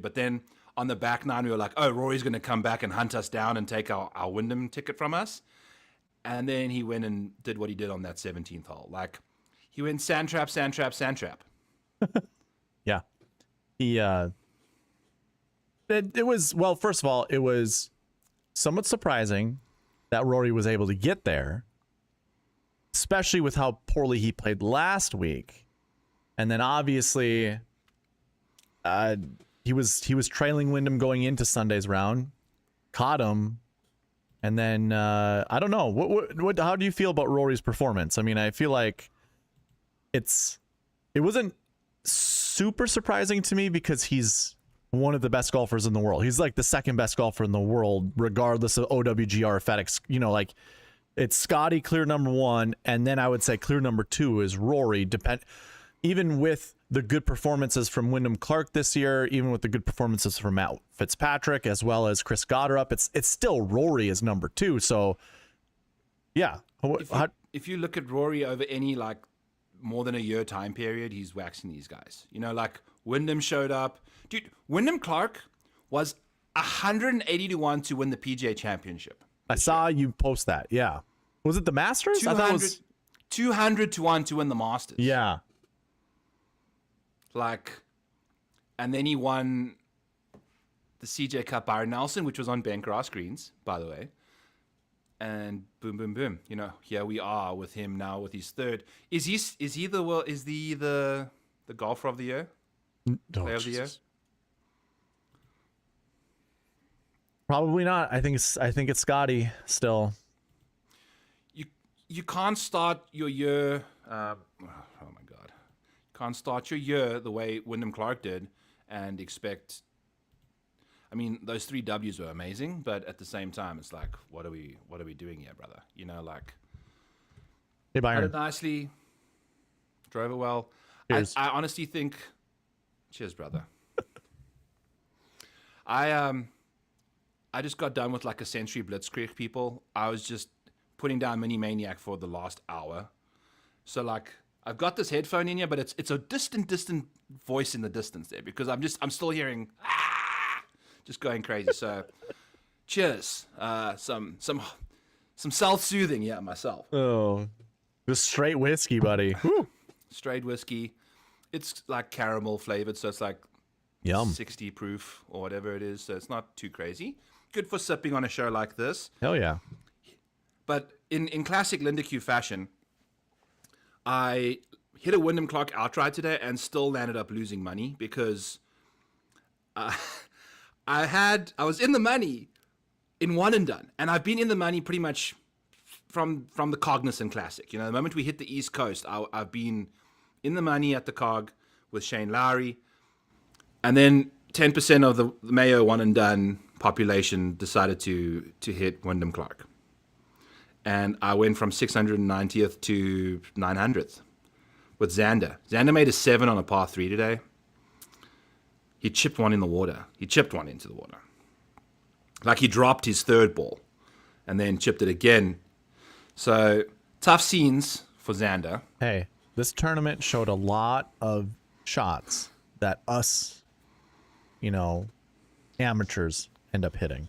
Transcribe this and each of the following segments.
But then on the back nine, we were like, oh, Rory's going to come back and hunt us down and take our Wyndham ticket from us. And then he went and did what he did on that 17th hole. Like, he went sand trap, sand trap, sand trap. Yeah. He, it was, well, first of all, it was somewhat surprising that Rory was able to get there, especially with how poorly he played last week. And then obviously, he was trailing Wyndham going into Sunday's round, caught him, and then I don't know. What how do you feel about Rory's performance? I mean, I feel like it wasn't super surprising to me because he's one of the best golfers in the world. He's like the second best golfer in the world, regardless of OWGR FedEx. You know, like it's Scotty clear number one, and then I would say clear number two is Rory. Even with the good performances from Wyndham Clark this year, even with the good performances from Matt Fitzpatrick, as well as Chris Goddard, it's still Rory as number two. So, yeah. If you look at Rory over any like more than a year time period, he's waxing these guys. You know, like Wyndham showed up. Dude, Wyndham Clark was 180 to 1 to win the PGA Championship. I saw you post that. Yeah. Was it the Masters? 200 to 1 to win the Masters. Yeah. Like, and then he won the CJ Cup Byron Nelson, which was on bent grass greens, by the way. And boom, boom, boom. You know, here we are with him now with his third. Is he the golfer of the year? Player of the year? Probably not. I think it's Scotty still. You can't start your year. Oh my God, can't start your year the way Wyndham Clark did and expect. I mean, those 3 W's were amazing, but at the same time, it's like, what are we doing here, brother? You know, like. Hey, Byron. Had it nicely, drove it well. I honestly think. Cheers, brother. I just got done with like a Century Blitzkrieg people. I was just putting down Mini Maniac for the last hour. So like I've got this headphone in here, but it's a distant voice in the distance there because I'm still hearing just going crazy. So cheers. Some self-soothing, yeah, myself. Oh. Just straight whiskey, buddy. Whew. Straight whiskey. It's like caramel flavored, so it's like Yum. 60 proof or whatever it is. So it's not too crazy. Good for sipping on a show like this. Hell yeah. But in classic Linda Q fashion, I hit a Wyndham Clark outright today and still landed up losing money because I was in the money in one and done. And I've been in the money pretty much from the Cognizant Classic. You know, the moment we hit the East Coast, I've been in the money at the Cog with Shane Lowry. And then 10% of the Mayo one and done population decided to hit Wyndham Clark. And I went from 690th to 900th with Xander. Xander made a 7 on a par 3 today. He chipped one in the water. He chipped one into the water. Like he dropped his third ball and then chipped it again. So tough scenes for Xander. Hey, this tournament showed a lot of shots that us, you know, amateurs end up hitting.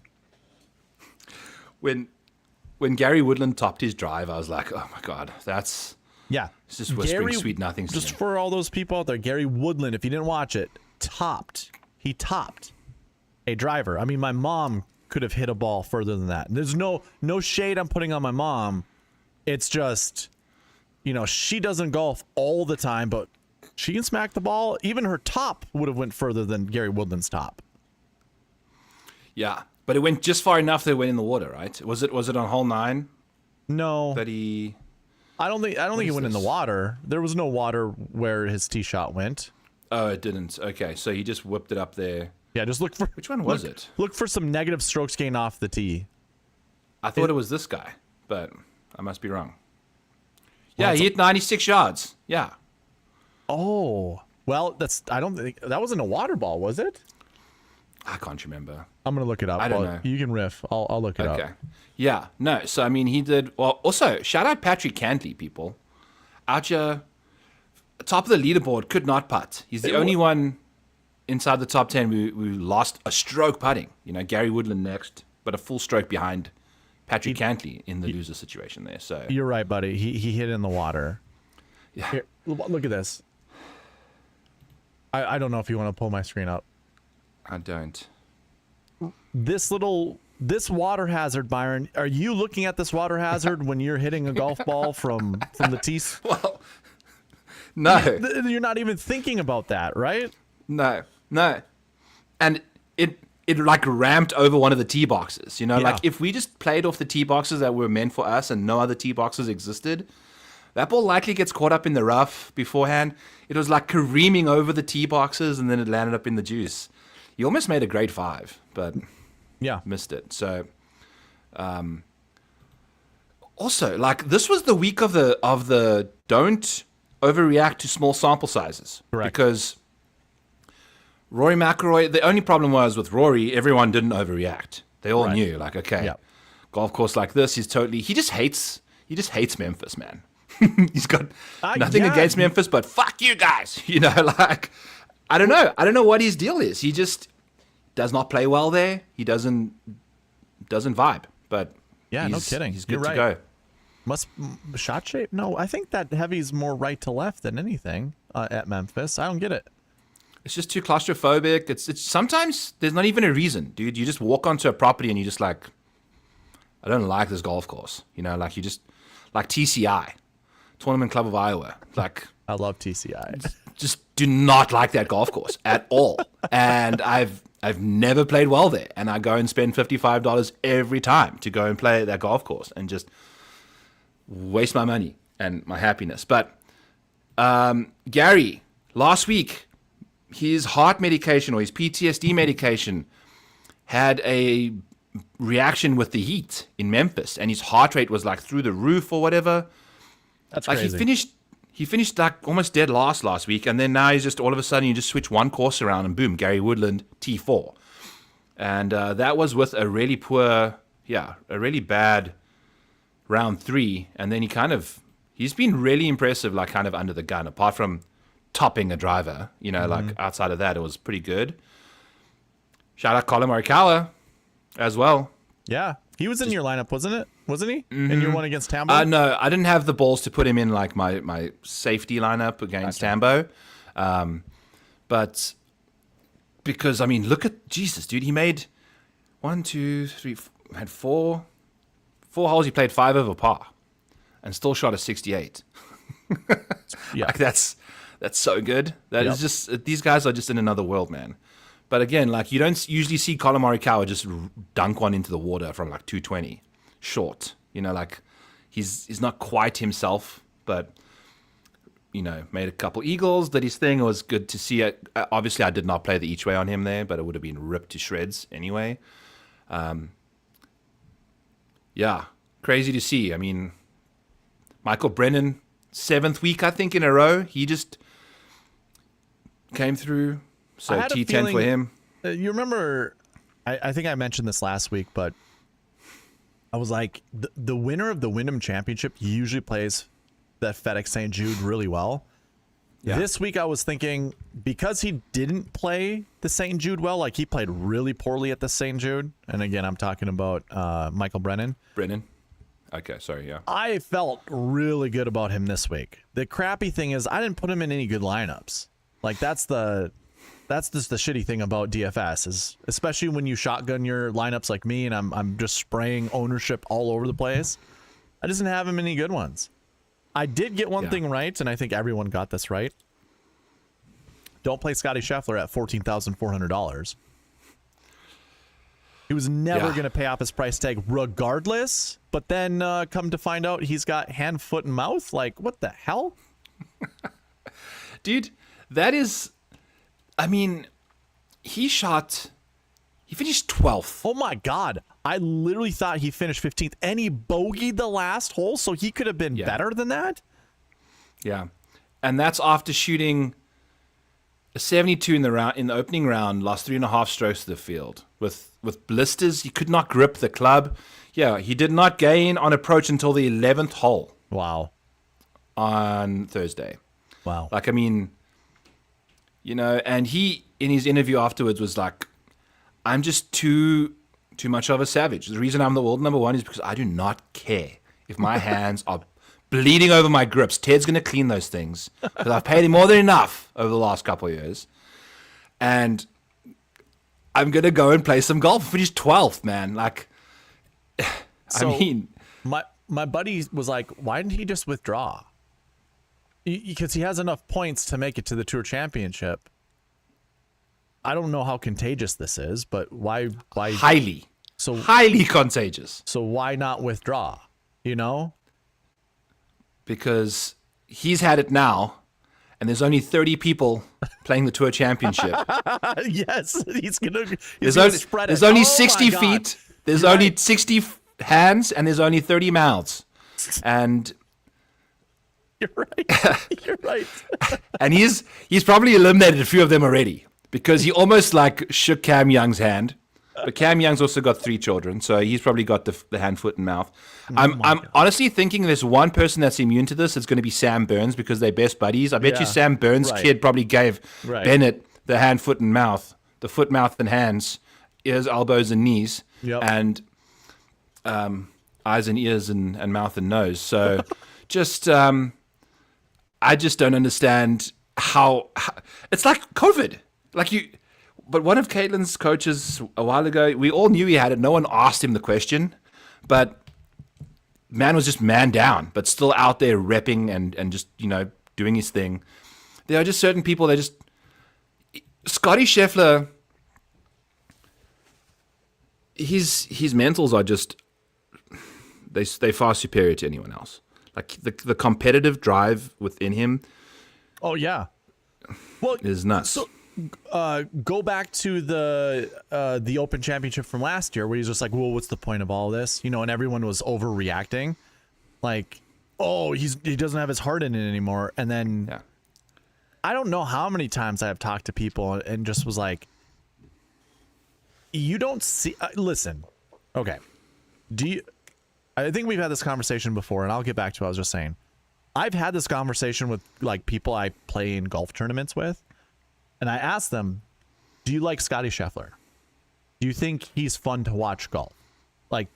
When Gary Woodland topped his drive, I was like, oh my God, it's just whispering sweet nothings. Just for all those people out there, Gary Woodland, if you didn't watch it, he topped a driver. I mean, my mom could have hit a ball further than that. There's no shade I'm putting on my mom. It's just, you know, she doesn't golf all the time, but she can smack the ball. Even her top would have went further than Gary Woodland's top. Yeah, but it went just far enough that it went in the water, right? Was it on hole 9? No. That he... I don't think he went in the water. There was no water where his tee shot went. Oh, it didn't. Okay, so he just whipped it up there. Yeah, just look for... Which one was it? Look for some negative strokes gained off the tee. I thought it was this guy, but I must be wrong. Yeah, he hit 96 yards. Yeah. Oh. Well, I don't think... That wasn't a water ball, was it? I can't remember. I'm going to look it up. I don't know. You can riff. I'll look it up. Okay. Yeah. No. So, I mean, he did... Well, also, shout out Patrick Cantley, people. Out here, top of the leaderboard, could not putt. He's the only one inside the top 10, we lost a stroke putting. You know, Gary Woodland next, but a full stroke behind Patrick Cantley in the loser situation there. So you're right, buddy. He hit in the water. Yeah. Here, look at this. I don't know if you want to pull my screen up. I don't. This water hazard, Byron. Are you looking at this water hazard when you're hitting a golf ball from the tees? Well, no. You're not even thinking about that, right? No. And it like ramped over one of the tee boxes. You know, Yeah. like if we just played off the tee boxes that were meant for us and no other tee boxes existed, that ball likely gets caught up in the rough beforehand. It was like careening over the tee boxes and then it landed up in the juice. You almost made a grade 5, but Yeah. missed it. So, also, like, this was the week of the don't overreact to small sample sizes. Correct. Because Rory McIlroy, the only problem was with Rory, everyone didn't overreact. They all Right. knew, like, okay, Yeah. golf course like this, he just hates Memphis, man. He's got nothing yeah. against Memphis, but fuck you guys. You know, like, I don't know what his deal is. He just does not play well there. He doesn't vibe. But Yeah, no kidding. He's good You're to right. go. Shot shape? No, I think that heavy's more right to left than anything at Memphis. I don't get it. It's just too claustrophobic. It's sometimes there's not even a reason, dude. You just walk onto a property and you just like, I don't like this golf course. You know, like you just like TCI, Tournament Club of Iowa. Like, I love TCI. just do not like that golf course at all. And I've never played well there, and I go and spend $55 every time to go and play that golf course, and just waste my money and my happiness. But Gary, last week, his heart medication or his PTSD medication had a reaction with the heat in Memphis, and his heart rate was like through the roof or whatever. That's Like crazy. he finished like almost dead last week, and then now he's just all of a sudden you just switch one course around and boom, Gary Woodland T4, and that was with a really bad round 3, and then he's been really impressive, like kind of under the gun, apart from topping a driver, you know, like outside of that, it was pretty good. Shout out Colin Morikawa as well. Yeah, he was in your lineup, wasn't he? In your one against Tambo? No, I didn't have the balls to put him in like my safety lineup against Tambo. But because, I mean, look at Jesus, dude. He made 4 holes. He played 5 over par and still shot a 68. Yeah. Like that's so good. That is just, these guys are just in another world, man. But again, like you don't usually see Colin Morikawa just dunk one into the water from like 220 short. You know, like he's not quite himself, but you know, made a couple eagles, did his thing. It was good to see it. Obviously, I did not play the each way on him there, but it would have been ripped to shreds anyway. Yeah, crazy to see. I mean, Michael Brennan, 7th week, I think, in a row. He just came through. So I had a T10 feeling- for him. You remember, I think I mentioned this last week, but I was like, the winner of the Wyndham Championship usually plays that FedEx St. Jude really well. Yeah. This week I was thinking, because he didn't play the St. Jude well, like he played really poorly at the St. Jude, and again, I'm talking about Michael Brennan. Brennan. Okay, sorry, yeah. I felt really good about him this week. The crappy thing is I didn't put him in any good lineups. Like that's just the shitty thing about DFS, is especially when you shotgun your lineups like me and I'm just spraying ownership all over the place. I just didn't have him in any good ones. I did get one thing right, and I think everyone got this right. Don't play Scotty Scheffler at $14,400. He was never going to pay off his price tag regardless, but then come to find out he's got hand, foot, and mouth. Like, what the hell? Dude, that is, I mean, he finished 12th. Oh my God. I literally thought he finished 15th, and he bogeyed the last hole, so he could have been better than that? Yeah. And that's after shooting a 72 in the opening round, lost 3.5 strokes to the field. With blisters, he could not grip the club. Yeah, he did not gain on approach until the 11th hole. Wow. On Thursday. Wow. Like, I mean, you know, and he in his interview afterwards was like, I'm just too much of a savage. The reason I'm the world number one is because I do not care if my hands are bleeding over my grips. Ted's going to clean those things because I've paid him more than enough over the last couple of years. And I'm going to go and play some golf. Finish 12th, man. Like, So, I mean, my buddy was like, why didn't he just withdraw? Because he has enough points to make it to the Tour Championship. I don't know how contagious this is, but why highly contagious. So why not withdraw? You know? Because he's had it now, and there's only 30 people playing the Tour Championship. Yes, he's gonna spread it. There's only 60 feet. There's only 60 hands, and there's only 30 mouths. And you're right. You're right. and he's probably eliminated a few of them already because he almost like shook Cam Young's hand. But Cam Young's also got 3 children, so he's probably got the hand, foot, and mouth. I'm honestly thinking there's one person that's immune to this. It's going to be Sam Burns because they're best buddies. I bet you Sam Burns' kid probably gave Bennett the hand, foot, and mouth, the foot, mouth, and hands, ears, elbows, and knees, and eyes and ears and mouth and nose. So just I just don't understand how it's like COVID. Like you. But one of Caitlin's coaches a while ago, we all knew he had it. No one asked him the question, but man was just man down, but still out there repping and just, doing his thing. There are just certain people that just... Scotty Scheffler, his mentals are just... They're far superior to anyone else. Like the competitive drive within him... Oh, yeah. Well, is nuts. So, go back to the Open Championship from last year where he's just like, well, what's the point of all this? And everyone was overreacting. Like, oh, he doesn't have his heart in it anymore. And then I don't know how many times I've talked to people and just was like, you don't see, listen, okay. I think we've had this conversation before, and I'll get back to what I was just saying. I've had this conversation with like people I play in golf tournaments with. And I asked them, do you like Scotty Scheffler? Do you think he's fun to watch golf? Like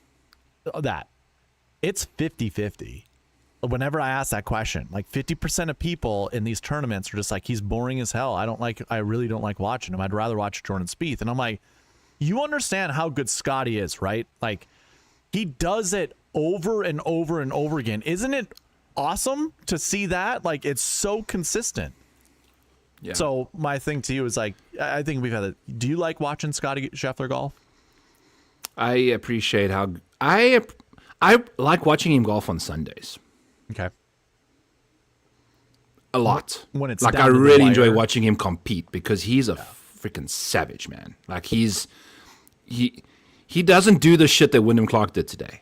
that. It's 50-50. Whenever I ask that question, like 50% of people in these tournaments are just like, he's boring as hell. I really don't like watching him. I'd rather watch Jordan Spieth. And I'm like, you understand how good Scotty is, right? Like he does it over and over and over again. Isn't it awesome to see that? Like it's so consistent. Yeah. So my thing to you is like, I think we've had it. Do you like watching Scotty Scheffler golf? I appreciate how I like watching him golf on Sundays. Okay. A lot. When it's like I really enjoy watching him compete because he's a freaking savage, man. Like he doesn't do the shit that Wyndham Clark did today.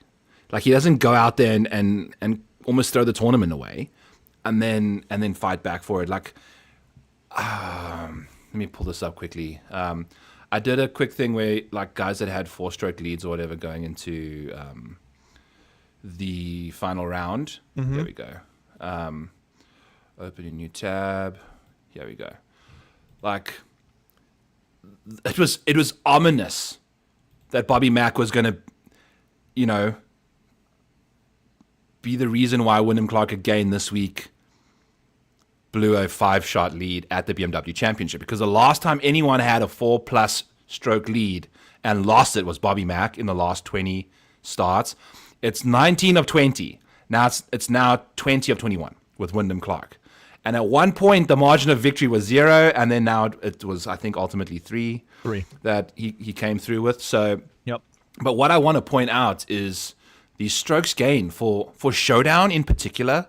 Like he doesn't go out there and almost throw the tournament away and then fight back for it. Like let me pull this up quickly. I did a quick thing where like guys that had 4-stroke leads or whatever going into the final round. Mm-hmm. There we go. Open a new tab. Here we go. Like it was ominous that Bobby Mack was going to, be the reason why Wyndham Clark again this week blew a 5-shot lead at the BMW Championship, because the last time anyone had a 4+ stroke lead and lost it was Bobby Mack in the last 20 starts. It's 19 of 20. Now it's now 20 of 21 with Wyndham Clark. And at one point the margin of victory was 0, and then now it was, I think, ultimately 3 that he came through with. So but what I want to point out is these strokes gain for Showdown in particular.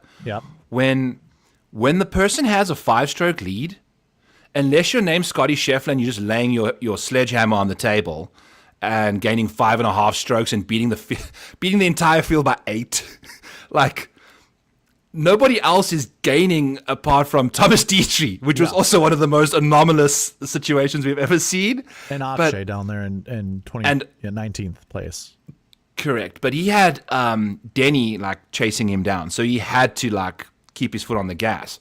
When the person has a 5-stroke lead, unless your name's Scotty Scheffler and you're just laying your sledgehammer on the table and gaining 5.5 strokes and beating the entire field by 8, like nobody else is gaining apart from Thomas Dietrich, which was also one of the most anomalous situations we've ever seen. And Akshay down there in 19th place. Correct, but he had Denny chasing him down, so he had to keep his foot on the gas.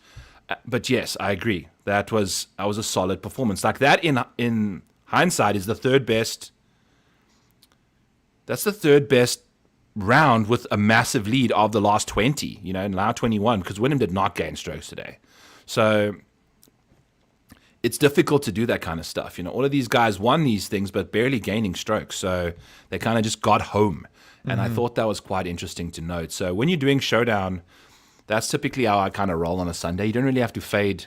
But yes, I agree. that was a solid performance. Like that in hindsight is the third best. That's the third best round with a massive lead of the last 20, and now 21, because Wyndham did not gain strokes today. So it's difficult to do that kind of stuff. All of these guys won these things, but barely gaining strokes. So they kind of just got home. And I thought that was quite interesting to note. So when you're doing showdown, that's typically how I kind of roll on a Sunday. You don't really have to fade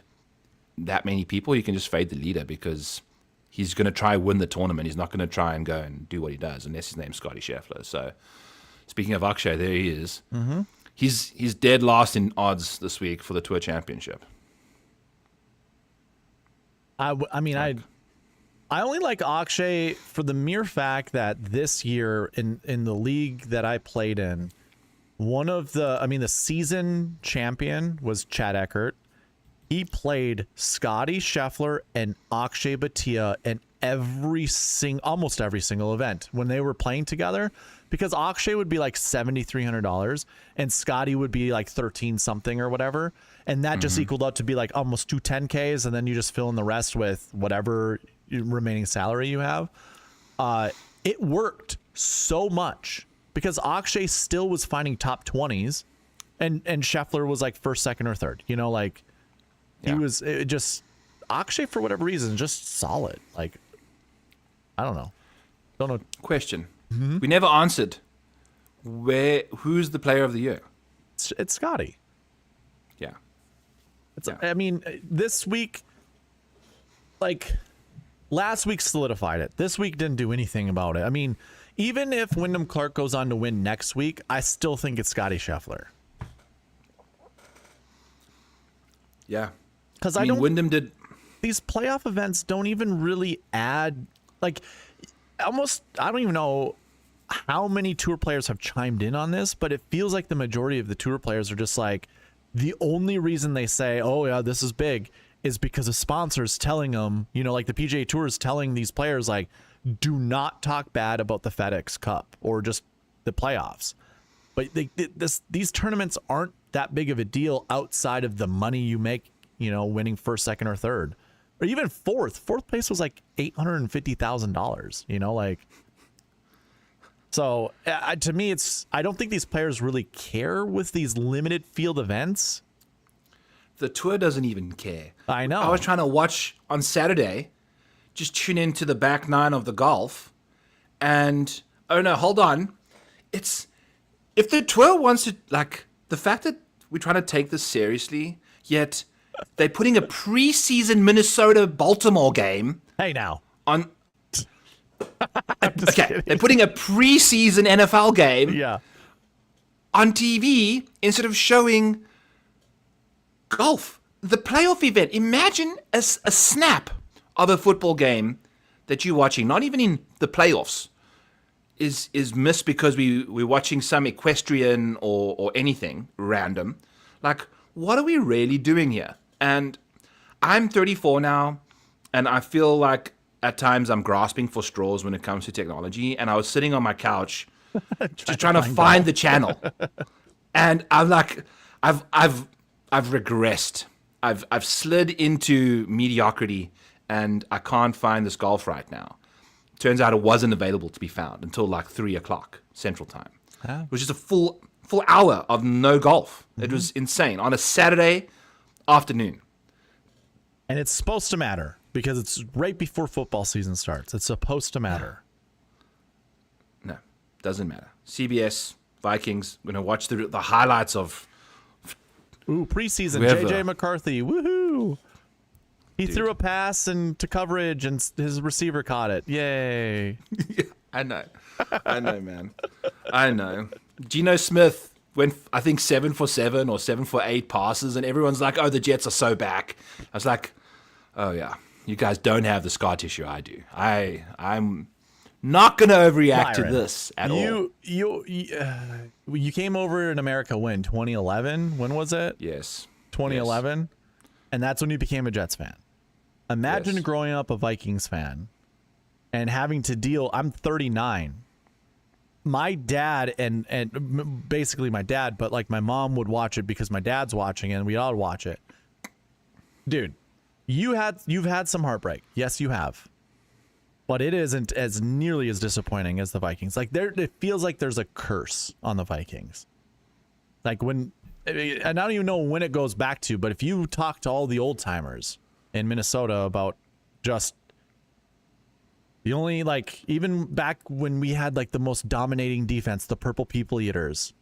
that many people. You can just fade the leader because he's going to try win the tournament. He's not going to try and go and do what he does unless his name's Scotty Scheffler. So speaking of Akshay, there he is. He's dead last in odds this week for the Tour Championship. I only like Akshay for the mere fact that this year in the league that I played in, the season champion was Chad Eckert. He played Scotty Scheffler and Akshay Bhatia in almost every single event when they were playing together, because Akshay would be like $7,300 and Scotty would be like 13 something or whatever. And that just equaled out to be like almost 210Ks. And then you just fill in the rest with whatever remaining salary you have. It worked so much because Akshay still was finding top 20s and Scheffler was like first, second, or third, he was just Akshay for whatever reason, just solid. Like, I don't know. Question. We never answered. Who's the player of the year? It's Scotty. Yeah. I mean, this week, like last week solidified it. This week didn't do anything about it. I mean, even if Wyndham Clark goes on to win next week, I still think it's Scotty Scheffler. Yeah. Because Wyndham did. These playoff events don't even really add, like, almost, I don't even know how many tour players have chimed in on this, but it feels like the majority of the tour players are just like, the only reason they say, oh yeah, this is big, is because of sponsors telling them, like the PGA Tour is telling these players, like, do not talk bad about the FedEx Cup or just the playoffs. But these tournaments aren't that big of a deal outside of the money you make, winning first, second, or third. Or even fourth. Fourth place was like $850,000, like. So to me, I don't think these players really care with these limited field events. The tour doesn't even care. I know. I was trying to watch on Saturday, just tune into the back nine of the golf, and oh no, hold on. If the tour wants to, like, the fact that we're trying to take this seriously, yet they're putting a preseason Minnesota-Baltimore game. Hey, now. On. Okay, they're putting a preseason NFL game on TV instead of showing golf. The playoff event. Imagine a snap of a football game that you're watching, not even in the playoffs, is missed because we're watching some equestrian or anything random. Like, what are we really doing here? And I'm 34 now, and I feel like at times I'm grasping for straws when it comes to technology. And I was sitting on my couch just trying to find the channel. And I'm like, I've regressed. I've slid into mediocrity, and I can't find this golf right now. Turns out it wasn't available to be found until like 3:00 Central Time, which is a full hour of no golf. It was insane on a Saturday afternoon. And it's supposed to matter because it's right before football season starts. It's supposed to matter. No, doesn't matter. CBS, Vikings, we're going to watch the highlights of... Preseason, JJ McCarthy, woohoo! He threw a pass to coverage, and his receiver caught it. Yay! I know, man. I know. Geno Smith went, I think, 7 for 7 or 7 for 8 passes, and everyone's like, "Oh, the Jets are so back." I was like, "Oh yeah, you guys don't have the scar tissue I do. I'm not gonna overreact to this at all." You came over in America when 2011? When was it? Yes, 2011, yes. And that's when you became a Jets fan. Imagine growing up a Vikings fan and having to deal. I'm 39. My dad and basically my dad, but like my mom would watch it because my dad's watching it and we all watch it. Dude, You've had some heartbreak. Yes, you have. But it isn't as nearly as disappointing as the Vikings. Like it feels like there's a curse on the Vikings. Like and I don't even know when it goes back to, but if you talk to all the old timers in Minnesota about just the only, like, even back when we had like the most dominating defense, the Purple People Eaters,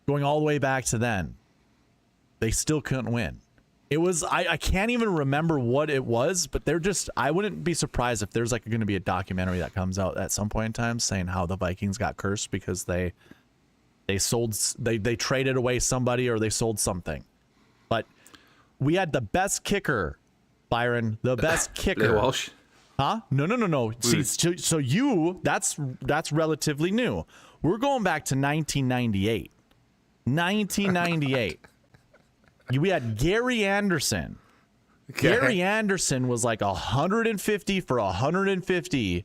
going all the way back to then, they still couldn't win. It was, I can't even remember what it was, but they're just, I wouldn't be surprised if there's like going to be a documentary that comes out at some point in time saying how the Vikings got cursed because they traded away somebody or they sold something. But we had the best kicker, Byron, the best kicker. Blair Walsh. Huh? No. See, so that's relatively new. We're going back to 1998. 1998. We had Gary Anderson. Okay. Gary Anderson was like 150 for 150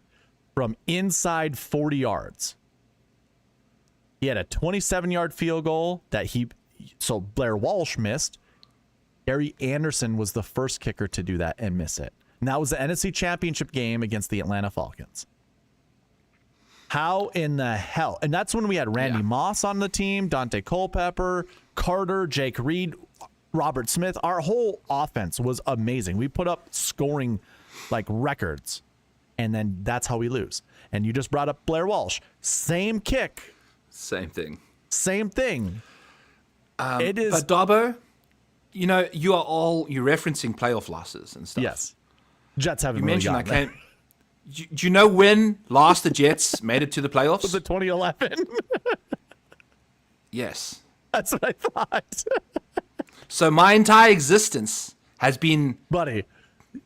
from inside 40 yards. He had a 27-yard field goal that so Blair Walsh missed. Gary Anderson was the first kicker to do that and miss it. And that was the NFC Championship game against the Atlanta Falcons. How in the hell? And that's when we had Randy Moss on the team, Dante Culpepper, Carter, Jake Reed, Robert Smith. Our whole offense was amazing. We put up scoring like records, and then that's how we lose. And you just brought up Blair Walsh. Same kick. Same thing. It is. But Dabo, you're referencing playoff losses and stuff. Yes. Jets haven't You really mentioned gotten there. Do you know when last the Jets made it to the playoffs? Was it 2011? Yes. That's what I thought. So my entire existence has been... Buddy,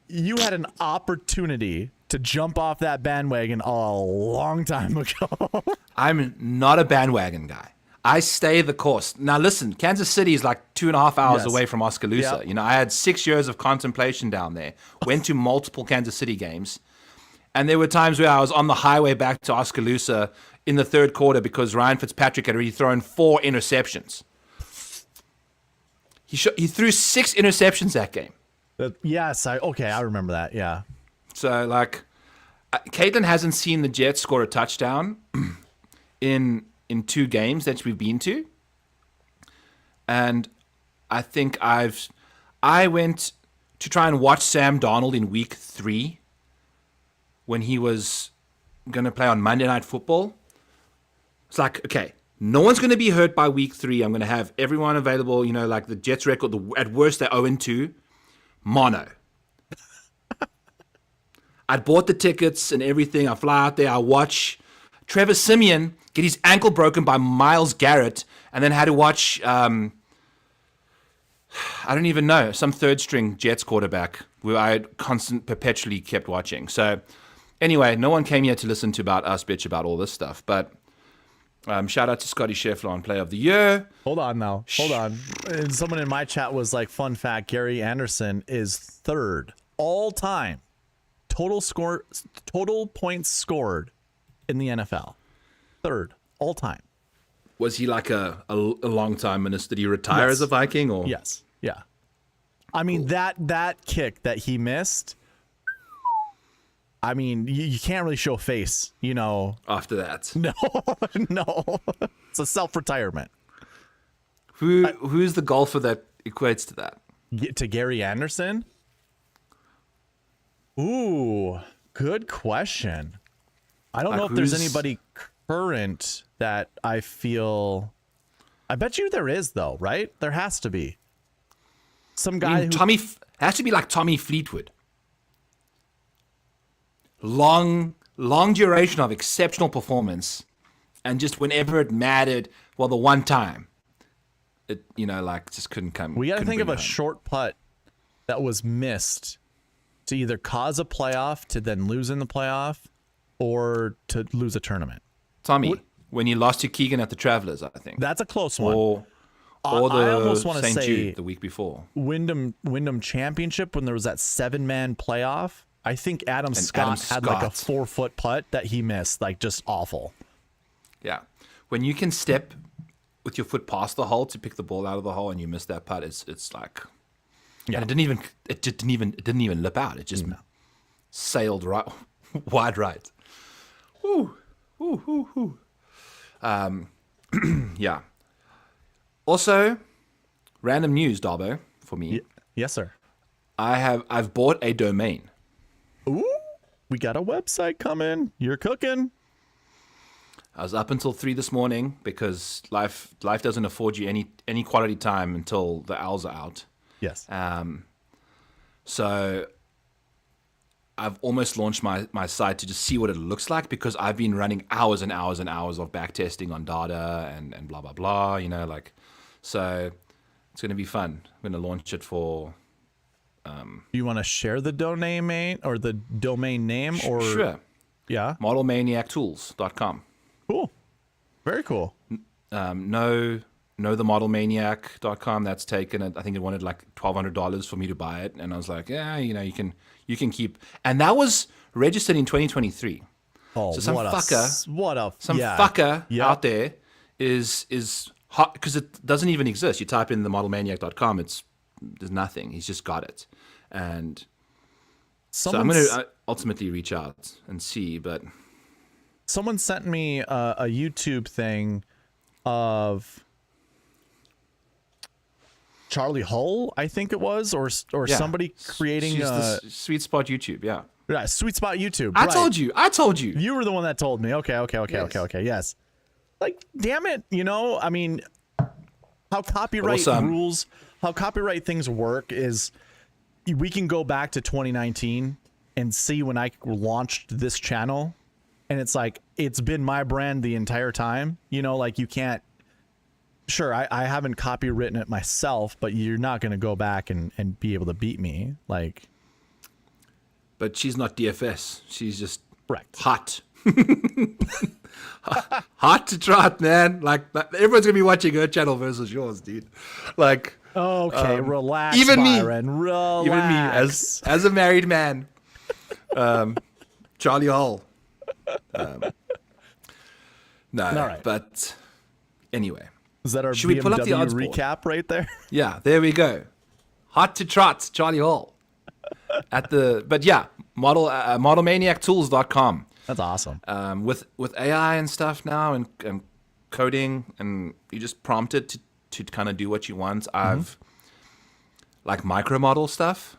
you had an opportunity to jump off that bandwagon a long time ago. I'm not a bandwagon guy. I stay the course. Now listen, Kansas City is like 2.5 hours away from Oskaloosa. Yep. I had 6 years of contemplation down there. Went to multiple Kansas City games. And there were times where I was on the highway back to Oskaloosa in the third quarter because Ryan Fitzpatrick had already thrown 4 interceptions. He threw 6 interceptions that game. Yes, I remember that. Yeah. So like, Caitlin hasn't seen the Jets score a touchdown in 2 games that we've been to, and I think I went to try and watch Sam Darnold in week 3 when he was going to play on Monday Night Football. It's like, okay, no one's going to be hurt by week 3. I'm going to have everyone available. Like the Jets record, at worst they're 0-2, mono. I'd bought the tickets and everything. I fly out there. I watch Trevor Siemian get his ankle broken by Myles Garrett, and then had to watch, I don't even know, some third-string Jets quarterback who I perpetually kept watching. So anyway, no one came here to listen to us bitch about all this stuff. But shout out to Scotty Scheffler on Player of the Year. Hold on now. Hold on. And someone in my chat was like, fun fact, Gary Anderson is 3rd all-time total points scored in the NFL. 3rd all time. Was he like a long time minister? Did he retire as a Viking? Or yes, yeah. I mean that kick that he missed. I mean, you can't really show face, after that. No. It's a self-retirement. Who's the golfer that equates to that? To Gary Anderson? Ooh, good question. I don't know if there's anybody current that I feel. I bet you there is, though, right? There has to be. Some guy who has to be like Tommy Fleetwood. Long duration of exceptional performance, and just whenever it mattered, the one time, it just couldn't come. We got to think of a short putt that was missed to either cause a playoff to then lose in the playoff, or to lose a tournament. Tommy, when you lost to Keegan at the Travelers, I think that's a close one. Or I almost want to St. say Jude the week before. Wyndham Championship when there was that 7-man playoff. I think Adam Scott had like a 4-foot putt that he missed, like just awful. Yeah, when you can step with your foot past the hole to pick the ball out of the hole and you miss that putt, it's like Yeah. And it didn't even lip out. It just sailed right, wide right. Woo, woo, woo, woo. Yeah. Also, random news, Darbo, for me. Yes, sir. I've bought a domain. Ooh, we got a website coming. You're cooking. I was up until 3 this morning because life doesn't afford you any quality time until the owls are out. Yes. So I've almost launched my site to just see what it looks like, because I've been running hours and hours and hours of back testing on data and blah blah blah. So it's gonna be fun. I'm gonna launch it for. You want to share the domain name or the domain name or? Sure. Yeah. Modelmaniac.tools.com. Cool. Very cool. No, the modelmaniac.com. That's taken. I think it wanted like $1,200 for me to buy it, and I was like, yeah, you can keep. And that was registered in 2023. Oh, so some fucker out there is hot, because it doesn't even exist. You type in the modelmaniac.com, there's nothing. He's just got it, and so I'm going to ultimately reach out and see. But someone sent me a YouTube thing of Charlie Hull, I think it was, or somebody creating the Sweet Spot YouTube. Yeah, Sweet Spot YouTube. I told you. You were the one that told me. Okay. Yes. Like, damn it. I mean, how copyright rules, how copyright things work is we can go back to 2019 and see when I launched this channel, and it's like, it's been my brand the entire time. Like, you can't, sure, I haven't copywritten it myself, but you're not going to go back and be able to beat me. Like, but she's not DFS. She's just hot. Hot to trot, man. Like, everyone's gonna be watching her channel versus yours, dude. Like, okay, relax, even Byron. me, relax. even me, as a married man, Charlie Hull. No, right. But anyway, is that our should we pull up the odds recap board? Right there? Yeah, there we go. Hot to trot, Charlie Hull. modelmaniactools.com. That's awesome. With AI and stuff now, and coding, and you just prompt it to kind of do what you want. I've like micro model stuff.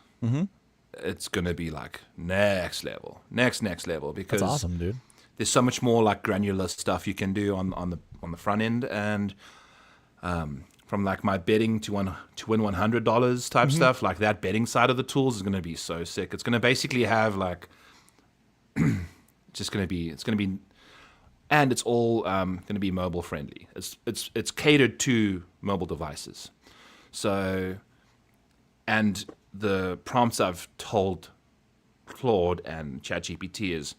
It's gonna be like next level, next level, because that's awesome, dude. There's so much more like granular stuff you can do on the front end, and from like my betting to win $100 type stuff, like that betting side of the tools is gonna be so sick. It's gonna basically have like it's gonna be, and it's all gonna be mobile friendly. It's catered to mobile devices. So, and the prompts I've told Claude and ChatGPT is,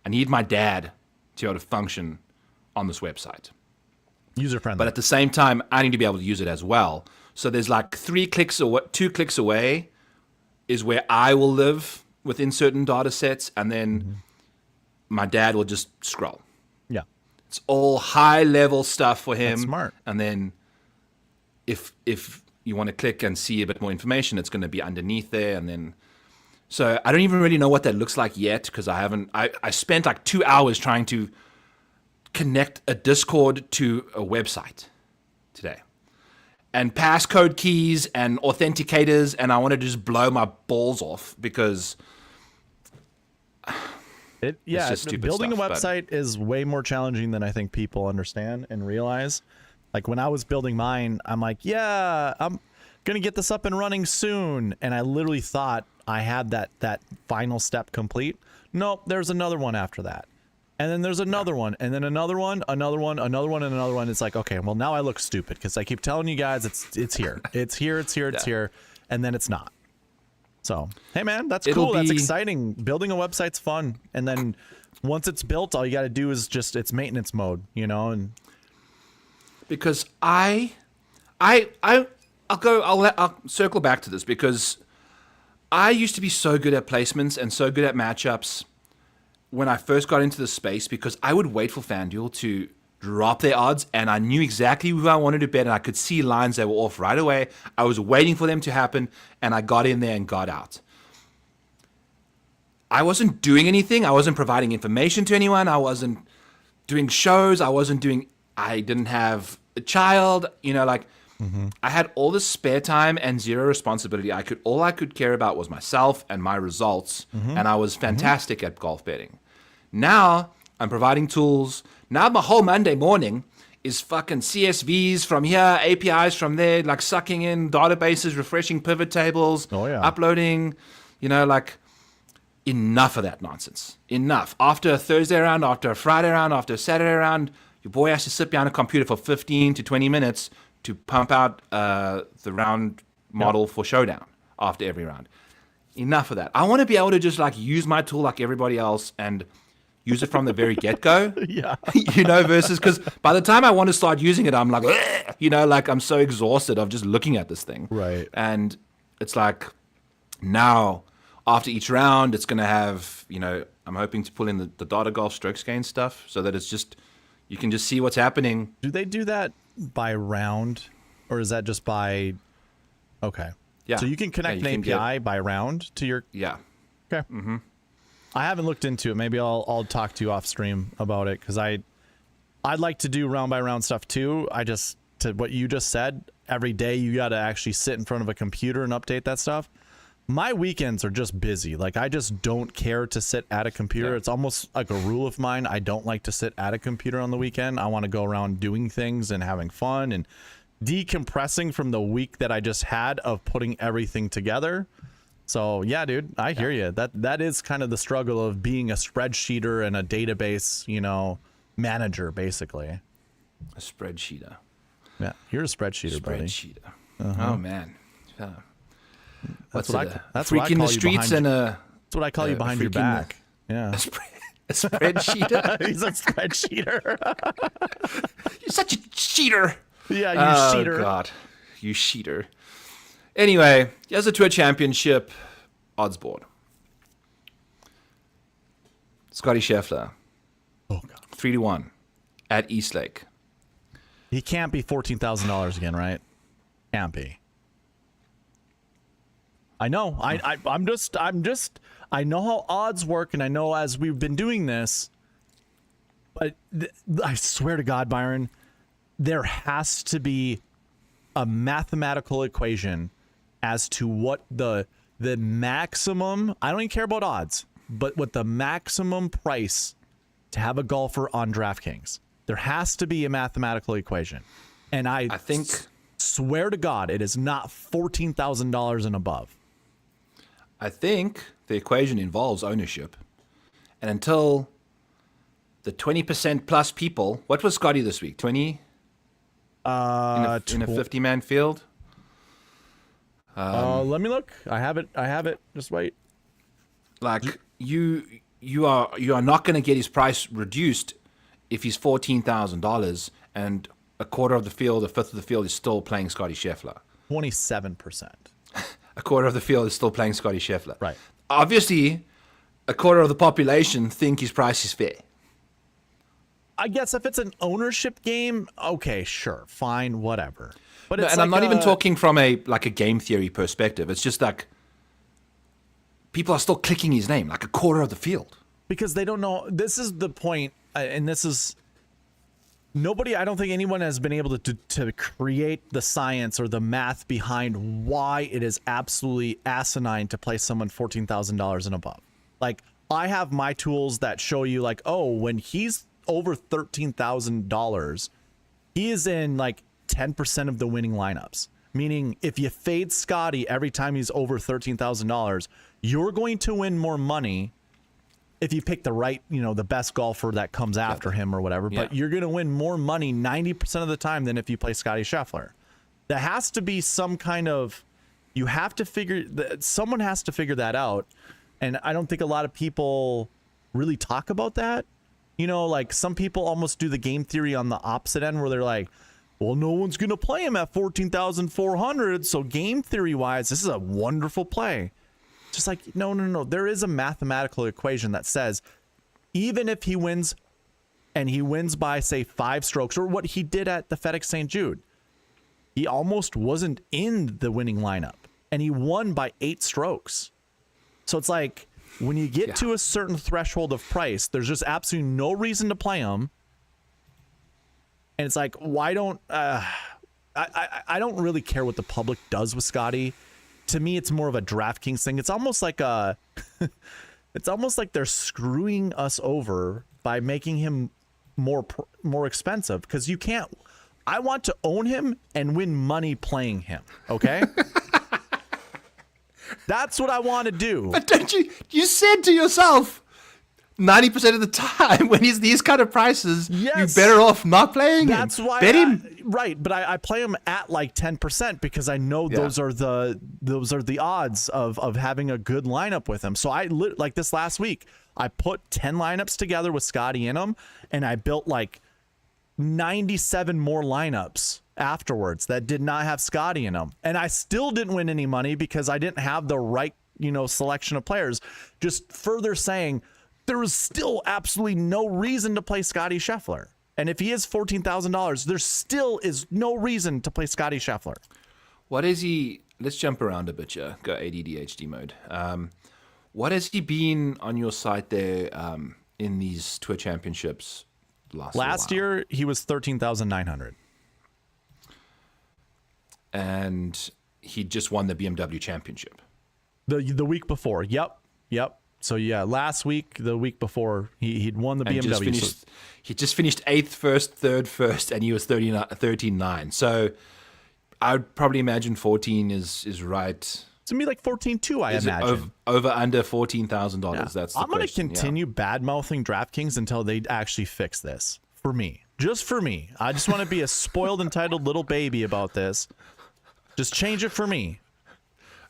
I need my dad to be able to function on this website. User friendly. But at the same time, I need to be able to use it as well. So there's like 2 clicks away is where I will live within certain data sets, and then my dad will just scroll. Yeah. It's all high level stuff for him. That's smart. And then if you want to click and see a bit more information, it's going to be underneath there. And then, so I don't even really know what that looks like yet, because I spent like 2 hours trying to connect a Discord to a website today, and passcode keys and authenticators, and I wanted to just blow my balls off, because it's just stupid building stuff, a website is way more challenging than I think people understand and realize. Like, when I was building mine, I'm like, yeah, I'm gonna get this up and running soon, and I literally thought I had that final step complete. Nope, there's another one after that, and then there's another one, and then another one, and another one. It's like, okay, well, now I look stupid because I keep telling you guys it's here, it's here, and then it's not. So, hey man, that's cool. That's exciting. Building a website's fun, and then once it's built, all you got to do is just, it's maintenance mode, and because I'll circle back to this, because I used to be so good at placements and so good at matchups when I first got into the space, because I would wait for FanDuel to drop their odds, and I knew exactly who I wanted to bet, and I could see lines that were off right away. I was waiting for them to happen, and I got in there and got out. I wasn't doing anything. I wasn't providing information to anyone. I wasn't doing shows. I didn't have a child, I had all this spare time and zero responsibility. All I could care about was myself and my results, and I was fantastic at golf betting. Now I'm providing tools. Now my whole Monday morning is fucking CSVs from here, APIs from there, like sucking in databases, refreshing pivot tables, uploading, enough of that nonsense. Enough. After a Thursday round, after a Friday round, after a Saturday round, your boy has to sit behind a computer for 15 to 20 minutes to pump out the round model for Showdown after every round. Enough of that. I want to be able to just use my tool like everybody else and use it from the very get-go. Versus because by the time I want to start using it, I'm like, I'm so exhausted of just looking at this thing. Right. And it's like now after each round, it's going to have, I'm hoping to pull in the data golf strokes gain stuff so that it's just, you can just see what's happening. Do they do that by round, or is that just by? Okay. Yeah. So you can connect an API by round to your. Yeah. Okay. I haven't looked into it. Maybe I'll talk to you off stream about it because I'd like to do round by round stuff too. To what you just said, every day you got to actually sit in front of a computer and update that stuff. My weekends are just busy. I just don't care to sit at a computer. It's almost like a rule of mine. I don't like to sit at a computer on the weekend. I want to go around doing things and having fun and decompressing from the week that I just had of putting everything together. So yeah, dude, I hear you. That is kind of the struggle of being a spreadsheeter and a database, manager, basically. A spreadsheeter. Yeah, you're a spreadsheeter, buddy. Spreadsheeter. Oh man. That's what I freak in the streets and that's what I call you behind your back. Yeah. A spreadsheeter? He's a spreadsheeter. You're such a cheater. Yeah, you cheater. Oh, God. You cheater. Anyway, here's a Tour Championship odds board. Scotty Scheffler. Oh, God. 3-1 at Eastlake. He can't be $14,000 again, right? Can't be. I know. I'm just. I know how odds work, and I know as we've been doing this. But I swear to God, Byron, there has to be a mathematical equation as to what the maximum. I don't even care about odds, but what the maximum price to have a golfer on DraftKings. There has to be a mathematical equation, and I think. Swear to God, it is not $14,000 and above. I think the equation involves ownership. And until the 20% plus people, what was Scotty this week? 20? In a 50-man field? Let me look. I have it. Just wait. You are not going to get his price reduced if he's $14,000 and a quarter of the field, a fifth of the field is still playing Scotty Scheffler. 27%. A quarter of the field is still playing Scotty Scheffler. Right. Obviously, a quarter of the population think his price is fair. I guess if it's an ownership game, okay, sure, fine, whatever. But and I'm not even talking from a game theory perspective. It's just people are still clicking his name, like a quarter of the field. Because they don't know. This is the point, and this is nobody. I don't think anyone has been able to create the science or the math behind why it is absolutely asinine to play someone $14,000 and above. I have my tools that show you when he's over $13,000, he is in 10% of the winning lineups. Meaning, if you fade Scotty every time he's over $13,000, you're going to win more money if you pick the right, the best golfer that comes after him or whatever. But you're going to win more money 90% of the time than if you play Scotty Scheffler. There has to be some kind of, someone has to figure that out. And I don't think a lot of people really talk about that. Some people almost do the game theory on the opposite end where they're like, well, no one's going to play him at 14,400. So game theory wise, this is a wonderful play. Just no. There is a mathematical equation that says even if he wins and he wins by, say, 5 strokes, or what he did at the FedEx St. Jude. He almost wasn't in the winning lineup, and he won by 8 strokes. So it's like, when you get to a certain threshold of price, there's just absolutely no reason to play him. And it's like, why don't I don't really care what the public does with Scotty. To me, it's more of a DraftKings thing. It's almost like it's almost like they're screwing us over by making him more expensive, because you can't. I want to own him and win money playing him. Okay. That's what I want to do. But don't you said to yourself, 90% of the time when he's these kind of prices, you're better off not playing him. That's why Bet him. Right, but I play him at like 10% because I know those are the odds of having a good lineup with him. So like this last week, I put 10 lineups together with Scotty in them, and I built like 97 more lineups afterwards that did not have Scotty in them, and I still didn't win any money because I didn't have the right selection of players. Just further saying, there is still absolutely no reason to play Scotty Scheffler. And if he is $14,000, there still is no reason to play Scotty Scheffler. What is he? Let's jump around a bit here. Go ADDHD mode. What has he been on your site there in these Tour Championships last year? He was 13,900. And he just won the BMW Championship. The week before. Yep. So yeah, last week, the week before, he'd won the BMW. He just finished 8th first, 3rd first, and he was 13.9. So I would probably imagine 14 is right. It's gonna be like 14.2, I imagine. Over under $14,000. Yeah. That's the I'm gonna continue bad mouthing DraftKings until they actually fix this for me. Just for me. I just want to be a spoiled, entitled little baby about this. Just change it for me.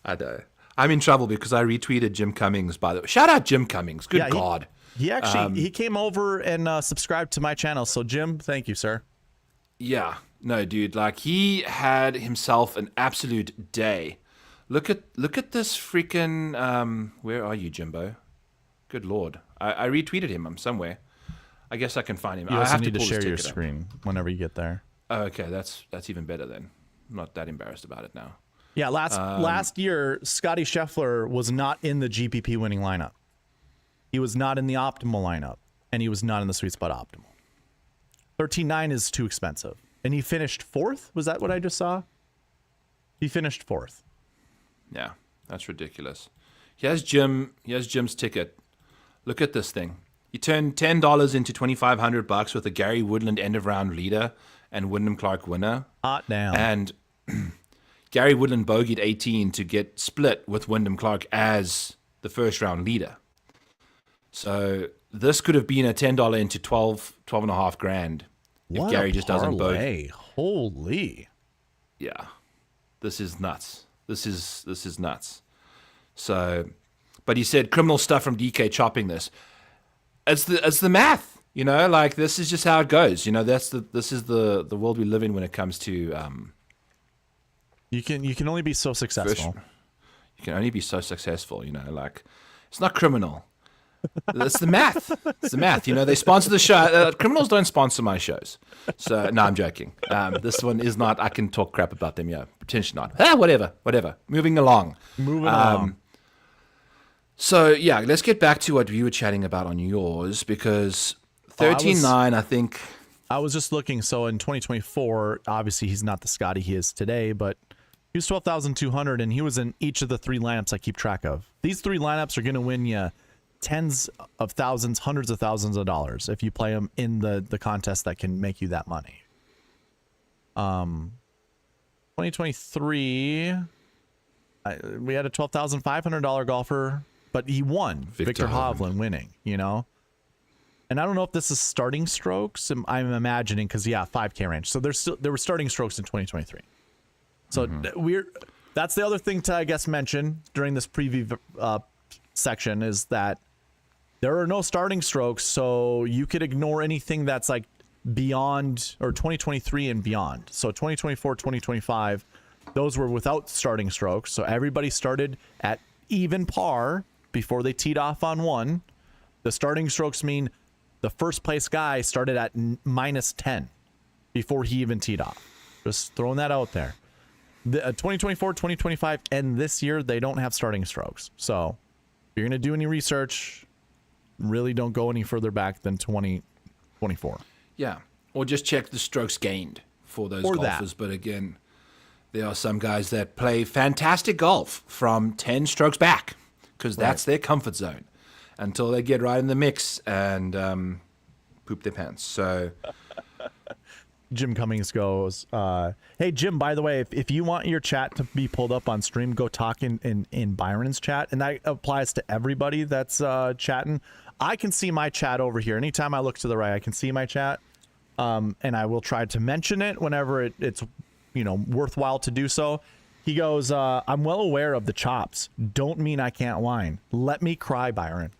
I know. I'm in trouble because I retweeted Jim Cummings, by the way. Shout out Jim Cummings. Good God. He actually he came over and subscribed to my channel. So, Jim, thank you, sir. Yeah. No, dude. Like, he had himself an absolute day. Look at this freaking... where are you, Jimbo? Good Lord. I retweeted him. I'm somewhere. I guess I can find him. You also I have need to share your up. screen whenever you get there. Oh, okay. That's even better then. I'm not that embarrassed about it now. Yeah, last year, Scotty Scheffler was not in the GPP winning lineup. He was not in the optimal lineup, and he was not in the sweet spot optimal. 13.9 is too expensive. And he finished 4th? Was that what I just saw? He finished 4th. Yeah, that's ridiculous. Here's Jim's ticket. Look at this thing. He turned $10 into $2,500 with a Gary Woodland end of round leader and Wyndham Clark winner. Hot damn. And Gary Woodland bogeyed 18 to get split with Wyndham Clark as the first round leader. So this could have been a $10 into 12.5 grand if Gary just doesn't bogey. Holy. Yeah. This is nuts. This is nuts. So, but he said criminal stuff from DK chopping this. It's the math. Like, this is just how it goes. This is the world we live in when it comes to you can only be so successful. You can only be so successful, like, it's not criminal. It's the math. It's the math. They sponsor the show. Criminals don't sponsor my shows. So, no, I'm joking. This one is not. I can talk crap about them. Yeah, potentially not. Whatever. Moving along. So, yeah, let's get back to what we were chatting about on yours, because 13.9, I think. I was just looking. So in 2024, obviously he's not the Scotty he is today, but he was 12,200, and he was in each of the 3 lineups I keep track of. These 3 lineups are going to win you tens of thousands, hundreds of thousands of dollars if you play them in the contest that can make you that money. 2023, we had a $12,500 golfer, but he won. Victor Hovland winning, And I don't know if this is starting strokes. I'm imagining, because 5K range. So there were starting strokes in 2023. So that's the other thing to, I guess, mention during this preview section, is that there are no starting strokes. So you could ignore anything that's like beyond, or 2023 and beyond. So 2024, 2025, those were without starting strokes. So everybody started at even par before they teed off on one. The starting strokes mean The first place guy started at minus 10 before he even teed off. Just throwing that out there. The 2024, 2025, and this year, they don't have starting strokes. So if you're going to do any research, really don't go any further back than 2024. Yeah. Or just check the strokes gained for those golfers. But again, there are some guys that play fantastic golf from 10 strokes back because that's their comfort zone until they get right in the mix and poop their pants. So Jim Cummings goes, hey, Jim, by the way, if you want your chat to be pulled up on stream, go talk in Byron's chat. And that applies to everybody that's chatting. I can see my chat over here. Anytime I look to the right, I can see my chat. And I will try to mention it whenever it's worthwhile to do so. He goes, I'm well aware of the chops. Don't mean I can't whine. Let me cry, Byron.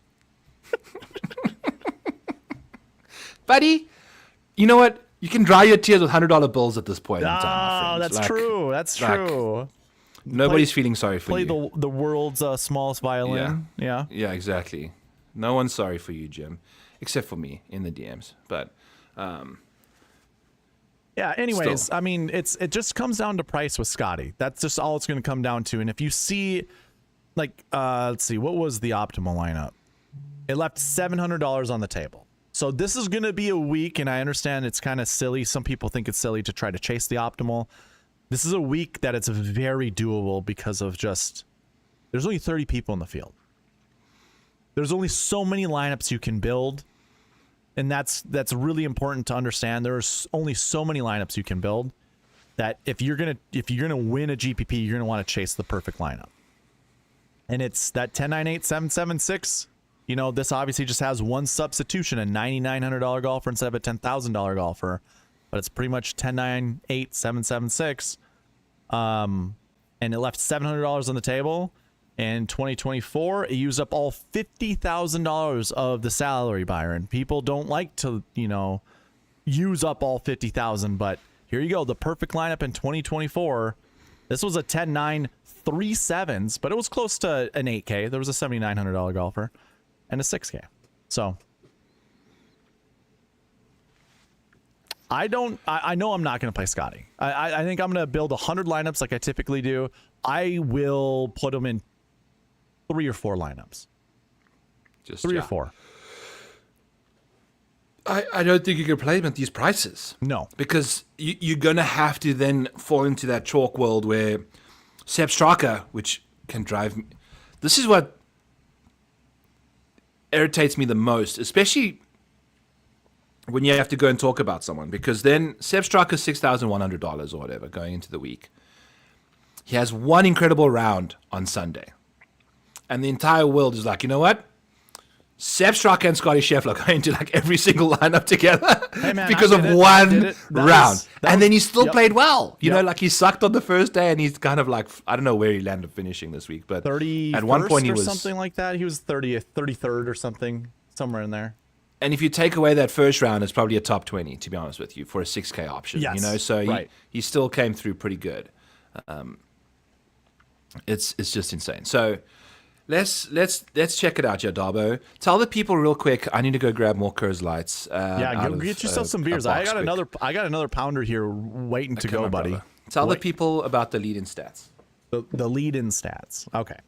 Buddy, you know what? You can dry your tears with $100 bills at this point in time. Oh, that's true. That's true. Nobody's feeling sorry for you. Play the world's smallest violin. Yeah. Yeah, exactly. No one's sorry for you, Jim, except for me in the DMs. But yeah, anyways, still. I mean, it just comes down to price with Scotty. That's just all it's going to come down to. And if you see, like, let's see, what was the optimal lineup? It left $700 on the table. So this is going to be a week, and I understand it's kind of silly. Some people think it's silly to try to chase the optimal. This is a week that it's very doable because of just, there's only 30 people in the field. There's only so many lineups you can build. And that's really important to understand. There's only so many lineups you can build that if you're gonna win a GPP, you're gonna want to chase the perfect lineup. And it's that 10-9-8-7-7-6. This obviously just has one substitution, a $9,900 golfer instead of a $10,000 golfer, but it's pretty much 10-9-8-7-7-6. And it left $700 on the table. In 2024, it used up all $50,000 of the salary, Byron. People don't like to, use up all $50,000, but here you go. The perfect lineup in 2024. This was a 10-9-3-7s, but it was close to an 8K. There was a $7,900 golfer and a 6K. So I know I'm not going to play Scotty. I think I'm going to build 100 lineups like I typically do. I will put them in 3 or 4 lineups. Just 3 or 4. I don't think you can play them at these prices. No. Because you're going to have to then fall into that chalk world where Sepp Straka, which can drive me. This is what irritates me the most, especially when you have to go and talk about someone. Because then Sepp Straka's $6,100 or whatever going into the week. He has one incredible round on Sunday. And the entire world is like, you know what? Sepp Straka and Scotty Scheffler are going to like every single lineup together because of one round. And then he still played well. You know, like he sucked on the first day and he's kind of like, I don't know where he landed finishing this week, but 30 at one point he was something like that. He was 30th, 33rd or something, somewhere in there. And if you take away that first round, it's probably a top 20, to be honest with you, for a 6K option. Yes, you know, so he still came through pretty good. It's just insane. So let's check it out, Jadabo. Tell the people real quick. I need to go grab more Coors Lights. Get yourself some beers. I got another pounder here waiting to go, buddy. Brother. Tell the people about the lead-in stats. The lead-in stats. Okay.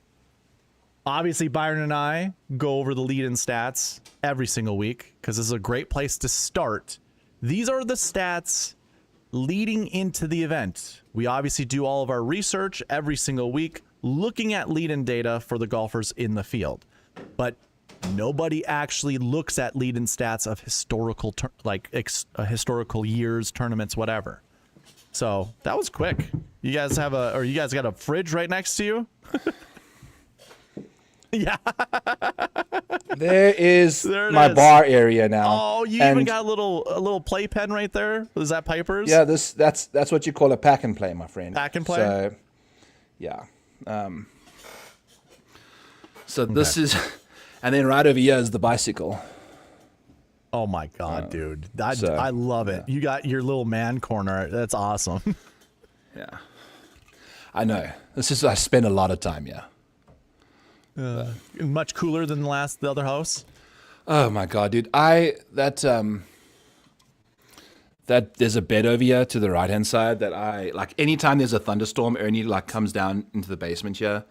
Obviously, Byron and I go over the lead-in stats every single week because this is a great place to start. These are the stats leading into the event. We obviously do all of our research every single week, looking at lead-in data for the golfers in the field. But nobody actually looks at lead-in stats of historical historical years, tournaments, whatever. So that was quick. You guys got a fridge right next to you? Yeah. There my bar area now. Oh, you even got a little playpen right there. Is that Piper's? Yeah, that's what you call a pack and play, my friend. Pack and play. So, yeah. This is, and then right over here is the bicycle. Oh my God, dude! I love it. Yeah. You got your little man corner. That's awesome. Yeah, I know. I spend a lot of time here. Much cooler than the other house. Oh my god, dude! That there's a bed over here to the right hand side that I like. Anytime there's a thunderstorm, Ernie like comes down into the basement here,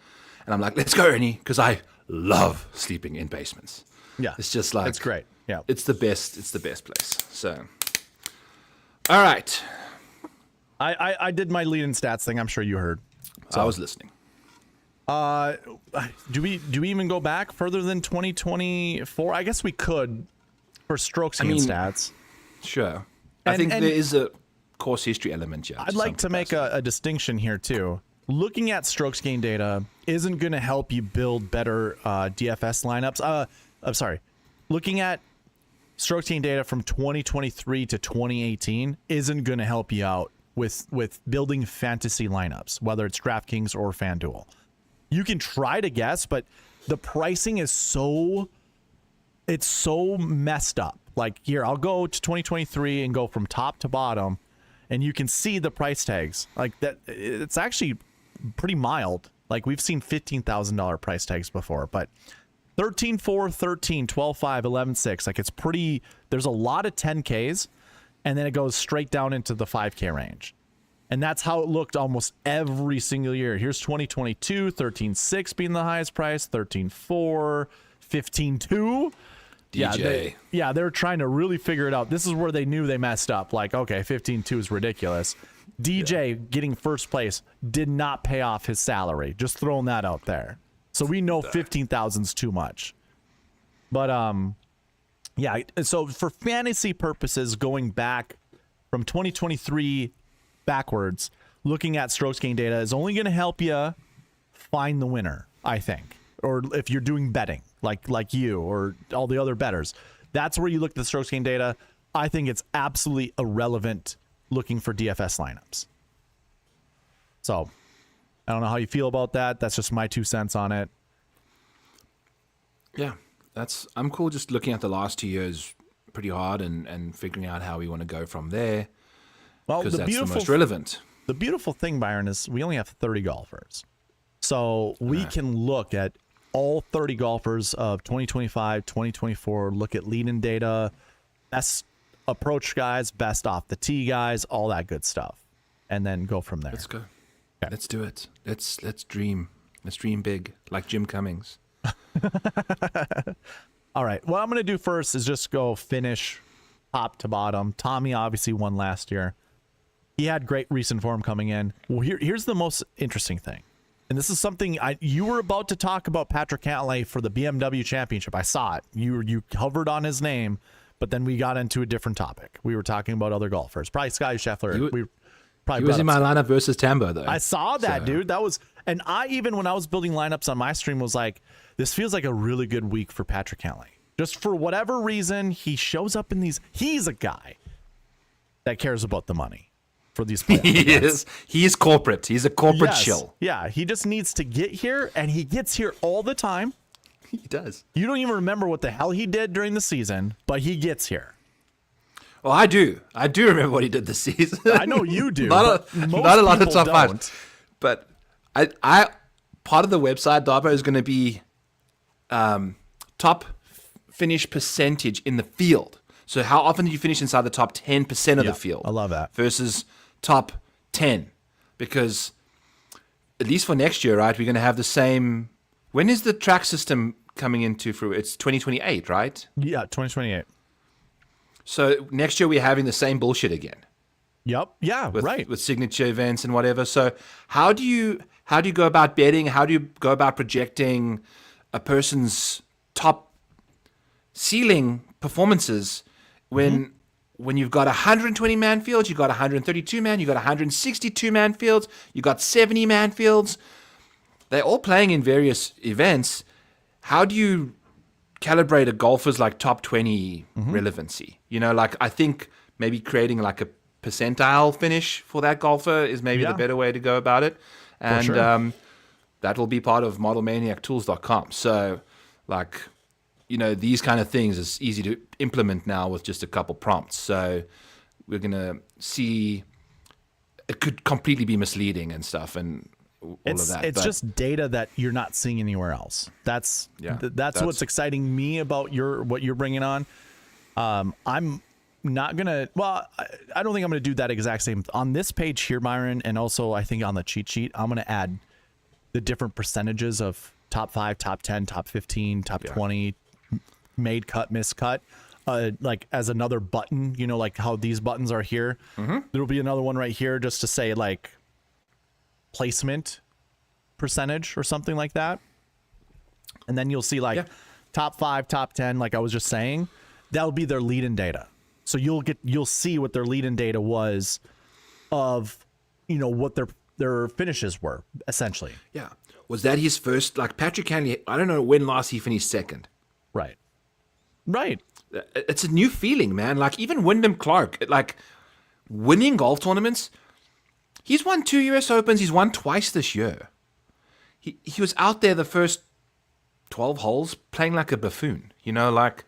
and I'm like, "Let's go, Ernie," because I love sleeping in basements. Yeah, It's just like it's great. Yeah. It's the best. It's the best place. So, all right, I did my lead in stats thing. I'm sure you heard. I was listening. Do we even go back further than 2024? I guess we could for strokes gained stats. Sure. I think there is a course history element here. I'd like to make a distinction here too. Looking at strokes gained data isn't going to help you build better DFS lineups. I'm sorry. Looking at strokes gained data from 2023 to 2018 isn't going to help you out with building fantasy lineups, whether it's DraftKings or FanDuel. You can try to guess, but the pricing is so messed up. Like here, I'll go to 2023 and go from top to bottom, and you can see the price tags. Like that, it's actually pretty mild. Like we've seen $15,000 price tags before, but 13.4, 13, 12.5, 11.6. Like it's pretty. There's a lot of 10Ks, and then it goes straight down into the 5K range. And that's how it looked almost every single year. Here's 2022, 13.6 being the highest price, 13.4, 15.2. DJ. They're trying to really figure it out. This is where they knew they messed up. Like, okay, 15.2 is ridiculous. DJ getting first place did not pay off his salary. Just throwing that out there. So we know 15,000 is too much. But so for fantasy purposes, going back from 2023 backwards, looking at strokes gain data is only going to help you find the winner, I think. Or if you're doing betting, like you or all the other bettors, that's where you look at the strokes gain data. I think it's absolutely irrelevant looking for DFS lineups. So I don't know how you feel about that. That's just my 2 cents on it. Yeah, I'm cool just looking at the last 2 years pretty hard and figuring out how we want to go from there. Well, because that's the most relevant. The beautiful thing, Byron, is we only have 30 golfers. So we can look at all 30 golfers of 2025, 2024, look at lead-in data, best approach guys, best off the tee guys, all that good stuff, and then go from there. Let's go. Okay. Let's do it. Let's dream. Let's dream big, like Jim Cummings. All right. What I'm going to do first is just go finish top to bottom. Tommy obviously won last year. He had great recent form coming in. Well, here's the most interesting thing. And this is something you were about to talk about Patrick Cantlay for the BMW Championship. I saw it. You hovered on his name, but then we got into a different topic. We were talking about other golfers. Probably Scotty Scheffler. He was in my lineup versus Tambo, though. I saw that, dude. That was, and when I was building lineups on my stream, was like, this feels like a really good week for Patrick Cantlay. Just for whatever reason, he shows up in these. He's a guy that cares about the money. For these players. He is corporate. He's a corporate shill. Yeah, he just needs to get here, and he gets here all the time. He does. You don't even remember what the hell he did during the season, but he gets here. Well, I do. I do remember what he did this season. I know you do. not a lot of top fives. But I part of the website, Darbo, is going to be top finish percentage in the field. So how often do you finish inside the top 10% of the field? I love that. Versus top 10. Because at least for next year, right, we're going to have the same. When is the track system coming into through? It's 2028, right? Yeah, 2028. So next year we're having the same bullshit again. Yep. Yeah, right. With signature events and whatever. So how do you go about betting? How do you go about projecting a person's top ceiling performances when you've got 120 man fields, you've got 132 man, you've got 162 man fields, you've got 70 man fields. They're all playing in various events. How do you calibrate a golfer's like top 20 relevancy? You know, like I think maybe creating like a percentile finish for that golfer is maybe the better way to go about it. And that will be part of modelmaniactools.com. So like, you know, these kind of things is easy to implement now with just a couple prompts. So we're going to see, it could completely be misleading and stuff. And all of that. It's but just data that you're not seeing anywhere else. That's what's exciting me about what you're bringing on. I'm not gonna. Well, I don't think I'm gonna do that exact same on this page here, Byron, and also I think on the cheat sheet I'm gonna add the different percentages of top 5, top 10, top 15, top 20, made cut, missed cut. Like as another button, you know, like how these buttons are here. There'll be another one right here just to say like placement percentage or something like that. And then you'll see like top 5, top 10, like I was just saying, that'll be their lead-in data. So you'll see what their lead-in data was of, you know, what their finishes were essentially. Yeah. Was that his first, like Patrick Hanley, I don't know when last he finished second. Right. It's a new feeling, man. Like even Wyndham Clark, like winning golf tournaments. He's won 2 US Opens. He's won twice this year. He was out there the first 12 holes playing like a buffoon. You know, like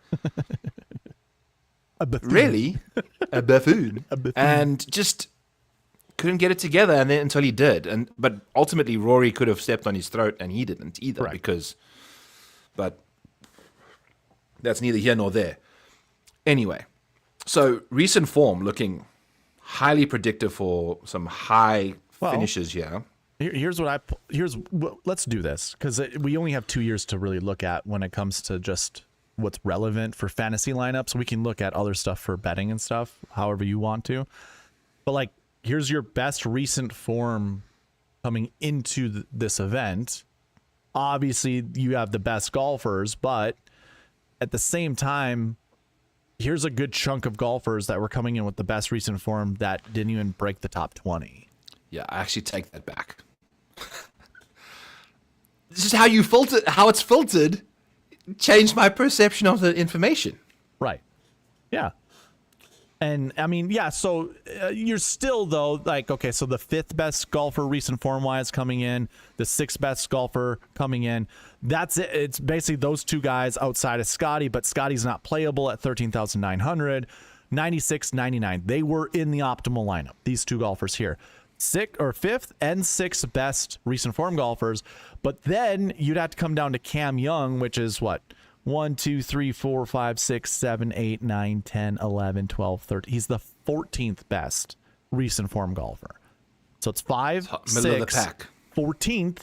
a buffoon. Really, a buffoon, and just couldn't get it together. And then until he did, but ultimately Rory could have stepped on his throat, and he didn't either. Right. But that's neither here nor there. Anyway, so recent form looking highly predictive for some high finishes here. Let's do this because we only have 2 years to really look at when it comes to just what's relevant for fantasy lineups. We can look at other stuff for betting and stuff, however you want to. But like, here's your best recent form coming into this event. Obviously, you have the best golfers, but at the same time, here's a good chunk of golfers that were coming in with the best recent form that didn't even break the top 20. Yeah, I actually take that back. This is how you filter, how it's filtered, changed my perception of the information. Right. Yeah. And I mean, yeah, so you're still though, like, okay, so the 5th best golfer recent form wise coming in, the 6th best golfer coming in. That's it. It's basically those two guys outside of Scotty, but Scotty's not playable at 13,900, 96, 99. They were in the optimal lineup. These two golfers here, 5th and 6th best recent form golfers. But then you'd have to come down to Cam Young, which is what? 1, 2, 3, 4, 5, 6, 7, 8, 9, 10, 11, 12, 13. He's the 14th best recent form golfer. So it's 5, 6, 14th.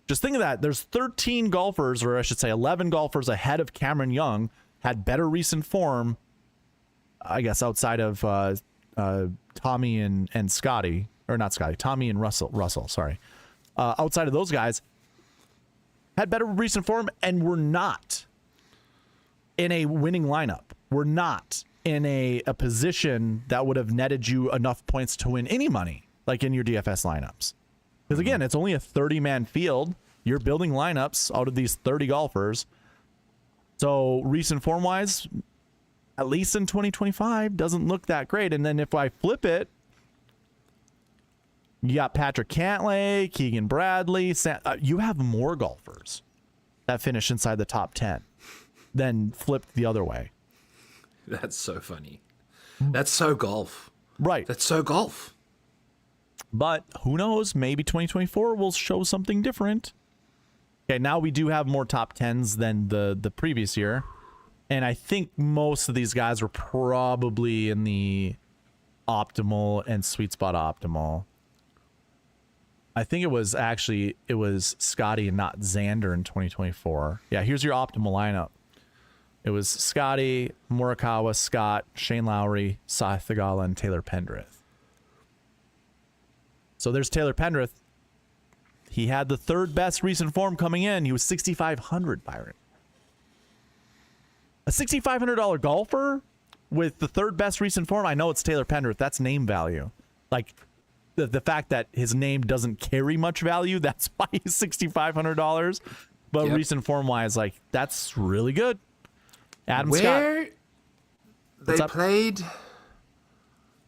Just think of that. There's 13 golfers, or I should say 11 golfers ahead of Cameron Young, had better recent form, I guess, outside of Tommy and Scotty. Or not Scotty, Tommy and Russell, sorry. Outside of those guys, had better recent form and were not in a winning lineup. We're not in a position that would have netted you enough points to win any money, like in your DFS lineups. Because again, it's only a 30-man field. You're building lineups out of these 30 golfers. So recent form-wise, at least in 2025, doesn't look that great. And then if I flip it, you got Patrick Cantlay, Keegan Bradley. You have more golfers that finish inside the top 10 than flipped the other way. That's so funny. That's so golf. Right. That's so golf. But who knows? Maybe 2024 will show something different. Okay, now we do have more top 10s than the previous year. And I think most of these guys were probably in the optimal and sweet spot optimal. I think it was Scotty and not Xander in 2024. Yeah, here's your optimal lineup. It was Scotty, Morikawa, Scott, Shane Lowry, Sahith Theegala, and Taylor Pendrith. So there's Taylor Pendrith. He had the 3rd best recent form coming in. He was 6,500, Byron. A $6,500 golfer with the 3rd best recent form. I know it's Taylor Pendrith. That's name value. Like the fact that his name doesn't carry much value, that's why he's $6,500. But recent form wise, like, that's really good. Adam Scott.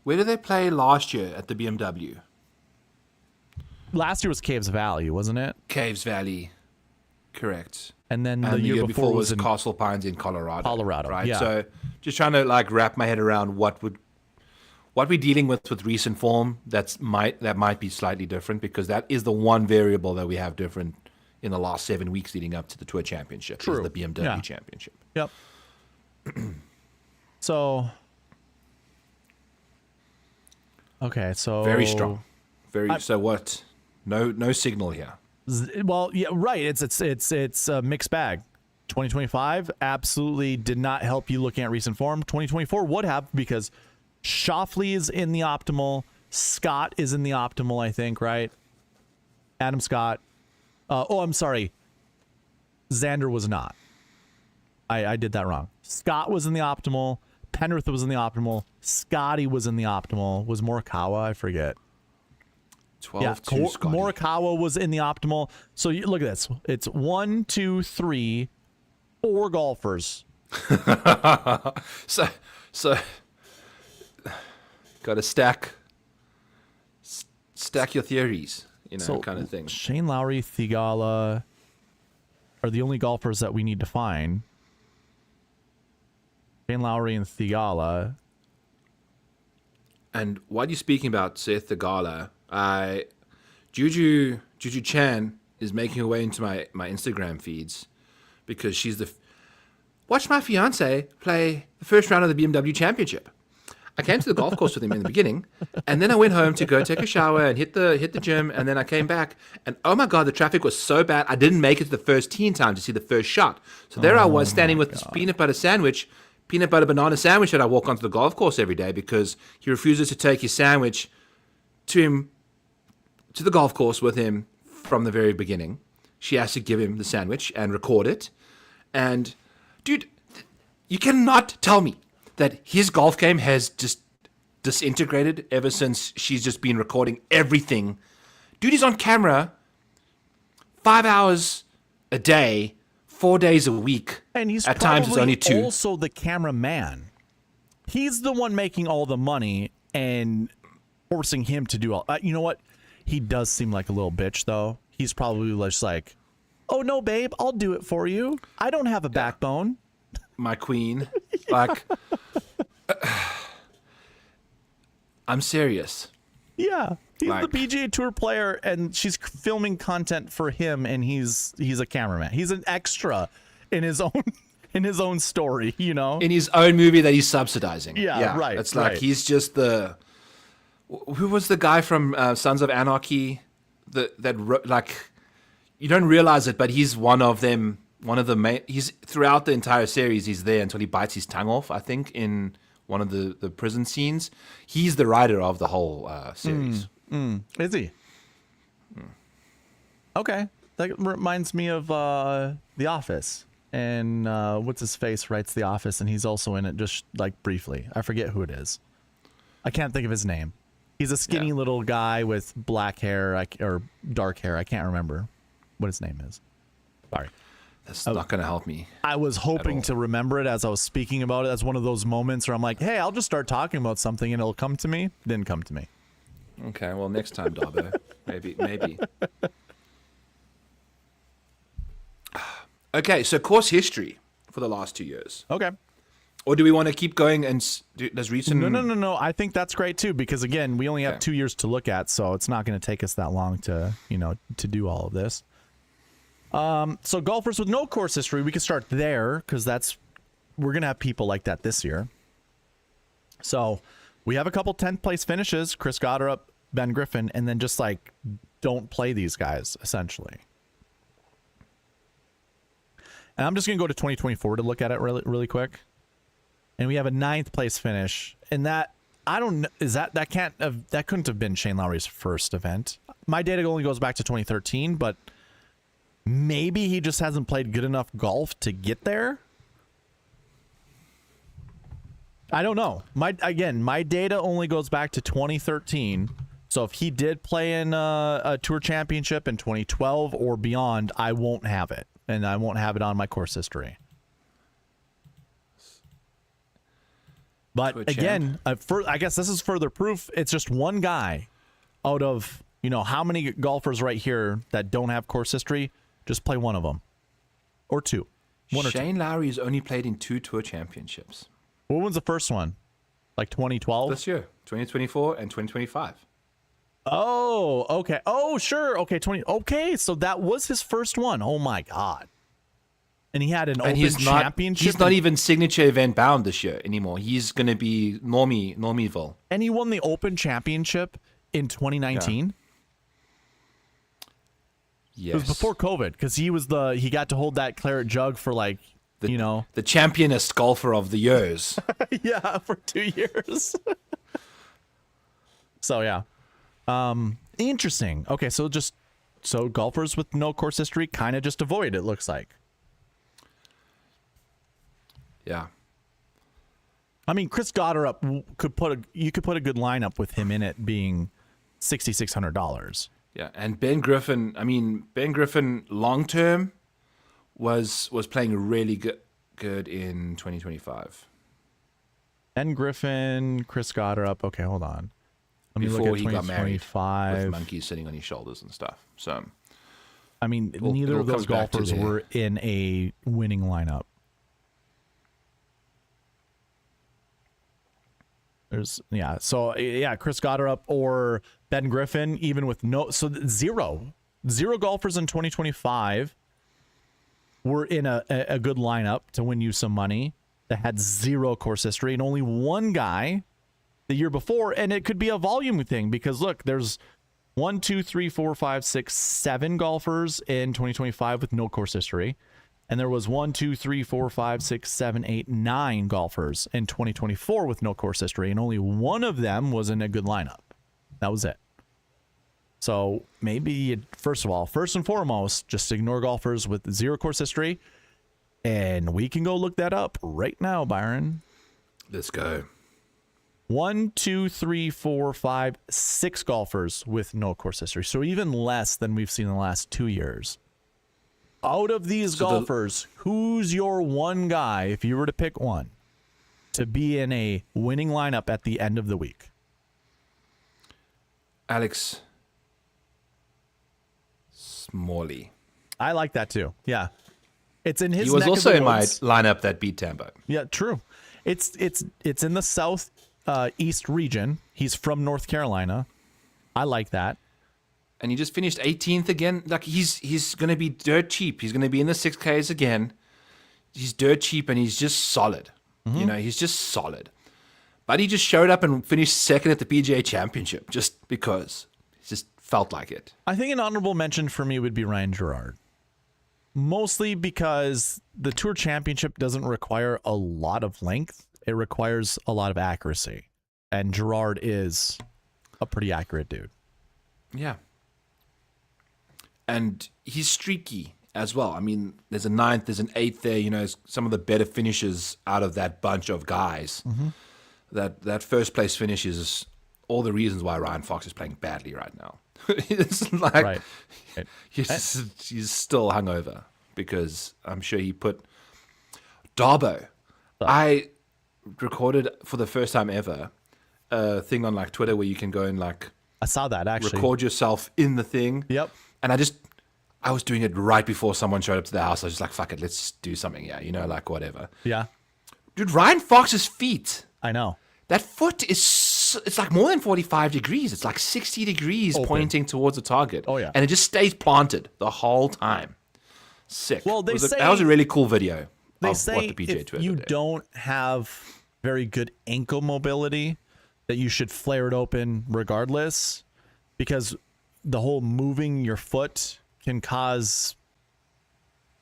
Where did they play last year at the BMW? Last year was Caves Valley, wasn't it? Caves Valley, correct. And then the year before was in Castle Pines in Colorado. Right? Yeah. So just trying to like wrap my head around what what we're dealing with recent form, that might be slightly different because that is the one variable that we have different in the last 7 weeks leading up to the Tour Championship. True. Is the BMW Championship. Yep. So. Okay, so Very strong. So what? No signal here. Well, yeah, right. It's a mixed bag. 2025 absolutely did not help you looking at recent form. 2024 would have because Shoffley is in the optimal. Scott is in the optimal, I think, right? Adam Scott. I'm sorry. Xander was not. I did that wrong. Scott was in the optimal. Penrith was in the optimal. Scotty was in the optimal. Was Morikawa? I forget. 12-2 Scotty. Morikawa was in the optimal. So look at this. It's 1, 2, 3, 4 golfers. So got to stack your theories, kind of thing. Shane Lowry, Theegala are the only golfers that we need to find. Shane Lowry and Theegala. And while you're speaking about Seth Theegala, Juju Chan is making her way into my Instagram feeds because she's watched my fiance play the first round of the BMW Championship. I came to the golf course with him in the beginning, and then I went home to go take a shower and hit the gym, and then I came back, and oh my God, the traffic was so bad, I didn't make it to the first tee in time to see the first shot. So there I was standing with this peanut butter banana sandwich that I walk onto the golf course every day because he refuses to take his sandwich to the golf course with him from the very beginning. She has to give him the sandwich and record it. And dude, you cannot tell me that his golf game has just disintegrated ever since she's just been recording everything. Dude, he's on camera 5 hours a day, 4 days a week. And he's at times it's only 2. Also the cameraman. He's the one making all the money and forcing him to do all. You know what? He does seem like a little bitch, though. He's probably just like, "Oh no, babe, I'll do it for you. I don't have a backbone." My queen, like, I'm serious. Yeah, he's Like, the PGA Tour player, and she's filming content for him, and he's a cameraman. He's an extra in his own story, in his own movie that he's subsidizing. Yeah, right. It's like right. he's just who was the guy from Sons of Anarchy that you don't realize it, but he's one of them. One of the main. He's throughout the entire series. He's there until he bites his tongue off. I think in one of the prison scenes, he's the writer of the whole series. Is he? Okay, that reminds me of The Office. And what's his face writes The Office, and he's also in it just like briefly. I forget who it is. I can't think of his name. He's a skinny little guy with black hair or dark hair. I can't remember what his name is. Sorry. That's not going to help me. I was hoping to remember it as I was speaking about it. That's one of those moments where I'm like, hey, I'll just start talking about something and it'll come to me. Didn't come to me. Okay, well, next time, Darbo. Maybe. Okay, so course history for the last 2 years. Okay. Or do we want to keep going and does recent... No. I think that's great too, because again, we only have 2 years to look at, so it's not going to take us that long to do all of this. So golfers with no course history, we can start there because we're going to have people like that this year. So we have a couple 10th place finishes, Chris Goddard, Ben Griffin, and then just like don't play these guys essentially. And I'm just going to go to 2024 to look at it really, really quick. And we have a 9th place finish, and that I don't know, that couldn't have been Shane Lowry's first event. My data only goes back to 2013, but maybe he just hasn't played good enough golf to get there. I don't know. My data only goes back to 2013. So if he did play in a Tour Championship in 2012 or beyond, I won't have it, and I won't have it on my course history. But again, I guess this is further proof. It's just one guy out of, how many golfers right here that don't have course history. Just play one of them. Or two. Shane Lowry has only played in 2 Tour Championships. What was the first one? Like 2012? This year, 2024 and 2025. Oh, okay. Oh, sure. Okay, 20. Okay, so that was his first one. Oh my god. And he had an open championship. He's not even signature event bound this year anymore. He's going to be Normieville. And he won the open championship in 2019. Yes. It was before COVID because he got to hold that claret jug for like, the championist golfer of the years. Yeah, for 2 years. So yeah. Interesting. Okay, so golfers with no course history kind of just avoid, it looks like. Yeah. I mean, Chris Goddard you could put a good lineup with him in it being $6,600. Yeah, and Ben Griffin long term was playing really good in 2025. Ben Griffin, Chris Goddard. Okay, hold on. Let me Before look at he got married 2025. with monkeys sitting on his shoulders and stuff. So, I mean, neither of those golfers were in a winning lineup. Chris Goddard or Ben Griffin, even with zero golfers in 2025 were in a good lineup to win you some money that had zero course history, and only one guy the year before, and it could be a volume thing because look, there's 1, 2, 3, 4, 5, 6, 7 golfers in 2025 with no course history. And there was 1, 2, 3, 4, 5, 6, 7, 8, 9 golfers in 2024 with no course history, and only one of them was in a good lineup. That was it. So maybe, first and foremost, just ignore golfers with zero course history, and we can go look that up right now, Byron. Let's go. 1, 2, 3, 4, 5, 6 golfers with no course history. So even less than we've seen in the last 2 years. Out of these golfers, who's your one guy, if you were to pick one, to be in a winning lineup at the end of the week? Alex Smalley. I like that too. Yeah. It's in his He was neck also of the in my woods. lineup that beat Tambo. Yeah, true. It's in the south east region. He's from North Carolina. I like that. And he just finished 18th again. Like he's going to be dirt cheap. He's going to be in the 6Ks again. He's dirt cheap and he's just solid. Mm-hmm. He's just solid. But he just showed up and finished second at the PGA Championship just because. He just felt like it. I think an honorable mention for me would be Ryan Gerard. Mostly because the Tour Championship doesn't require a lot of length. It requires a lot of accuracy. And Gerard is a pretty accurate dude. Yeah. And he's streaky as well. I mean, there's a 9th, there's an 8th there. Some of the better finishes out of that bunch of guys. Mm-hmm. That first place finish is all the reasons why Ryan Fox is playing badly right now. It's like right. he's still hungover because I'm sure he put Darbo. I recorded for the first time ever a thing on like Twitter where you can go and like I saw that actually record yourself in the thing. Yep. And I was doing it right before someone showed up to the house. I was just like, fuck it, let's do something. Yeah, like whatever. Yeah. Dude, Ryan Fox's feet. I know. That foot it's like more than 45 degrees. It's like 60 degrees pointing towards the target. Oh, yeah. And it just stays planted the whole time. Sick. Well, that was a really cool video they of say what the PGA if Tour you did. don't have very good ankle mobility, that you should flare it open regardless, because the whole moving your foot can cause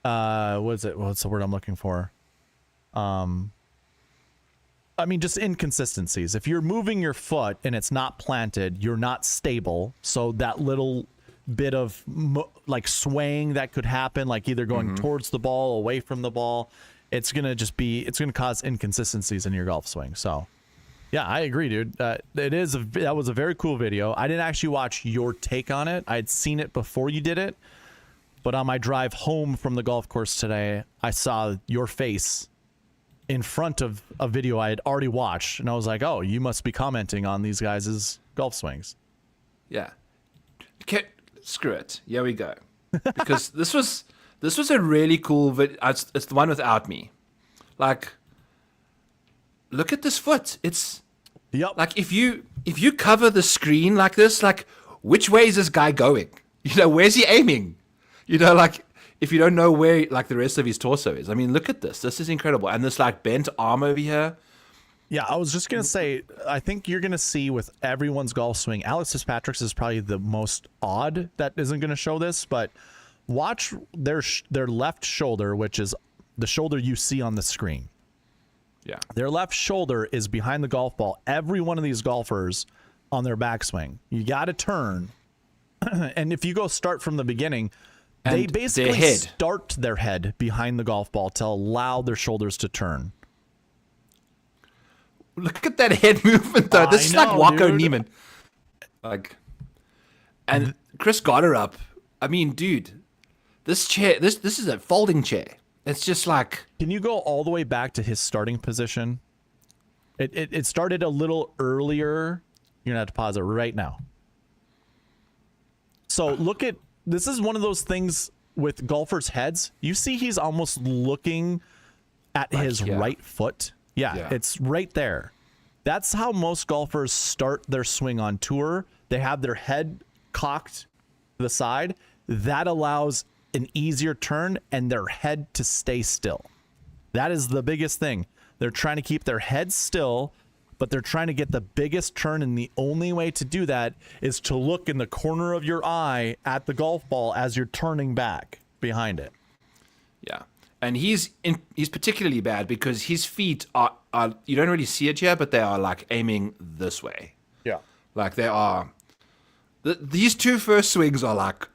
what's the word I'm looking for? I mean, just inconsistencies. If you're moving your foot and it's not planted, you're not stable. So that little bit of like swaying that could happen, like either going towards the ball, away from the ball, it's going to cause inconsistencies in your golf swing. So yeah, I agree, dude. That was a very cool video. I didn't actually watch your take on it. I'd seen it before you did it, but on my drive home from the golf course today, I saw your face in front of a video I had already watched, and I was like, oh, you must be commenting on these guys' golf swings. Yeah. Okay, screw it. Here we go. Because this was a really cool video. It's the one without me. Like, look at this foot. It's Yep. Like if you cover the screen like this, like which way is this guy going? Where's he aiming? Like if you don't know where like the rest of his torso is. I mean, look at this. This is incredible. And this like bent arm over here. Yeah, I was just gonna say, I think you're gonna see with everyone's golf swing, Alex Fitzpatrick's is probably the most odd that isn't gonna show this, but watch their left shoulder, which is the shoulder you see on the screen. Yeah. Their left shoulder is behind the golf ball. Every one of these golfers on their backswing, you got to turn. And if you go start from the beginning, they basically start their head behind the golf ball to allow their shoulders to turn. Look at that head movement, though. This is like Waco Neiman. Like, and Chris got her up. I mean, dude, this chair, this is a folding chair. It's just like... Can you go all the way back to his starting position? It started a little earlier. You're going to have to pause it right now. So look at... This is one of those things with golfers' heads. You see he's almost looking at his right foot. Yeah, it's right there. That's how most golfers start their swing on tour. They have their head cocked to the side. That allows an easier turn and their head to stay still. That is the biggest thing. They're trying to keep their head still, but they're trying to get the biggest turn, and the only way to do that is to look in the corner of your eye at the golf ball as you're turning back behind it. Yeah. And he's particularly bad because his feet are you don't really see it here, but they are like aiming this way. Yeah. Like they are these two first swings are like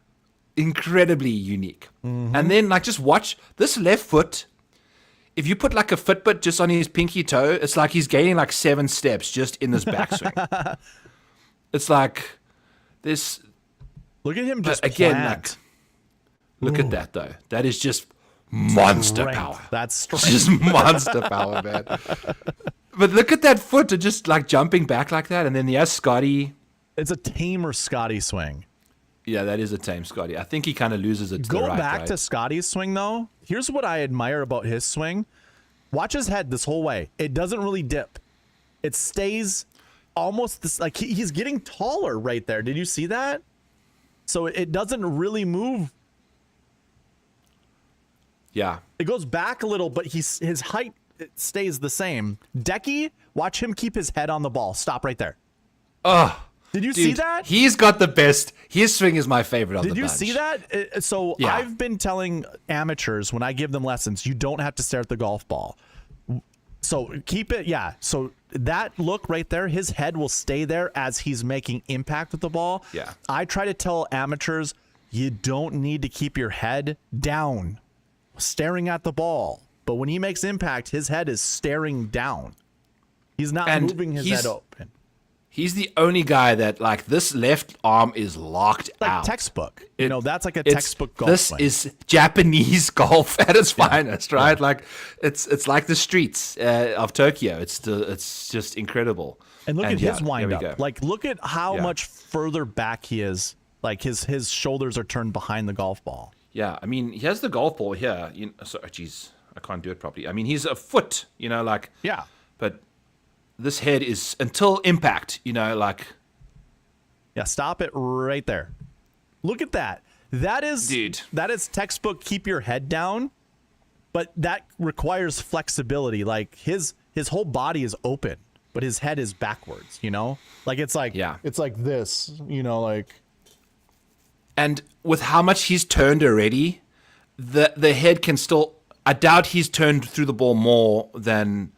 incredibly unique. Mm-hmm. And then like just watch this left foot. If you put like a Fitbit just on his pinky toe, it's like he's gaining like 7 steps just in this backswing. It's like this. Look at him just again. plant. Like, look at that though. That is just monster power. That's strength. Just monster power, man. But look at that foot, just like jumping back like that, and then Scotty. It's a tamer Scotty swing. Yeah, that is a tame Scotty. I think he kind of loses it to Go the right. back to Scotty's swing, though. Here's what I admire about his swing. Watch his head this whole way. It doesn't really dip. It stays almost this, like he's getting taller right there. Did you see that? So it doesn't really move. Yeah. It goes back a little, but his height stays the same. Decky, watch him keep his head on the ball. Stop right there. Oh. Did you see that? He's got the best. His swing is my favorite of the bunch. Did you see that? So yeah. I've been telling amateurs when I give them lessons, you don't have to stare at the golf ball. So keep it. Yeah. So that look right there, his head will stay there as he's making impact with the ball. Yeah. I try to tell amateurs, you don't need to keep your head down, staring at the ball. But when he makes impact, his head is staring down. He's not moving his head open. He's the only guy that, like, this left arm is locked out. Textbook. That's like a textbook golf swing. This is Japanese golf at its finest, right? Yeah. Like, it's like the streets of Tokyo. It's just incredible. And look at his wind up. Like, look at how much further back he is. Like, his shoulders are turned behind the golf ball. Yeah, I mean, he has the golf ball here. I can't do it properly. I mean, he's a foot, like... Yeah. But... this head is until impact, like. Yeah, stop it right there. Look at that. That is textbook keep your head down, but that requires flexibility. Like his whole body is open, but his head is backwards, Like it's like it's like this, like. And with how much he's turned already, the head can still, I doubt he's turned through the ball more than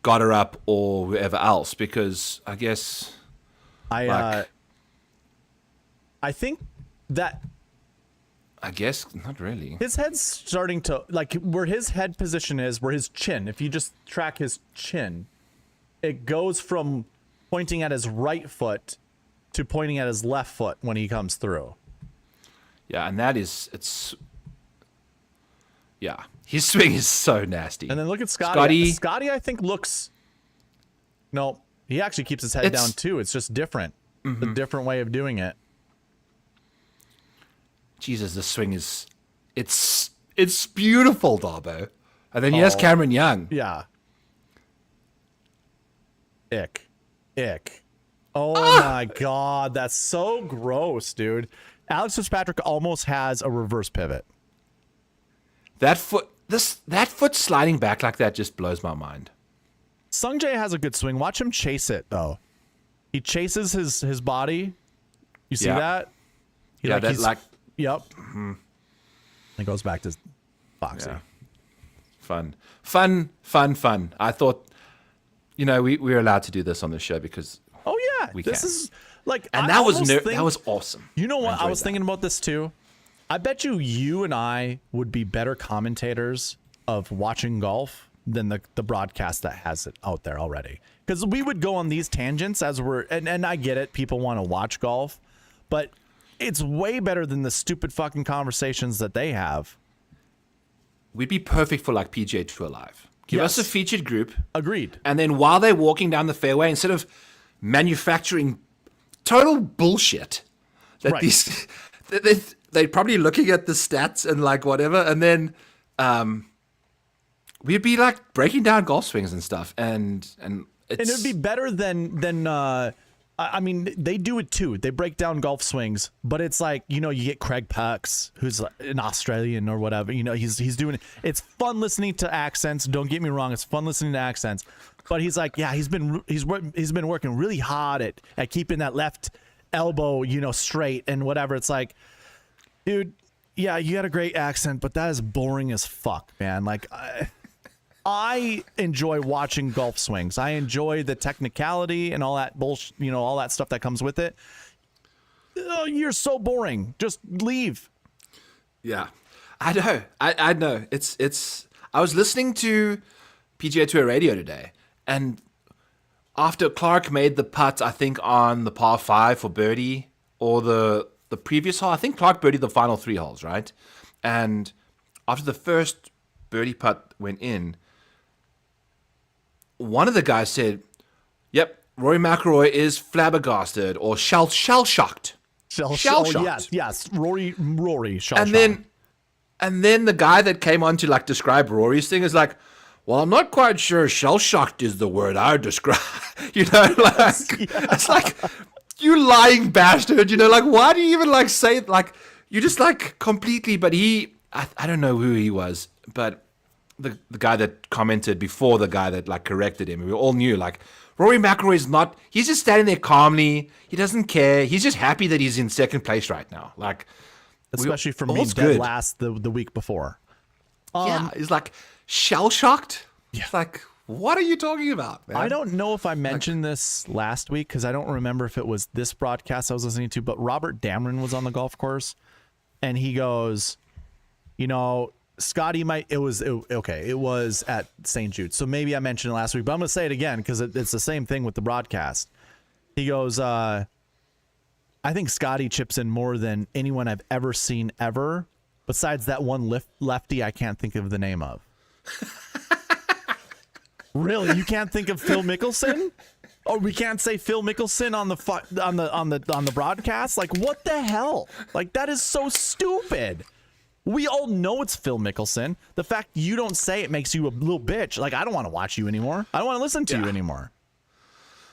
got her up or whoever else, because I guess I think that not really. His head's starting to, like, where his head position is, where his chin, if you just track his chin, it goes from pointing at his right foot to pointing at his left foot when he comes through. Yeah, and his swing is so nasty. And then look at Scotty. Scotty, I think, looks... No, he actually keeps his head down, too. It's just different. Mm-hmm. A different way of doing it. Jesus, this swing is... It's beautiful, Darbo. And then, Cameron Young. Yeah. Ick. Ick. Oh my God, that's so gross, dude. Alex Fitzpatrick almost has a reverse pivot. That foot sliding back like that just blows my mind. Sungjae has a good swing. Watch him chase it though. He chases his body. You see that? Yep. Mm-hmm. It goes back to Foxy. Yeah. Fun. I thought, we're allowed to do this on the show because this is like, and that was awesome. You know what? I was thinking about this too. I bet you and I would be better commentators of watching golf than the broadcast that has it out there already. Because we would go on these tangents and I get it, people want to watch golf, but it's way better than the stupid fucking conversations that they have. We'd be perfect for like PGA Tour Live. Give us a featured group. Agreed. And then while they're walking down the fairway, instead of manufacturing total bullshit, they're probably looking at the stats and like whatever, and then we'd be like breaking down golf swings and stuff, and it would be better than I mean, they do it too. They break down golf swings, but it's like, you get Craig Pucks, who's an Australian or whatever. He's doing it. It's fun listening to accents. Don't get me wrong. It's fun listening to accents. But he's like, he's been working really hard at keeping that left elbow, straight and whatever. It's like, dude, yeah, you got a great accent, but that is boring as fuck, man. Like, I enjoy watching golf swings. I enjoy the technicality and all that bullshit, all that stuff that comes with it. Oh, you're so boring. Just leave. Yeah, I know. I know. It's. I was listening to PGA Tour Radio today, and after Clark made the putt, I think on the par 5 for birdie or the previous hole, I think Clark birdied the final 3 holes, right? And after the first birdie putt went in, one of the guys said, "Yep, Rory McIlroy is flabbergasted or shell shocked." Shell shocked. Yes, Rory shell shocked. And then the guy that came on to like describe Rory's thing is like, "Well, I'm not quite sure shell shocked is the word I would describe." It's like, you lying bastard. Like, why do you even like say it? Like, you just like completely. But I don't know who he was, but the guy that commented before the guy that like corrected him, we all knew like Rory McIlroy is not. He's just standing there calmly. He doesn't care. He's just happy that he's in second place right now. Like, especially from being dead last the week before. He's like shell shocked. Yeah. It's like, what are you talking about, man? I don't know if I mentioned this last week because I don't remember if it was this broadcast I was listening to, but Robert Dameron was on the golf course, and he goes, Scotty might. It was at St. Jude, so maybe I mentioned it last week, but I'm gonna say it again because it's the same thing with the broadcast. He goes, I think Scotty chips in more than anyone I've ever seen ever, besides that one lefty I can't think of the name of. Really, you can't think of Phil Mickelson? Or we can't say Phil Mickelson on the broadcast? Like, what the hell? Like, that is so stupid. We all know it's Phil Mickelson. The fact you don't say it makes you a little bitch. Like, I don't want to watch you anymore. I don't want to listen to you anymore.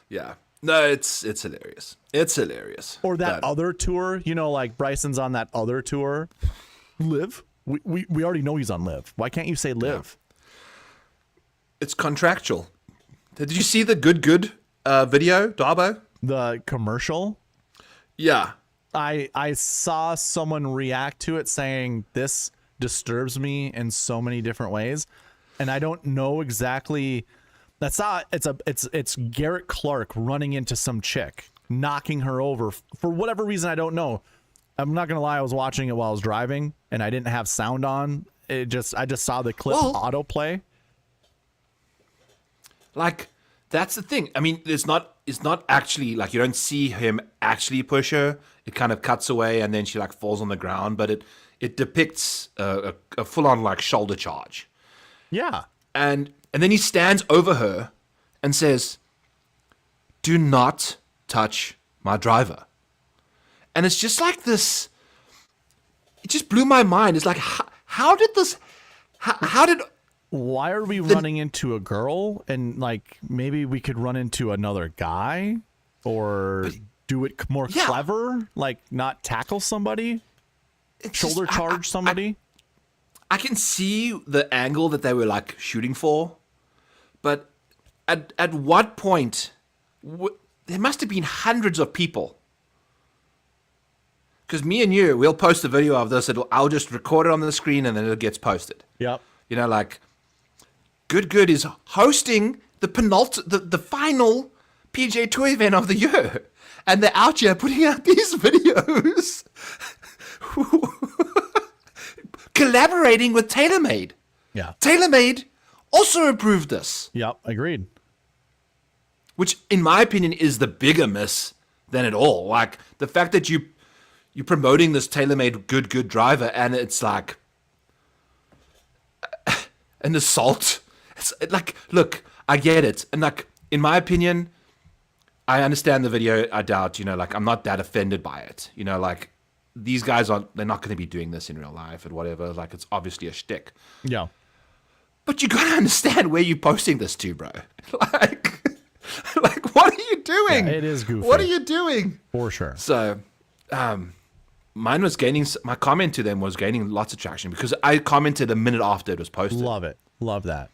Yeah. No, it's hilarious. It's hilarious. Or that other tour, like Bryson's on that other tour. Live? We already know he's on Live. Why can't you say Live? Yeah. It's contractual. Did you see the good video, Darbo? The commercial? Yeah. I saw someone react to it saying this disturbs me in so many different ways, and I don't know exactly. That's not. It's Garrett Clark running into some chick, knocking her over for whatever reason I don't know. I'm not gonna lie, I was watching it while I was driving and I didn't have sound on. I just saw the clip autoplay. Like, that's the thing. I mean, it's not actually like you don't see him actually push her. It kind of cuts away and then she like falls on the ground, but it depicts a full on like shoulder charge. Yeah. And then he stands over her and says, "Do not touch my driver." And it's just like this. It just blew my mind. It's like, how did why are we running into a girl? And like maybe we could run into another guy, or do it more clever, like not tackle somebody, shoulder charge somebody. I can see the angle that they were like shooting for, but at what point there must have been hundreds of people. Because me and you, we'll post a video of this. I'll just record it on the screen and then it gets posted. Yep. You know, like Good is hosting the final PGA Tour event of the year, and they're out here putting out these videos, collaborating with TaylorMade. Yeah. TaylorMade also approved this. Yep. Agreed. Which, in my opinion, is the bigger miss than it all. Like the fact that you're promoting this TaylorMade good driver, and it's like an assault. It's like, look, I get it, and like in my opinion, I understand the video. I doubt, like I'm not that offended by it. Like these guys they're not going to be doing this in real life and whatever. Like it's obviously a shtick. Yeah. But you got to understand where you're posting this to, bro. Like what are you doing? Yeah, it is goofy. What are you doing? For sure. So, mine was my comment to them was gaining lots of traction because I commented a minute after it was posted. Love it. Love that.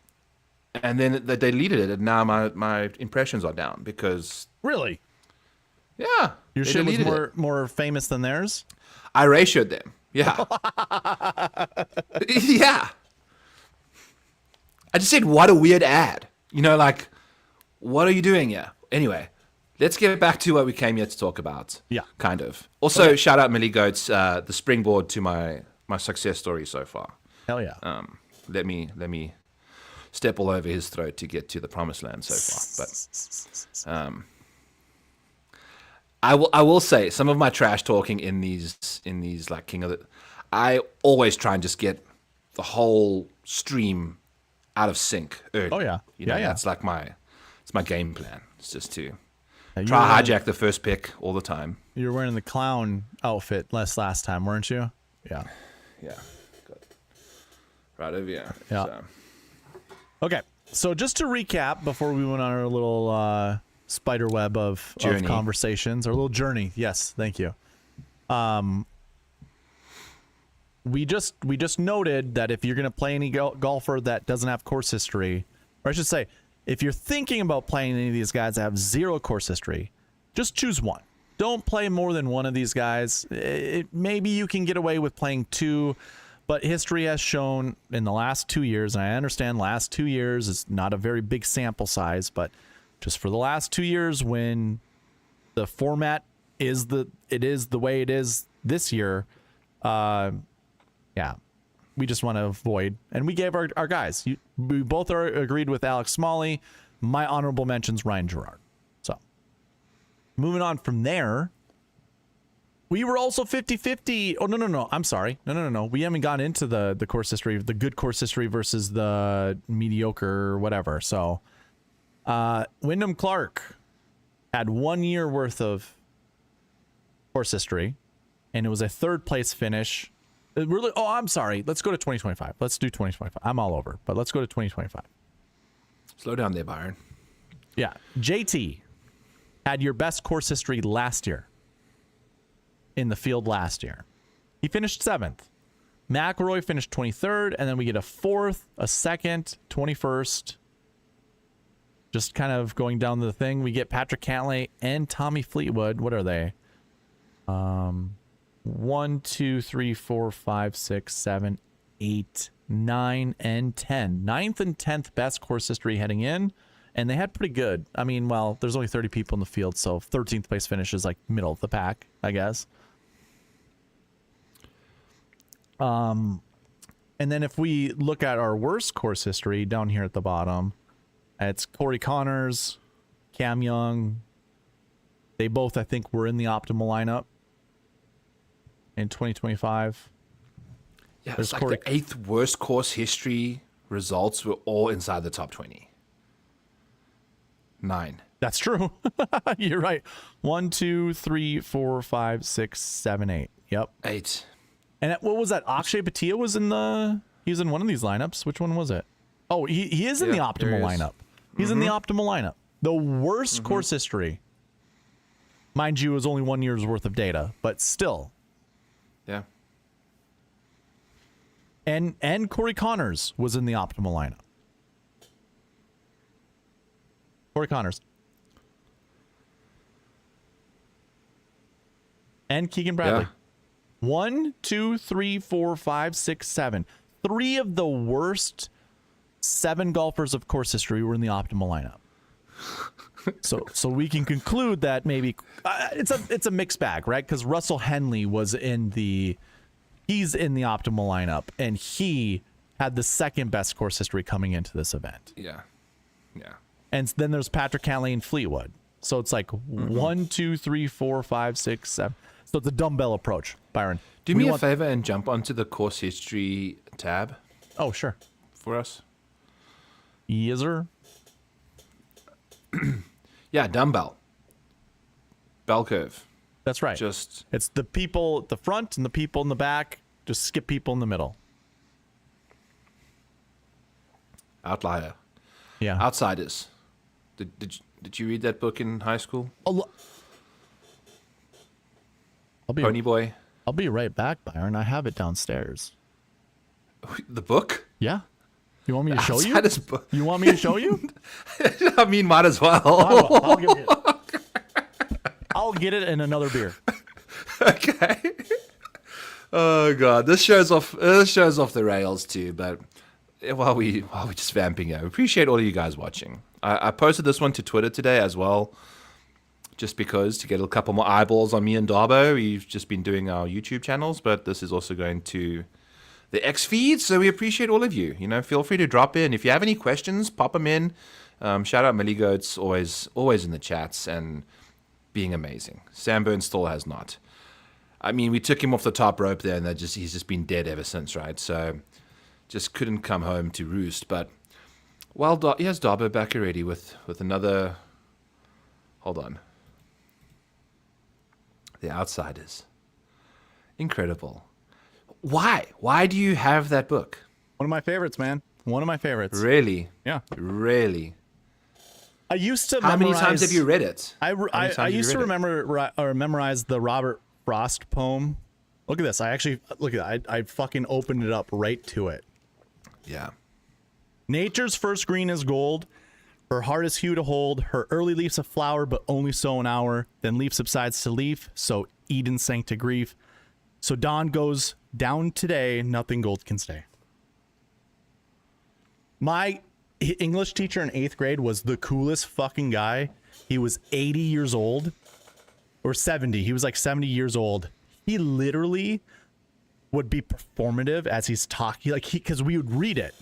And then they deleted it, and now my impressions are down because... Really? Yeah. Your shit was more famous than theirs? I ratioed them. Yeah. Yeah. I just said, what a weird ad. Like, what are you doing here? Anyway, let's get back to what we came here to talk about. Yeah. Kind of. Also, shout out Millie Goats, the springboard to my success story so far. Hell yeah. Let me step all over his throat to get to the promised land so far. But I will say some of my trash talking in these like King of the, I always try and just get the whole stream out of sync early. Oh yeah. Yeah. That's like my game plan. It's just to try hijack the first pick all the time. You were wearing the clown outfit last time, weren't you? Yeah. Yeah. Good. Right over here. Yeah. So. Okay, so just to recap before we went on our little spider web of conversations, our little journey. Yes, thank you. We just noted that if you're going to play any golfer that doesn't have course history, or I should say, if you're thinking about playing any of these guys that have zero course history, just choose one. Don't play more than one of these guys. Maybe you can get away with playing two. But history has shown in the last 2 years, and I understand last 2 years is not a very big sample size, but just for the last 2 years when the format is the way it is this year, we just want to avoid. And we gave our guys. We both agreed with Alex Smalley. My honorable mentions, Ryan Gerard. So moving on from there. We were also 50-50. Oh, no. I'm sorry. No. We haven't gone into the course history, the good course history versus the mediocre or whatever. So, Wyndham Clark had 1 year worth of course history, and it was a third place finish. Really? Oh, I'm sorry. Let's go to 2025. Let's do 2025. I'm all over, but let's go to 2025. Slow down there, Byron. Yeah. JT had your best course history last year. In the field last year. He finished 7th. McIlroy finished 23rd, and then we get a 4th, a 2nd, 21st. Just kind of going down the thing. We get Patrick Cantlay and Tommy Fleetwood. What are they? 1, 2, 3, 4, 5, 6, 7, 8, 9, and 10. 9th and 10th best course history heading in. And they had pretty good. I mean, well, there's only 30 people in the field, so 13th place finish is like middle of the pack, I guess. And then if we look at our worst course history down here at the bottom, it's Corey Connors, Cam Young. They both, I think, were in the optimal lineup in 2025. Yeah, it's like the 8th worst course history results were all inside the top 20. 9. That's true. You're right. 1, 2, 3, 4, 5, 6, 7, 8. Yep. 8. And what was that? Akshay Bhatia was in one of these lineups. Which one was it? Oh, he is in the optimal lineup. He's in the optimal lineup. The worst course history, mind you, is only 1 year's worth of data, but still. Yeah. And Corey Connors was in the optimal lineup. Corey Connors. And Keegan Bradley. Yeah. 1, 2, 3, 4, 5, 6, 7. 3 of the worst 7 golfers of course history were in the optimal lineup. So we can conclude that maybe it's a mixed bag, right? Because Russell Henley was he's in the optimal lineup, and he had the second best course history coming into this event. Yeah. And then there's Patrick Cantlay and Fleetwood. So it's like 1, 2, 3, 4, 5, 6, 7. So it's a dumbbell approach, Byron. Do me a favor and jump onto the course history tab. Oh, sure. For us. Yes, sir. Yeah, dumbbell. Bell curve. That's right. It's the people at the front and the people in the back. Just skip people in the middle. Outlier. Yeah. Outsiders. Did you read that book in high school? Pony Boy. I'll be right back, Byron. I have it downstairs. The book? Yeah. You want me to show you? Outsiders book. You want me to show you? I mean, might as well. I'll get it in another beer. Okay. Oh god, this shows off the rails too. But while we just vamping out, appreciate all of you guys watching. I posted this one to Twitter today as well, just because to get a couple more eyeballs on me and Darbo. We've just been doing our YouTube channels, but this is also going to the X feed, so we appreciate all of you. Feel free to drop in if you have any questions. Pop them in. Shout out Millie Goats, always in the chats and being amazing. Sam Burns still has not. I mean, we took him off the top rope there, and he's just been dead ever since, right? So just couldn't come home to roost. But he has Darbo back already with another. Hold on. The Outsiders. Incredible. Why do you have that book? One of my favorites, man. One of my favorites. Really? Yeah. Really? I used to How many times have you read it? I used to memorize the Robert Frost poem. Look at this. I fucking opened it up right to it. Yeah. Nature's first green is gold. Her heart is hue to hold. Her early leaf's a flower, but only so an hour. Then leaf subsides to leaf, so Eden sank to grief. So dawn goes down today, nothing gold can stay. My English teacher in 8th grade was the coolest fucking guy. He was 80 years old. Or 70. He was like 70 years old. He literally would be performative as he's talking. Because we would read it.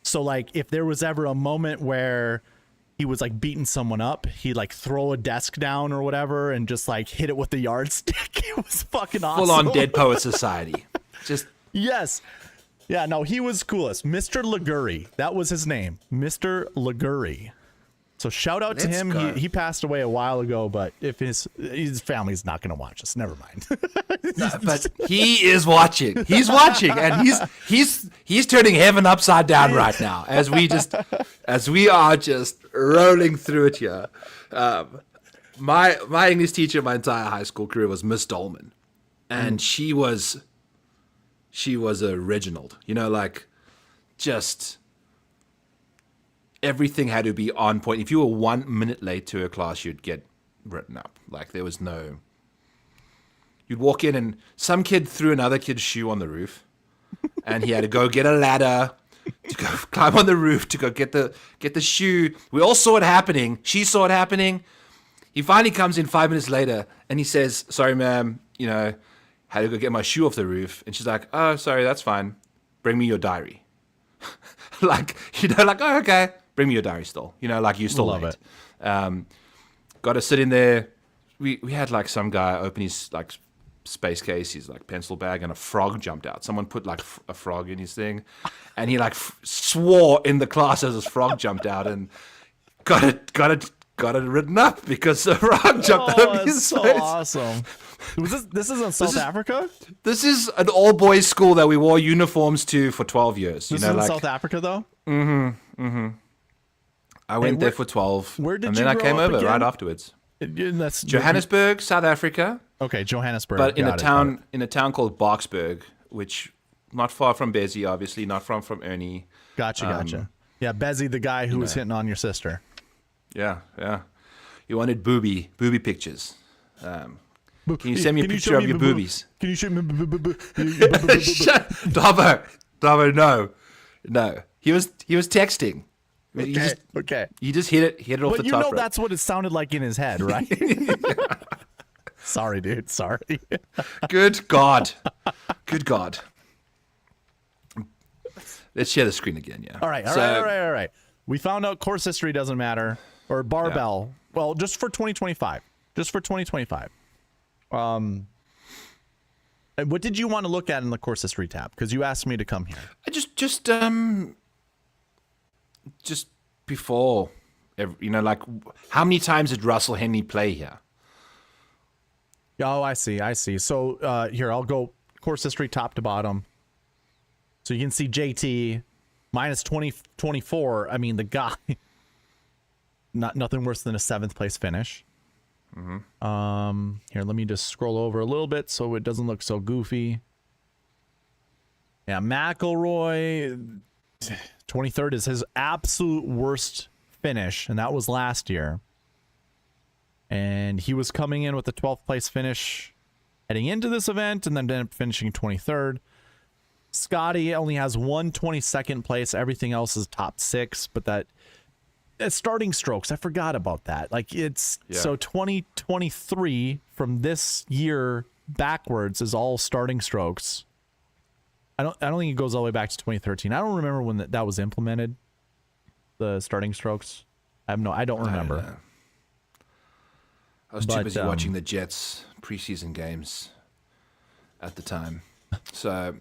So, like, if there was ever a moment where he was, like, beating someone up, he'd, like, throw a desk down or whatever and just, like, hit it with the yardstick. It was fucking awesome. Full-on Dead Poet Society. Just... Yes. Yeah, no, he was coolest. Mr. Liguri. That was his name. Mr. Liguri. So shout out to him. He passed away a while ago, but if his family's not going to watch us, never mind. But he is watching. He's watching, and he's turning heaven upside down right now as we are just rolling through it here. My English teacher, my entire high school career was Miss Dolman, and she was a Reginald. Just. Everything had to be on point. If you were 1 minute late to a class, you'd get written up. Like, there was no... You'd walk in and some kid threw another kid's shoe on the roof, and he had to go get a ladder to go climb on the roof to go get the shoe. We all saw it happening. She saw it happening. He finally comes in 5 minutes later, and he says, "Sorry, ma'am, had to go get my shoe off the roof." And she's like, "Oh, sorry, that's fine. Bring me your diary." Oh, okay. Bring me your diary still. You still love late. Got to sit in there. We had like some guy open his like space case, his like pencil bag, and a frog jumped out. Someone put like a frog in his thing, and he like swore in the class as his frog jumped out, and got it written up because the frog jumped out of his so face. Awesome. This is in South Africa? This is an all boys school that we wore uniforms to for 12 years. This is in South Africa though? I went there for 12. where did and you then I grow came up over again? right afterwards. That's Johannesburg, South Africa, Okay, Johannesburg. but Got it. in a town called Boksburg, which not far from Bezzy, obviously, not far from Ernie. Gotcha. Yeah, Bezzy, the guy who was hitting on your sister. Yeah, yeah. You wanted booby pictures. Can you send me a picture of your boobies? Can you show me? Shut, Davo, no. He was texting. Okay. He just hit it off But the you top know rope. that's what it sounded like in his head, right? Sorry, dude. Sorry. Good God. Let's share the screen again, yeah. All right. We found out course history doesn't matter, or barbell. Well, just for 2025. And what did you want to look at in the course history tab? Because you asked me to come here. I just before, like how many times did Russell Henley play here? Oh, I see. So here, I'll go course history top to bottom. So you can see JT minus 24. I mean, the guy, nothing worse than a 7th place finish. Here, let me just scroll over a little bit so it doesn't look so goofy. Yeah, McIlroy, 23rd is his absolute worst finish, and that was last year. And he was coming in with a 12th place finish heading into this event, and then ended up finishing 23rd. Scotty only has one 22nd place. Everything else is top 6, but that starting strokes, I forgot about that. Like so 2023 from this year backwards is all starting strokes. I don't think it goes all the way back to 2013. I don't remember when that was implemented. The starting strokes. I don't remember. I was too busy watching the Jets preseason games at the time. So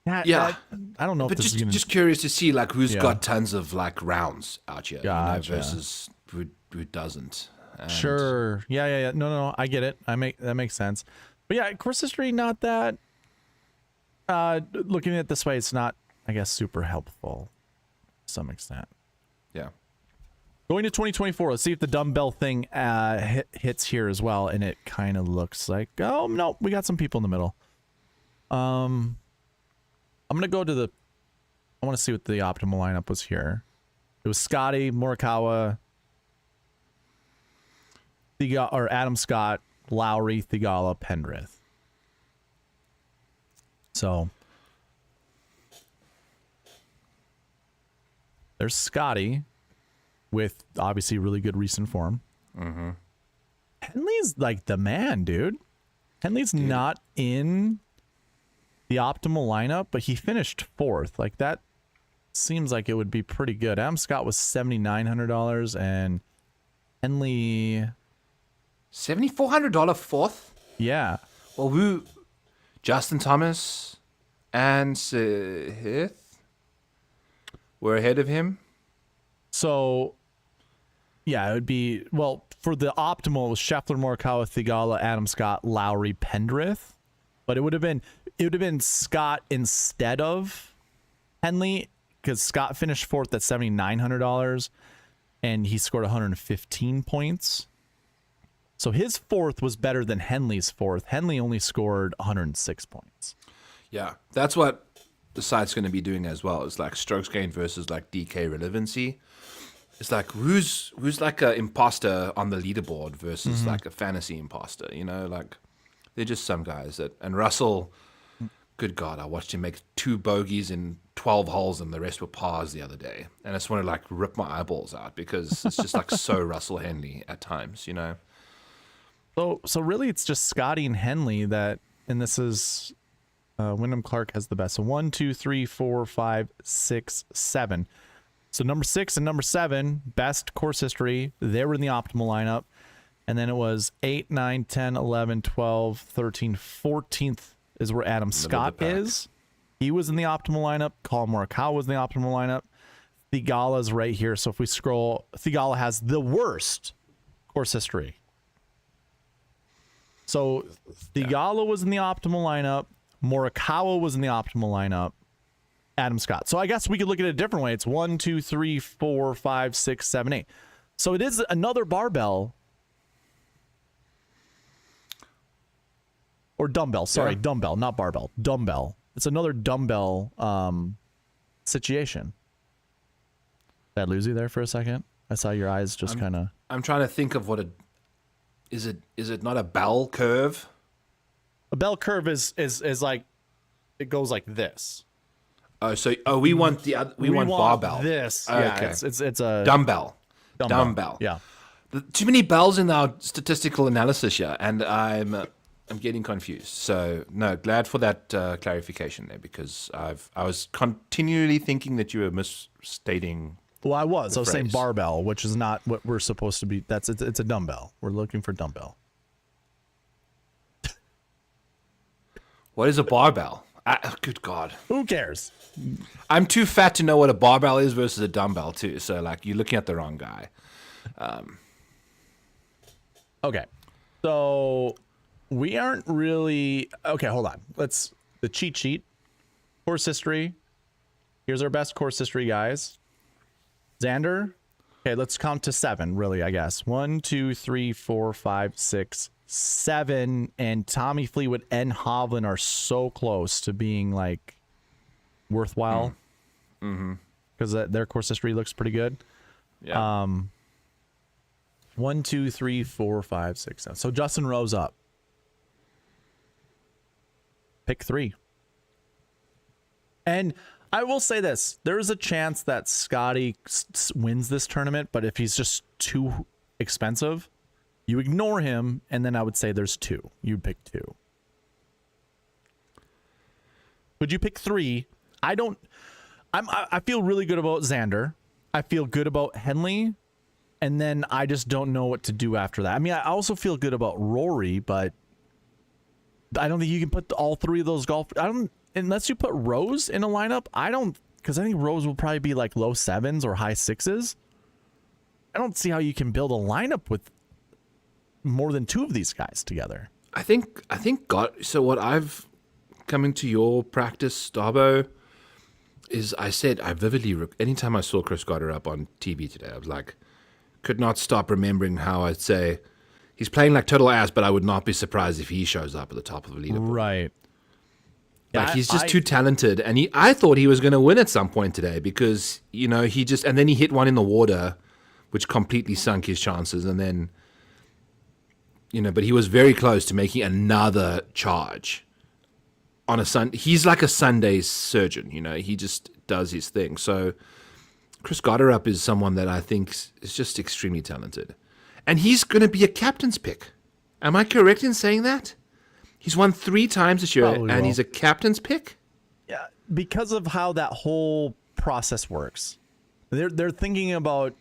I don't know. But if this is just curious to see like who's got tons of like rounds out here, Gotcha. versus who doesn't. And Sure. Yeah. No. I get it. That makes sense. But yeah, course history not that. Looking at it this way, it's not, I guess, super helpful to some extent. Yeah. Going to 2024, let's see if the dumbbell thing hits here as well, and it kind of looks like, oh no, we got some people in the middle. I'm gonna go to I want to see what the optimal lineup was here. It was Scotty, Morikawa, Adam Scott, Lowry, Thigala, Pendrith. So there's Scotty with obviously really good recent form. Henley's like the man, dude. Henley's not in the optimal lineup, but he finished 4th. Like that seems like it would be pretty good. Adam Scott was $7,900 and Henley $7,400 4th. Yeah. Well, who? Justin Thomas and Seth were ahead of him. So yeah, it would be, well, for the optimal it was Scheffler, Morikawa, Thigala, Adam Scott, Lowry, Pendrith. But it would have been Scott instead of Henley, because Scott finished 4th at $7,900 and he scored 115 points. So his 4th was better than Henley's 4th. Henley only scored 106 points. Yeah, that's what the site's going to be doing as well. It's like strokes gained versus like DK relevancy. It's like who's like an imposter on the leaderboard versus like a fantasy imposter. Like they're just some guys and Russell. Good God, I watched him make 2 bogeys in 12 holes and the rest were pars the other day. And I just want to like rip my eyeballs out because it's just like so Russell Henley at times, So really it's just Scotty and Henley that, and this is, Wyndham Clark has the best. So 1, 2, 3, 4, 5, 6, 7. So number 6 and number 7, best course history. They were in the optimal lineup. And then it was 8, 9, 10, 11, 12, 13, 14th is where Adam Scott is. He was in the optimal lineup. Colin Morikawa was in the optimal lineup. Thigala's right here. So if we scroll, Thigala has the worst course history. So Thigala was in the optimal lineup. Morikawa was in the optimal lineup. Adam Scott. So I guess we could look at it a different way. It's 1, 2, 3, 4, 5, 6, 7, 8. So it is another barbell. Or dumbbell. Sorry, dumbbell, not barbell. Dumbbell. It's another dumbbell situation. Did I lose you there for a second? I saw your eyes just kind of... I'm trying to think of what is it not a bell curve? A bell curve is like, it goes like this. Oh, so we want we want barbell. This. Oh, Yeah, okay. it's a Dumbbell. Dumbbell. Yeah. Too many bells in our statistical analysis here, and I'm getting confused. So no, glad for that clarification there, because I was continually thinking that you were misstating. Well, I was saying phrase. barbell, which is not what we're supposed to be. It's a dumbbell. We're looking for dumbbell. What is a barbell? Good God. Who cares? I'm too fat to know what a barbell is versus a dumbbell too. So like, you're looking at the wrong guy. Okay. So we aren't really... Okay, hold on. The cheat sheet. Course history. Here's our best course history guys. Xander. Okay, let's count to 7, really, I guess. 1, 2, 3, 4, 5, 6, 7. And Tommy Fleetwood and Hovland are so close to being, like, worthwhile. Because their course history looks pretty good. Yeah. 1, 2, 3, 4, 5, 6, 7. So Justin Rose up. Pick 3. And I will say this. There is a chance that Scotty wins this tournament, but if he's just too expensive, you ignore him, and then I would say there's 2. You'd pick 2. Would you pick 3? I feel really good about Xander. I feel good about Henley. And then I just don't know what to do after that. I mean, I also feel good about Rory, but I don't think you can put all 3 of those unless you put Rose in a lineup. Because I think Rose will probably be like low 7s or high 6s. I don't see how you can build a lineup with more than 2 of these guys together. I think so what I've coming to your practice, Starbo, is I vividly, anytime I saw Chris Goddard up on TV today, I was like, could not stop remembering how I'd say he's playing like total ass, but I would not be surprised if he shows up at the top of the leaderboard. Right. Like, he's just too talented, and I thought he was going to win at some point today, because and then he hit one in the water, which completely sunk his chances, and then but he was very close to making another charge on a Sunday. He's like a Sunday surgeon, he just does his thing. So Chris Goddard is someone that I think is just extremely talented. And he's going to be a captain's pick. Am I correct in saying that? He's won 3 times this year, and he's a captain's pick? Yeah, because of how that whole process works. They're thinking about...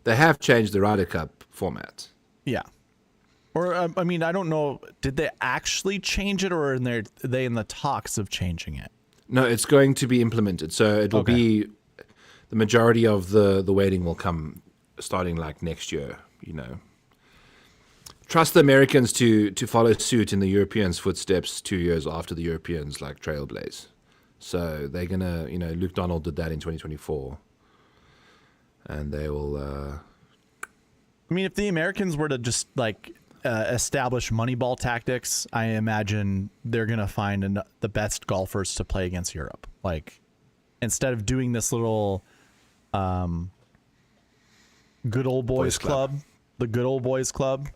They have changed the Ryder Cup format. Yeah. Or, I mean, I don't know. Did they actually change it, or are they in the talks of changing it? No, it's going to be implemented. So it will be... The majority of the weighting will come starting like next year, Trust the Americans to follow suit in the Europeans' footsteps 2 years after the Europeans like trailblaze. So they're going to, Luke Donald did that in 2024. And they will... I mean, if the Americans were to just like establish Moneyball tactics, I imagine they're going to find the best golfers to play against Europe. Like, instead of doing this little... good old boys club, the good old boys club,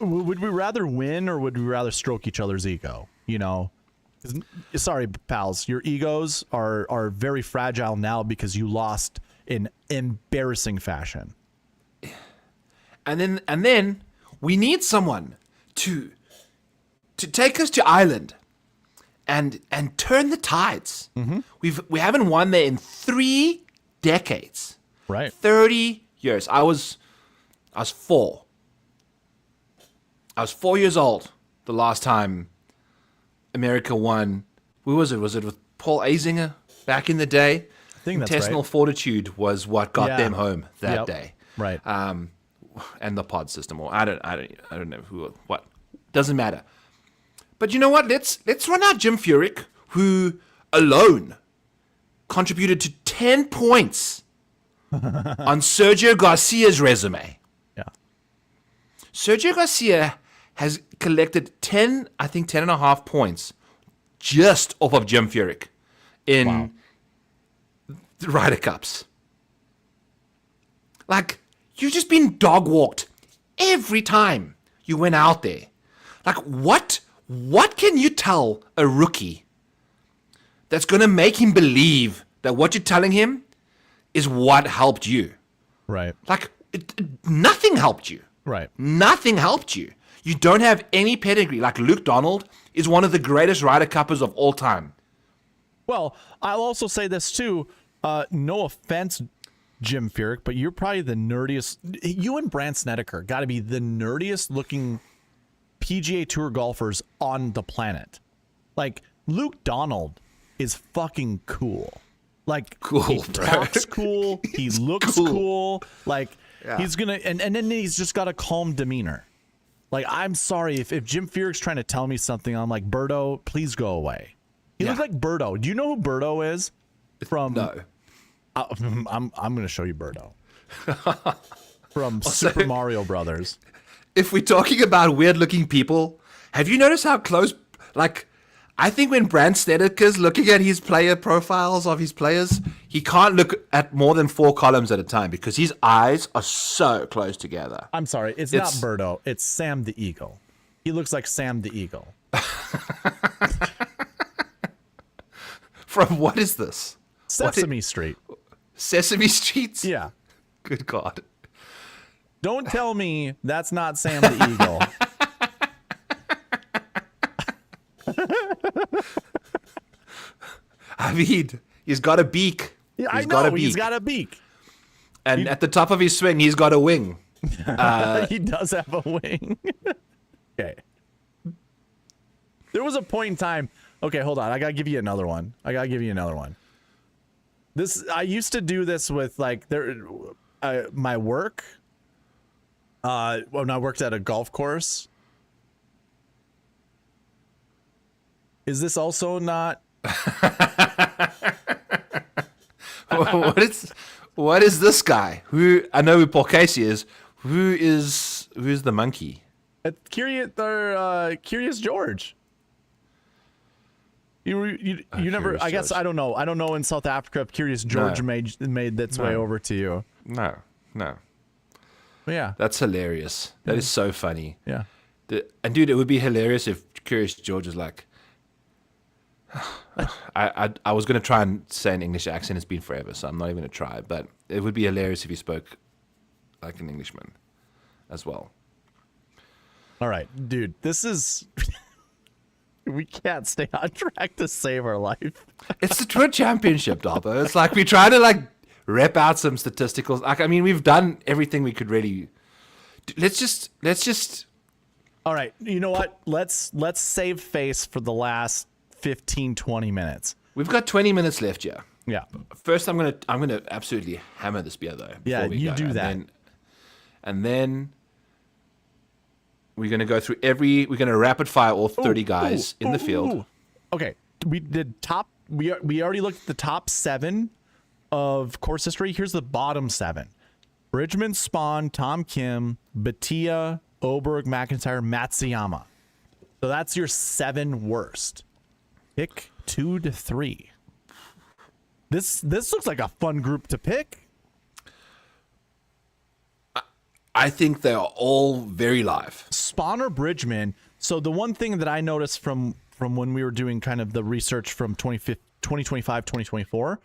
would we rather win or would we rather stroke each other's ego? Sorry, pals, your egos are very fragile now because you lost in embarrassing fashion. And then we need someone to take us to Ireland and turn the tides. We haven't won there in 3 decades. Right. 30 years. I was 4. I was 4 years old the last time America won. Who was it? Was it with Paul Azinger back in the day? I think that's Intestinal right. fortitude was what got them home that day. Right. And the pod system, or I don't know what. Doesn't matter. But you know what? Let's run out Jim Furyk, who alone contributed to 10 points on Sergio Garcia's resume. Yeah. Sergio Garcia has collected 10 and a half points just off of Jim Furyk in the Ryder Cups. Like, you've just been dog walked every time you went out there. Like, what can you tell a rookie that's going to make him believe that what you're telling him is what helped you? Right. Like, nothing helped you. Right. Nothing helped you. You don't have any pedigree. Like, Luke Donald is one of the greatest Ryder Cuppers of all time. Well, I'll also say this too. No offense, Jim Furyk, but you're probably the nerdiest. You and Brandt Snedeker got to be the nerdiest looking PGA Tour golfers on the planet. Like, Luke Donald is fucking cool. Like, cool, he bro. talks cool. He looks cool. Like, yeah. He's gonna, and then he's just got a calm demeanor. Like, I'm sorry if Jim Furyk's trying to tell me something, I'm like, Birdo, please go away. He looks like Birdo. Do you know who Birdo is? From No. I'm going to show you Birdo. From Super Mario Brothers. If we're talking about weird-looking people, have you noticed how close? Like, I think when Brandt Snedeker's looking at his player profiles of his players, he can't look at more than 4 columns at a time because his eyes are so close together. I'm sorry, it's not Birdo. It's Sam the Eagle. He looks like Sam the Eagle. From what is this? Sesame Street. Sesame Street? Yeah. Good God. Don't tell me that's not Sam the Eagle. I mean, he's got a beak. Yeah, I know. He's got a beak. And at the top of his swing, he's got a wing. He does have a wing. Okay. There was a point in time. Okay, hold on. I gotta give you another one. This, I used to do this with like my work. When I worked at a golf course. Is this also not? What is this guy? Who I know who Karl Casey is. Who's the monkey? Curious George. You never. I guess George. I don't know. I don't know in South Africa if Curious George made its way over to you. No. Yeah, that's hilarious. That is so funny. Yeah. And dude, it would be hilarious if Curious George was like, I was gonna try and say an English accent. It's been forever, so I'm not even gonna try. But it would be hilarious if he spoke like an Englishman as well. All right, dude. This is. We can't stay on track to save our life. It's the Tour Championship, Darbo. It's like we try to like rep out some statistical. Like, I mean, we've done everything we could really. Let's just. All right. You know what? Let's save face for the last 15, 20 minutes. We've got 20 minutes left, yeah. Yeah. First, I'm gonna absolutely hammer this beer though. Yeah, you do that. And then we're gonna go through we're gonna rapid fire all 30 guys in the field. Okay. We did we already looked at the top 7 of course history. Here's the bottom 7. Bridgman, Spahn, Tom Kim, Batia, Oberg, McIntyre, Matsuyama. So that's your 7 worst. Pick 2 to 3. This looks like a fun group to pick. I think they are all very live. Spahn or Bridgman. So the one thing that I noticed from when we were doing kind of the research from 2025, 2024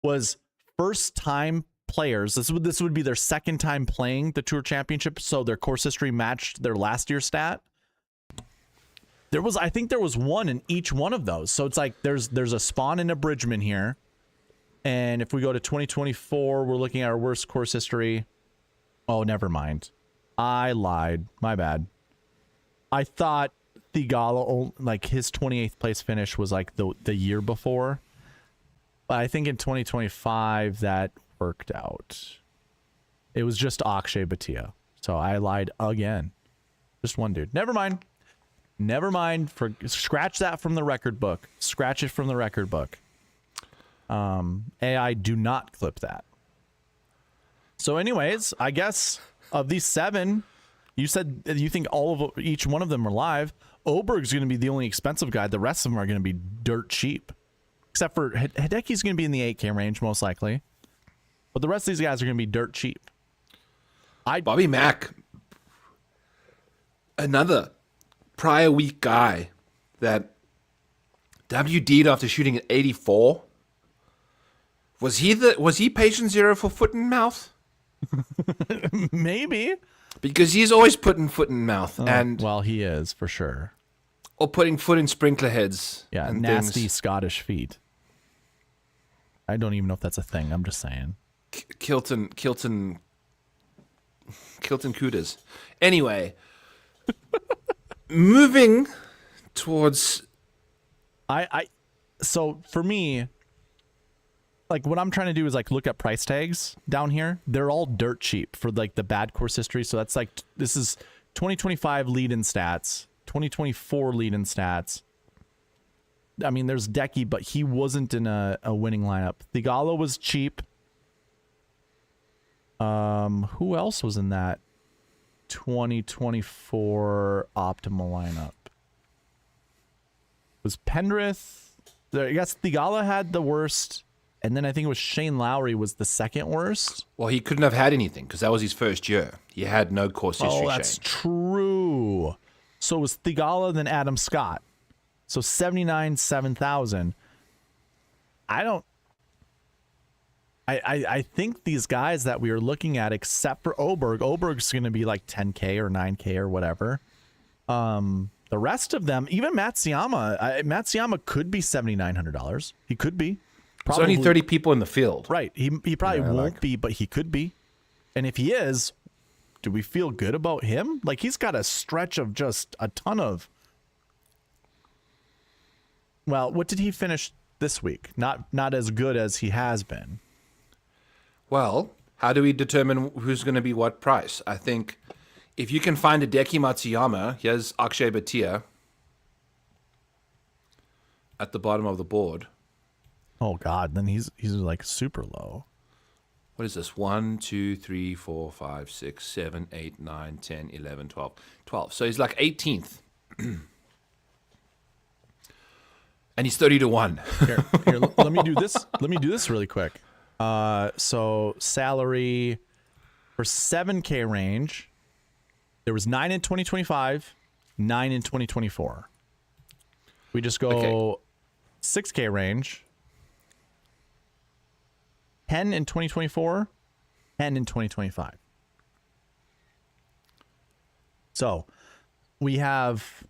was first time players. This would be their second time playing the Tour Championship. So their course history matched their last year stat. I think there was one in each one of those. So it's like there's a Spahn and a Bridgman here. And if we go to 2024, we're looking at our worst course history. Oh, never mind. I lied. My bad. I thought Thigala, like his 28th place finish was like the year before. But I think in 2025 that worked out. It was just Akshay Bhatia. So I lied again. Just one dude. Never mind. Never mind. Scratch that from the record book. Scratch it from the record book. AI, do not clip that. So anyways, I guess of these 7, you said you think each one of them are live. Oberg's going to be the only expensive guy. The rest of them are going to be dirt cheap. Except for Hideki's going to be in the 8K range, most likely. But the rest of these guys are going to be dirt cheap. Bobby Mack, another prior week guy that WD'd after shooting at 84. Was he patient zero for foot and mouth? Maybe. Because he's always putting foot in mouth. Well, he is, for sure. Or putting foot in sprinkler heads. Yeah, and nasty things. Scottish feet. I don't even know if that's a thing. I'm just saying. Kilton Cooters. Anyway, moving towards... So for me, like what I'm trying to do is like look at price tags down here. They're all dirt cheap for like the bad course history. So that's like, this is 2025 lead-in stats, 2024 lead-in stats. I mean, there's Decky, but he wasn't in a winning lineup. Thigala was cheap. Who else was in that 2024 optimal lineup? Was Pendrith? I guess Thigala had the worst, and then I think it was Shane Lowry was the second worst. Well, he couldn't have had anything because that was his first year. He had no course history. Oh, that's true. So it was Thigala, then Adam Scott. So 79, 7,000. I think these guys that we are looking at, except for Oberg's going to be like 10K or 9K or whatever. The rest of them, even Matsuyama could be $7,900. He could be. There's only 30 people in the field. Right. He probably won't be, but he could be. And if he is, do we feel good about him? Like he's got a stretch of just a ton of... Well, what did he finish this week? Not as good as he has been. Well, how do we determine who's going to be what price? I think if you can find a Hideki Matsuyama, here's Akshay Bhatia at the bottom of the board. Oh God, then he's like super low. What is this? 1, 2, 3, 4, 5, 6, 7, 8, 9, 10, 11, 12. 12. So he's like 18th. And he's 30 to 1. Here, let me do this. Let me do this really quick. So salary for 7K range, there was 9 in 2025, 9 in 2024. We just go 6K range, 10 in 2024, 10 in 2025. So we have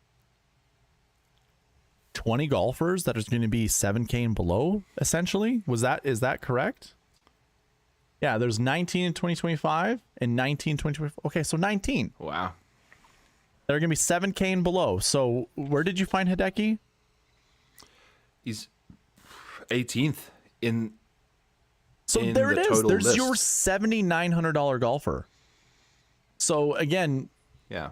20 golfers that is going to be 7K and below, essentially. Is that correct? Yeah, there's 19 in 2025 and 19 in 2024. Okay, so 19. Wow. They're going to be 7K and below. So where did you find Hideki? He's 18th in So in there it is. There's list. your $7,900 golfer. So again, yeah.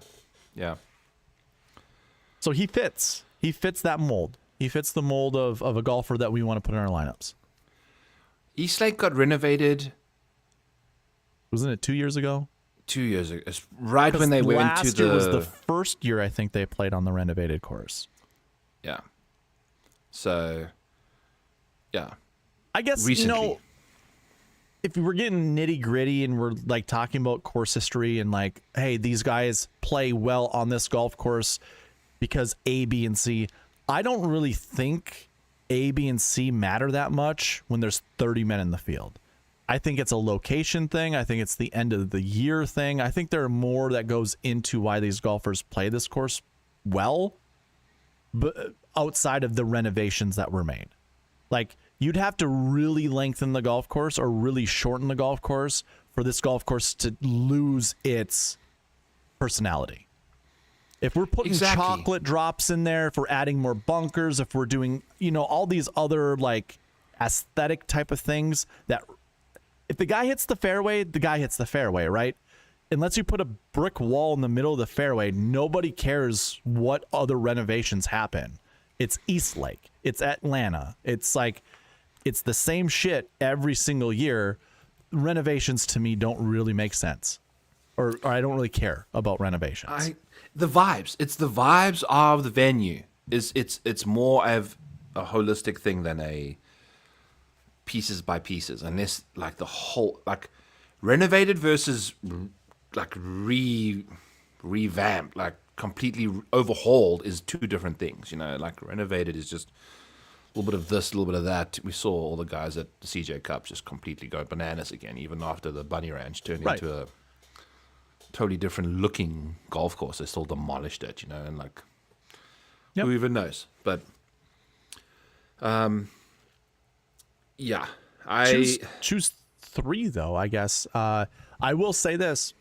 So he fits. He fits that mold. He fits the mold of a golfer that we want to put in our lineups. Eastlake got renovated. Wasn't it 2 years ago? 2 years ago. It's right when they went to last year was the first year I think they played on the renovated course. Yeah. So, yeah. I guess, recently. If we're getting nitty gritty and we're like talking about course history and like, hey, these guys play well on this golf course because A, B, and C, I don't really think A, B, and C matter that much when there's 30 men in the field. I think it's a location thing. I think it's the end of the year thing. I think there are more that goes into why these golfers play this course well, but outside of the renovations that were made. Like, you'd have to really lengthen the golf course or really shorten the golf course for this golf course to lose its personality. If we're putting chocolate drops in there, if we're adding more bunkers, if we're doing, all these other like aesthetic type of things that if the guy hits the fairway, the guy hits the fairway, right? unless you put a brick wall in the middle of the fairway, nobody cares what other renovations happen. It's Eastlake. It's Atlanta. It's like, it's the same shit every single year. Renovations to me don't really make sense. Or I don't really care about renovations. The vibes. It's the vibes of the venue. It's more of a holistic thing than a pieces by pieces. Unless like the whole, like renovated versus like revamped, like completely overhauled is two different things. You know, like renovated is just a little bit of this, a little bit of that. We saw all the guys at the CJ Cup just completely go bananas again, even after the Bunny Ranch turned into a totally different looking golf course. They still demolished it, you know, and like who even knows? But yeah, choose 3 though, I guess. I will say this: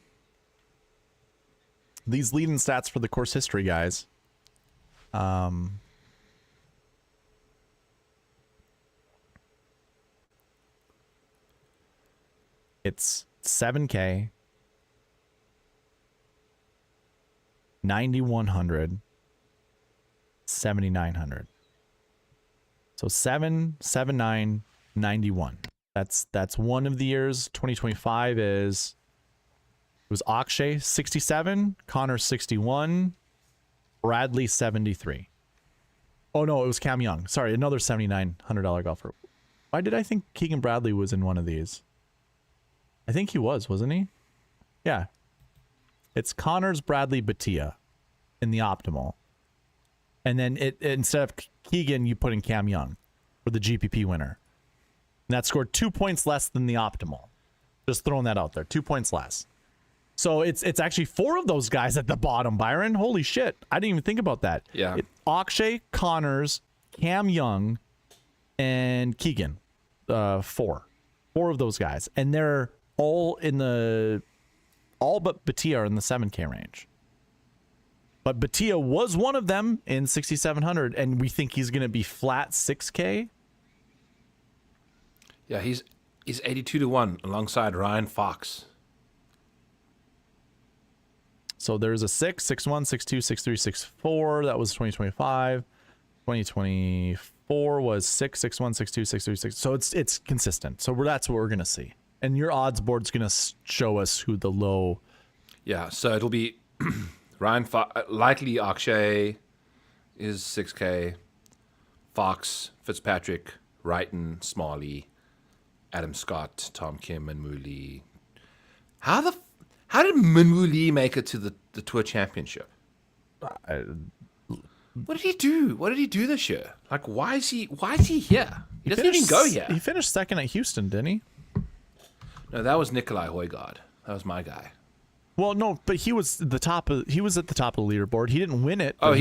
these leading stats for the course history guys. It's 7K, 9,100, 7,900. So 7, 7, 9, 91. That's one of the years. 2025 is, it was Akshay 67, Connor 61, Bradley 73. Oh no, it was Cam Young. Sorry, another $7,900 golfer. Why did I think Keegan Bradley was in one of these? I think he was, wasn't he? Yeah. It's Connors, Bradley, Batia in the optimal. And then instead of Keegan, you put in Cam Young for the GPP winner. And that scored 2 points less than the optimal. Just throwing that out there. 2 points less. So it's actually 4 of those guys at the bottom, Byron. Holy shit. I didn't even think about that. Yeah. Akshay, Connors, Cam Young, and Keegan. 4. 4 of those guys. And they're all but Batia are in the 7K range. But Batia was one of them in 6,700, and we think he's going to be flat 6K. Yeah, he's 82-1 alongside Ryan Fox. So there's a 6, 6-1, 6-2, 6-3, 6-4. That was 2025. 2024 was 6, 6-1, 6-2, 6-3, 6. So it's consistent. So that's what we're going to see. And your odds board's going to show us who the low... Yeah, so it'll be Ryan likely Akshay is 6K, Fox, Fitzpatrick, Wrighton, Smalley, Adam Scott, Tom Kim, and Mooley. How did Mooley make it to the Tour Championship? What did he do? What did he do this year? Like, why is he here? He doesn't even go here. He finished second at Houston, didn't he? No, that was Nikolai Højgaard. That was my guy. Well, no, but he was at the top of the leaderboard. He didn't win it. Oh,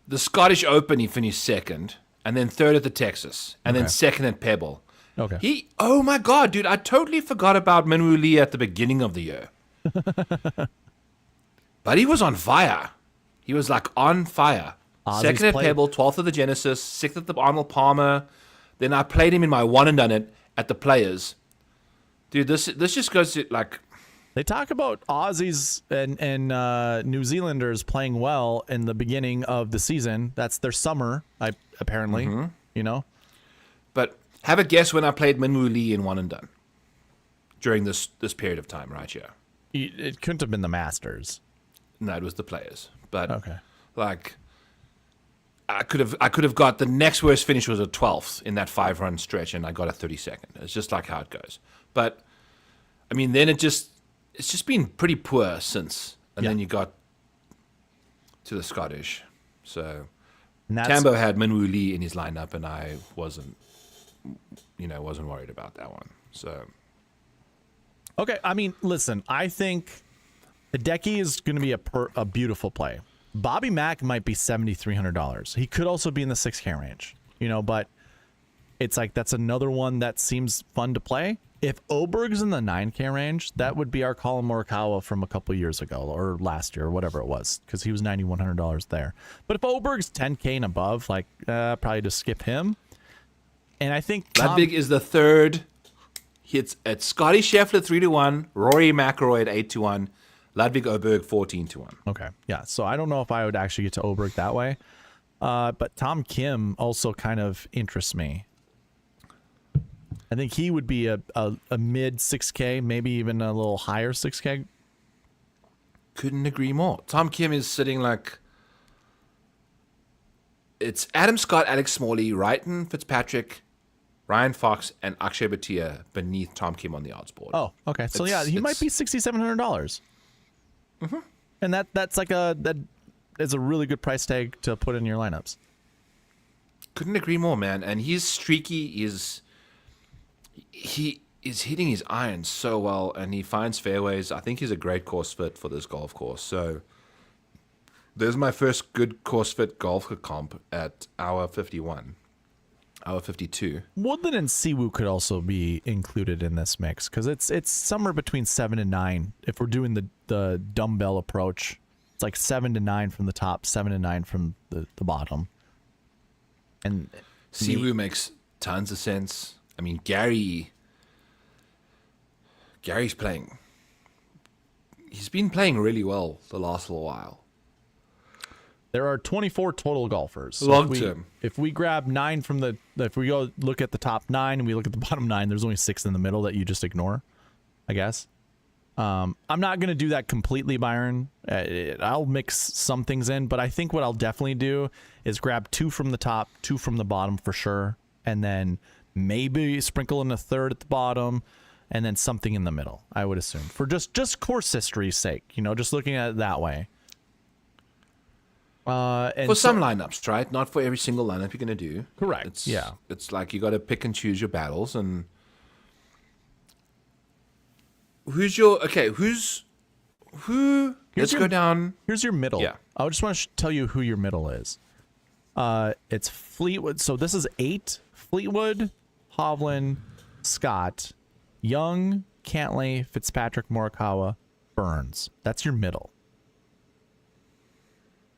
the Scottish Open he finished second, and then third at the Texas, and then second at Pebble. Okay. Oh my God, dude, I totally forgot about Minwoo Lee at the beginning of the year. But he was on fire. He was like on fire. Second at Pebble, 12th at the Genesis, 6th at the Arnold Palmer. Then I played him in my one and done it at the Players. Dude, this just goes to like... They talk about Aussies and New Zealanders playing well in the beginning of the season. That's their summer, apparently, you know? But have a guess when I played Minwoo Lee in one and done during this period of time right here. It couldn't have been the Masters. No, it was the Players. But okay. Like... I could have got the next worst finish was a 12th in that 5-run stretch, and I got a 32nd. It's just like how it goes. But I mean, then it's just been pretty poor since, and then you got to the Scottish. So Tambo had Minwoo Lee in his lineup, and I wasn't worried about that one. So okay, I mean, listen, I think Hideki is going to be a beautiful play. Bobby Mack might be $7,300. He could also be in the 6K range, you know, but it's like that's another one that seems fun to play. If Oberg's in the 9K range, that would be our Colin Morikawa from a couple years ago or last year or whatever it was, because he was $9,100 there. But if Oberg's 10K and above, like probably just skip him. And I think Ludwig is the third. It's Scotty Scheffler 3-1, Rory McIlroy at 8-1, Ludwig Oberg 14-1. Okay. Yeah. So I don't know if I would actually get to Oberg that way. But Tom Kim also kind of interests me. I think he would be a mid 6K, maybe even a little higher 6K. Couldn't agree more. Tom Kim is sitting like... It's Adam Scott, Alex Smalley, Wrighton Fitzpatrick, Ryan Fox, and Akshay Bhatia beneath Tom Kim on the odds board. Oh, okay. So yeah, he might be $6,700. Mm-hmm. And that's like that is a really good price tag to put in your lineups. Couldn't agree more, man. And he's streaky. He is hitting his irons so well, and he finds fairways. I think he's a great course fit for this golf course. So there's my first good course fit golf comp at hour 51. Hour 52. Woodland and Siwoo could also be included in this mix because it's somewhere between 7 and 9. If we're doing the dumbbell approach, it's like 7 to 9 from the top, 7 to 9 from the bottom. And Siwoo makes tons of sense. I mean, Gary's playing. He's been playing really well the last little while. There are 24 total golfers. So Long term. If we grab 9 from if we go look at the top 9 and we look at the bottom 9, there's only 6 in the middle that you just ignore, I guess. I'm not going to do that completely, Byron. I'll mix some things in, but I think what I'll definitely do is grab 2 from the top, 2 from the bottom for sure, and then maybe sprinkle in a third at the bottom, and then something in the middle, I would assume, for just course history's sake, just looking at it that way. And for some lineups, right? Not for every single lineup you're going to do. Correct. It's like you got to pick and choose your battles. And let's go down. Here's your middle. Yeah. I just want to tell you who your middle is. It's Fleetwood. So this is 8: Fleetwood, Hovland, Scott, Young, Cantlay, Fitzpatrick, Morikawa, Burns. That's your middle.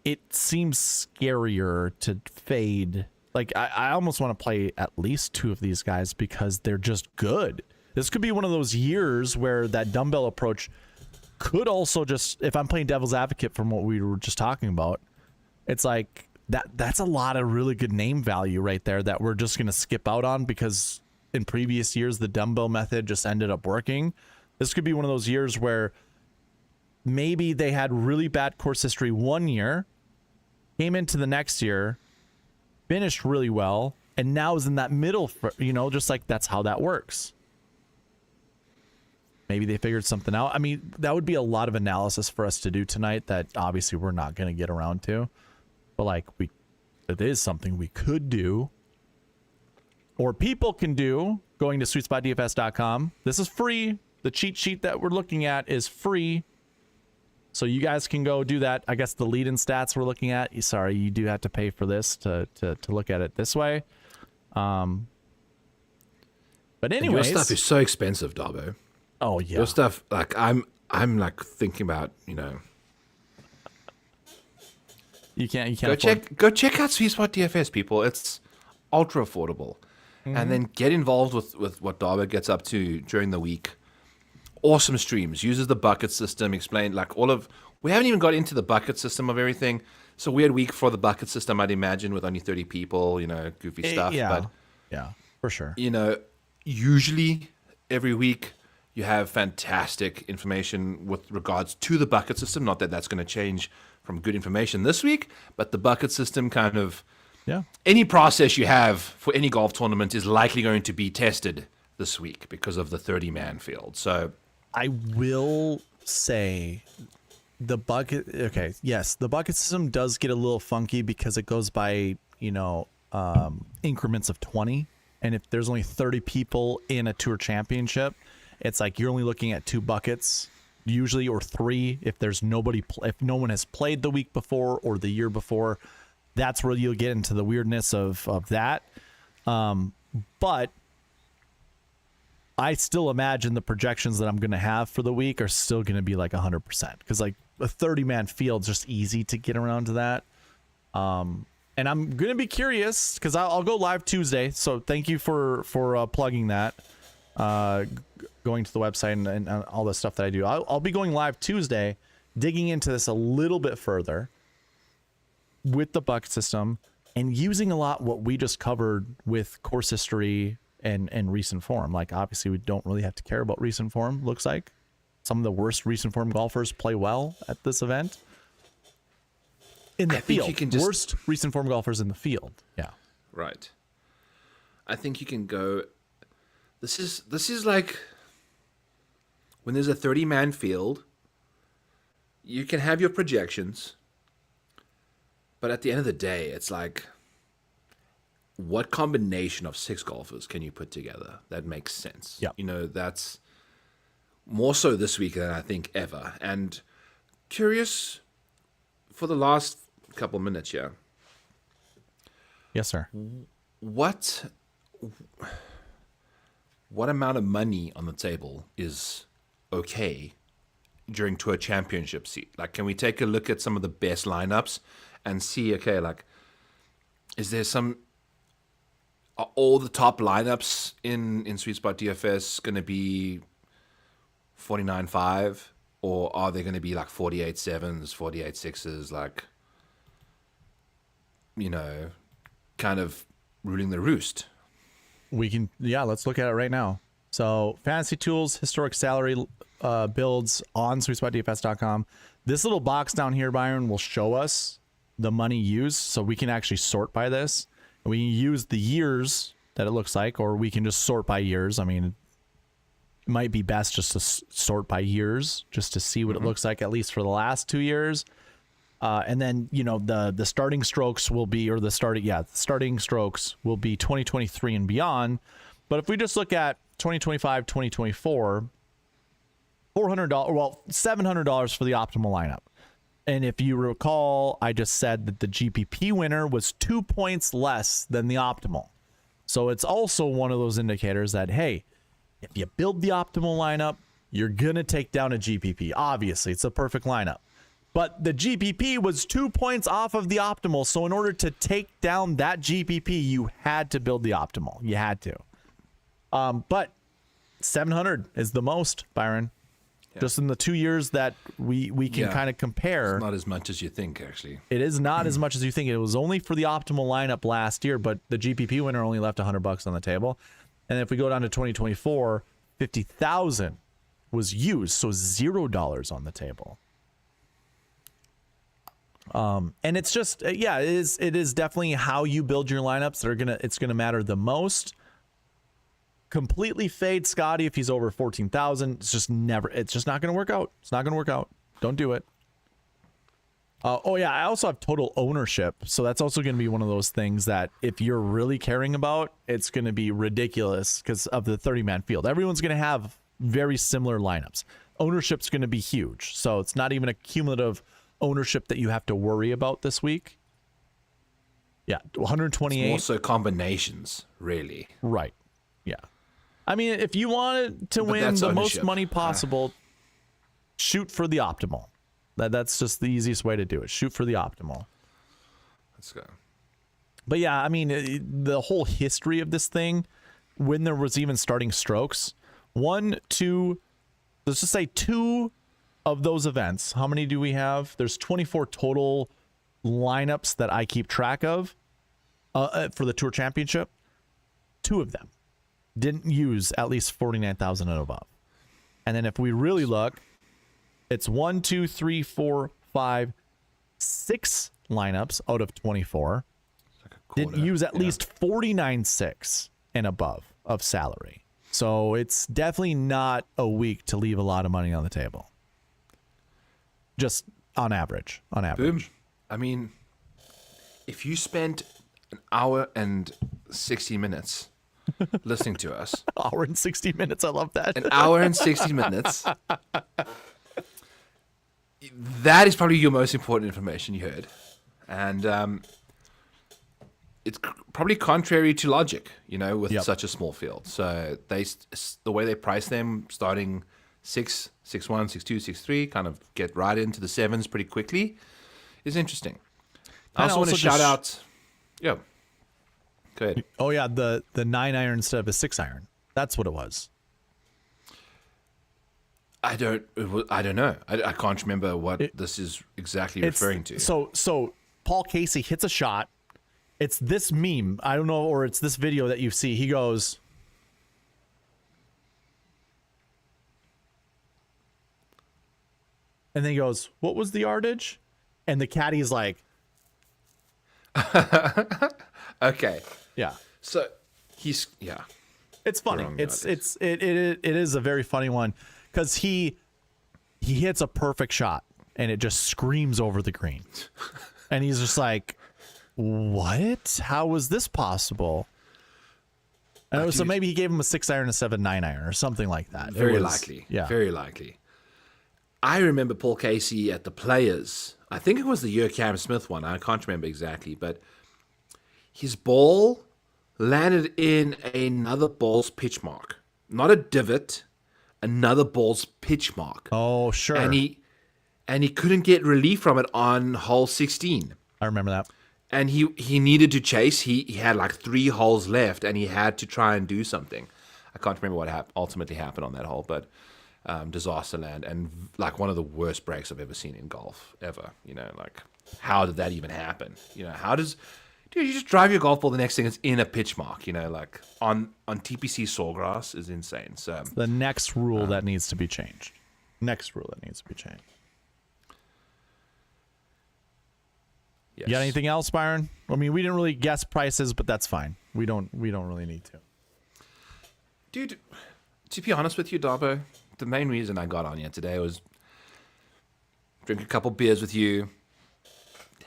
It seems scarier to fade. Like, I almost want to play at least 2 of these guys because they're just good. This could be one of those years where that dumbbell approach could also just, if I'm playing devil's advocate from what we were just talking about, it's like that's a lot of really good name value right there that we're just going to skip out on because in previous years, the dumbbell method just ended up working. This could be one of those years where maybe they had really bad course history one year, came into the next year, finished really well, and now is in that middle, just like that's how that works. Maybe they figured something out. I mean, that would be a lot of analysis for us to do tonight that obviously we're not going to get around to. But like it is something we could do, or people can do, going to sweetspotdfs.com. This is free. The cheat sheet that we're looking at is free. So you guys can go do that. I guess the lead-in stats we're looking at. Sorry, you do have to pay for this to look at it this way. But anyways, your stuff is so expensive, Darbo. Oh yeah, your stuff. Like I'm like thinking about You can't go check out Sweet Spot DFS, people. It's ultra affordable, and then get involved with what Darbo gets up to during the week. Awesome streams, uses the bucket system, explained like we haven't even got into the bucket system of everything. It's a weird week for the bucket system, I'd imagine, with only 30 people, goofy stuff. Yeah, but for sure. Usually every week you have fantastic information with regards to the bucket system. Not that that's going to change from good information this week, but the bucket system kind of, any process you have for any golf tournament is likely going to be tested this week because of the 30-man field. So I will say the bucket. Okay, yes, the bucket system does get a little funky because it goes by increments of 20, and if there's only 30 people in a tour championship, it's like you're only looking at 2 buckets usually, or 3 if there's if no one has played the week before or the year before. That's where you'll get into the weirdness of that. But I still imagine the projections that I'm going to have for the week are still going to be like 100% because like a 30-man field is just easy to get around to that. And I'm going to be curious because I'll go live Tuesday. So thank you for plugging that, going to the website and all the stuff that I do. I'll be going live Tuesday digging into this a little bit further with the bucket system and using a lot what we just covered with course history and recent form. Like, obviously, we don't really have to care about recent form, looks like. Some of the worst recent form golfers play well at this event. In the field. You can worst recent form golfers in the field. Yeah. Right. I think you can go... This is like when there's a 30-man field, you can have your projections, but at the end of the day, it's like, what combination of 6 golfers can you put together that makes sense? Yeah. You know, that's more so this week than I think ever. And curious for the last couple minutes here. Yes, sir. What amount of money on the table is okay during Tour Championship? Like, can we take a look at some of the best lineups and see, okay, like, is there are all the top lineups in Sweet Spot DFS going to be 49.5, or are they going to be like 48.7s, 48.6s, like, you know, kind of ruling the roost? Let's look at it right now. So Fantasy Tools, historic salary builds on sweetspotdfs.com. This little box down here, Byron, will show us the money used, so we can actually sort by this. And we can use the years that it looks like, or we can just sort by years. I mean, it might be best just to sort by years, just to see what it looks like, at least for the last 2 years. And then, you know, the starting strokes will be, the starting strokes will be 2023 and beyond. But if we just look at 2025, 2024, $700 for the optimal lineup. And if you recall, I just said that the GPP winner was 2 points less than the optimal. So it's also one of those indicators that, hey, if you build the optimal lineup, you're going to take down a GPP. Obviously, it's a perfect lineup. But the GPP was 2 points off of the optimal. So in order to take down that GPP, you had to build the optimal. You had to. But 700 is the most, Byron. Yeah. Just in the 2 years that we can kind of compare. It's not as much as you think, actually. It is not as much as you think. It was only for the optimal lineup last year, but the GPP winner only left $100 on the table. And if we go down to 2024, 50,000 was used, so $0 on the table. And it's just, it is definitely how you build your lineups it's gonna matter the most. Completely fade Scotty if he's over 14,000. It's just not gonna work out. It's not gonna work out. Don't do it. I also have total ownership, so that's also gonna be one of those things that if you're really caring about, it's gonna be ridiculous because of the 30-man field. Everyone's gonna have very similar lineups. Ownership's gonna be huge, so it's not even a cumulative ownership that you have to worry about this week. Yeah, 128. It's more so combinations, really. Right. Yeah. I mean, if you wanted to win the most money possible, shoot for the optimal. That's just the easiest way to do it. Shoot for the optimal. Let's go. But yeah, I mean, the whole history of this thing, when there was even starting strokes, let's just say 2 of those events. How many do we have? There's 24 total lineups that I keep track of for the Tour Championship. 2 of them didn't use at least 49,000 and above. And then if we really look, it's 1, 2, 3, 4, 5, 6 lineups out of 24 didn't use at least 49.6 and above of salary. So it's definitely not a week to leave a lot of money on the table. Just on average. Boom. I mean, if you spent an hour and 60 minutes listening to us. Hour and 60 minutes. I love that. An hour and 60 minutes. That is probably your most important information you heard. And it's probably contrary to logic, with such a small field. So the way they price them, starting 6, 6-1, 6-2, 6-3, kind of get right into the 7s pretty quickly, is interesting. I also want to shout out... Yeah. Go ahead. Oh, yeah, the 9-iron instead of a 6-iron. That's what it was. I don't know. I can't remember what this is exactly referring to. So Paul Casey hits a shot. It's this meme. I don't know, or it's this video that you see. He goes, and then he goes, "What was the yardage?" And the caddy's like, Okay. "Yeah." So he's It's funny. Wrong It is a very funny one because he hits a perfect shot and it just screams over the green, and he's just like, "What? How was this possible?" And so maybe he gave him a 6-iron, a 7-9 iron, or something like that. Very likely. Yeah. Very likely. I remember Paul Casey at the Players. I think it was the year Cam Smith won. I can't remember exactly, but his ball landed in another ball's pitch mark. Not a divot, another ball's pitch mark. Oh, sure. And he couldn't get relief from it on hole 16. I remember that. And he needed to chase. He had like 3 holes left, and he had to try and do something. I can't remember what ultimately happened on that hole, but disaster land, and like one of the worst breaks I've ever seen in golf ever. You know, like how did that even happen? You know, dude, you just drive your golf ball, the next thing is in a pitch mark, you know, like on TPC sawgrass is insane. So the next rule that needs to be changed. Next rule that needs to be changed. yes. You got anything else, Byron? I mean, we didn't really guess prices, but that's fine. We don't really need to. Dude, to be honest with you, Darbo, the main reason I got on you today was drink a couple beers with you,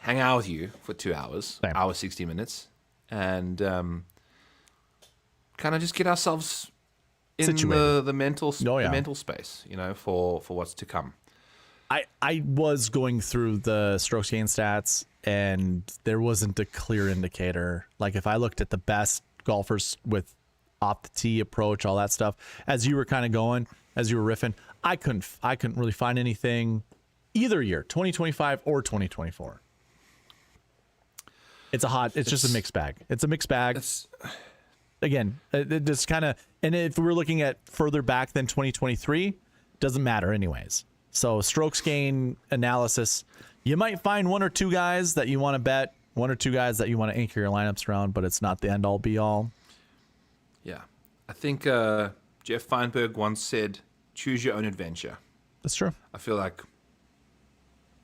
hang out with you for 2 hours, Same. hour 60 minutes, and kind of just get ourselves in Situated. the mental Oh, yeah. the mental space, you know, for what's to come. I was going through the strokes gain stats, and there wasn't a clear indicator. Like if I looked at the best golfers with off the tee approach, all that stuff, as you were kind of going, as you were riffing, I couldn't really find anything either year, 2025 or 2024. It's just a mixed bag. It's a mixed bag. Again, it just kind of, and if we're looking at further back than 2023, doesn't matter anyways. So strokes gain analysis, you might find 1 or 2 guys that you want to bet, 1 or 2 guys that you want to anchor your lineups around, but it's not the end all be all. Yeah. I think Jeff Feinberg once said, choose your own adventure. That's true. I feel like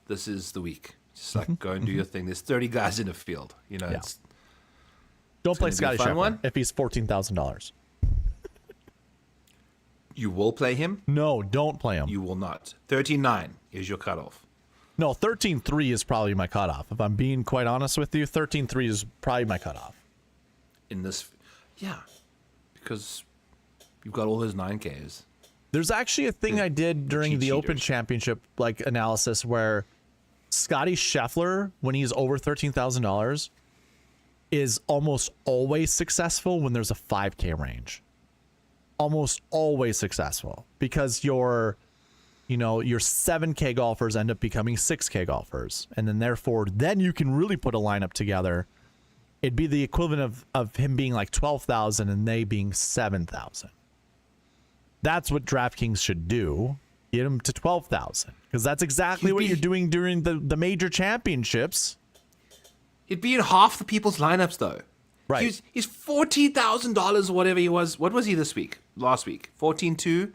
this is the week. Just like go and do your thing. There's 30 guys in the field. You know, Yeah. it's Don't play gonna be a Scotty fun Scheffler one. if he's $14,000. you will play him. No, don't play him. You will not. 13.9 is your cutoff. No, 13.3 is probably my cutoff. If I'm being quite honest with you, 13.3 is probably my cutoff. In this, yeah, because you've got all those 9Ks. There's actually a thing I did during cheat the Open sheeters. Championship like analysis where Scotty Scheffler, when he's over $13,000, is almost always successful when there's a 5K range. Almost always successful because your 7K golfers end up becoming 6K golfers, and then therefore then you can really put a lineup together. It'd be the equivalent of him being like 12,000 and they being 7,000. That's what DraftKings should do. Get him to 12,000 because that's exactly what you're doing during the major championships. He'd be in half the people's lineups though. Right. He's $14,000 or whatever he was. What was he this week? Last week, 14.2.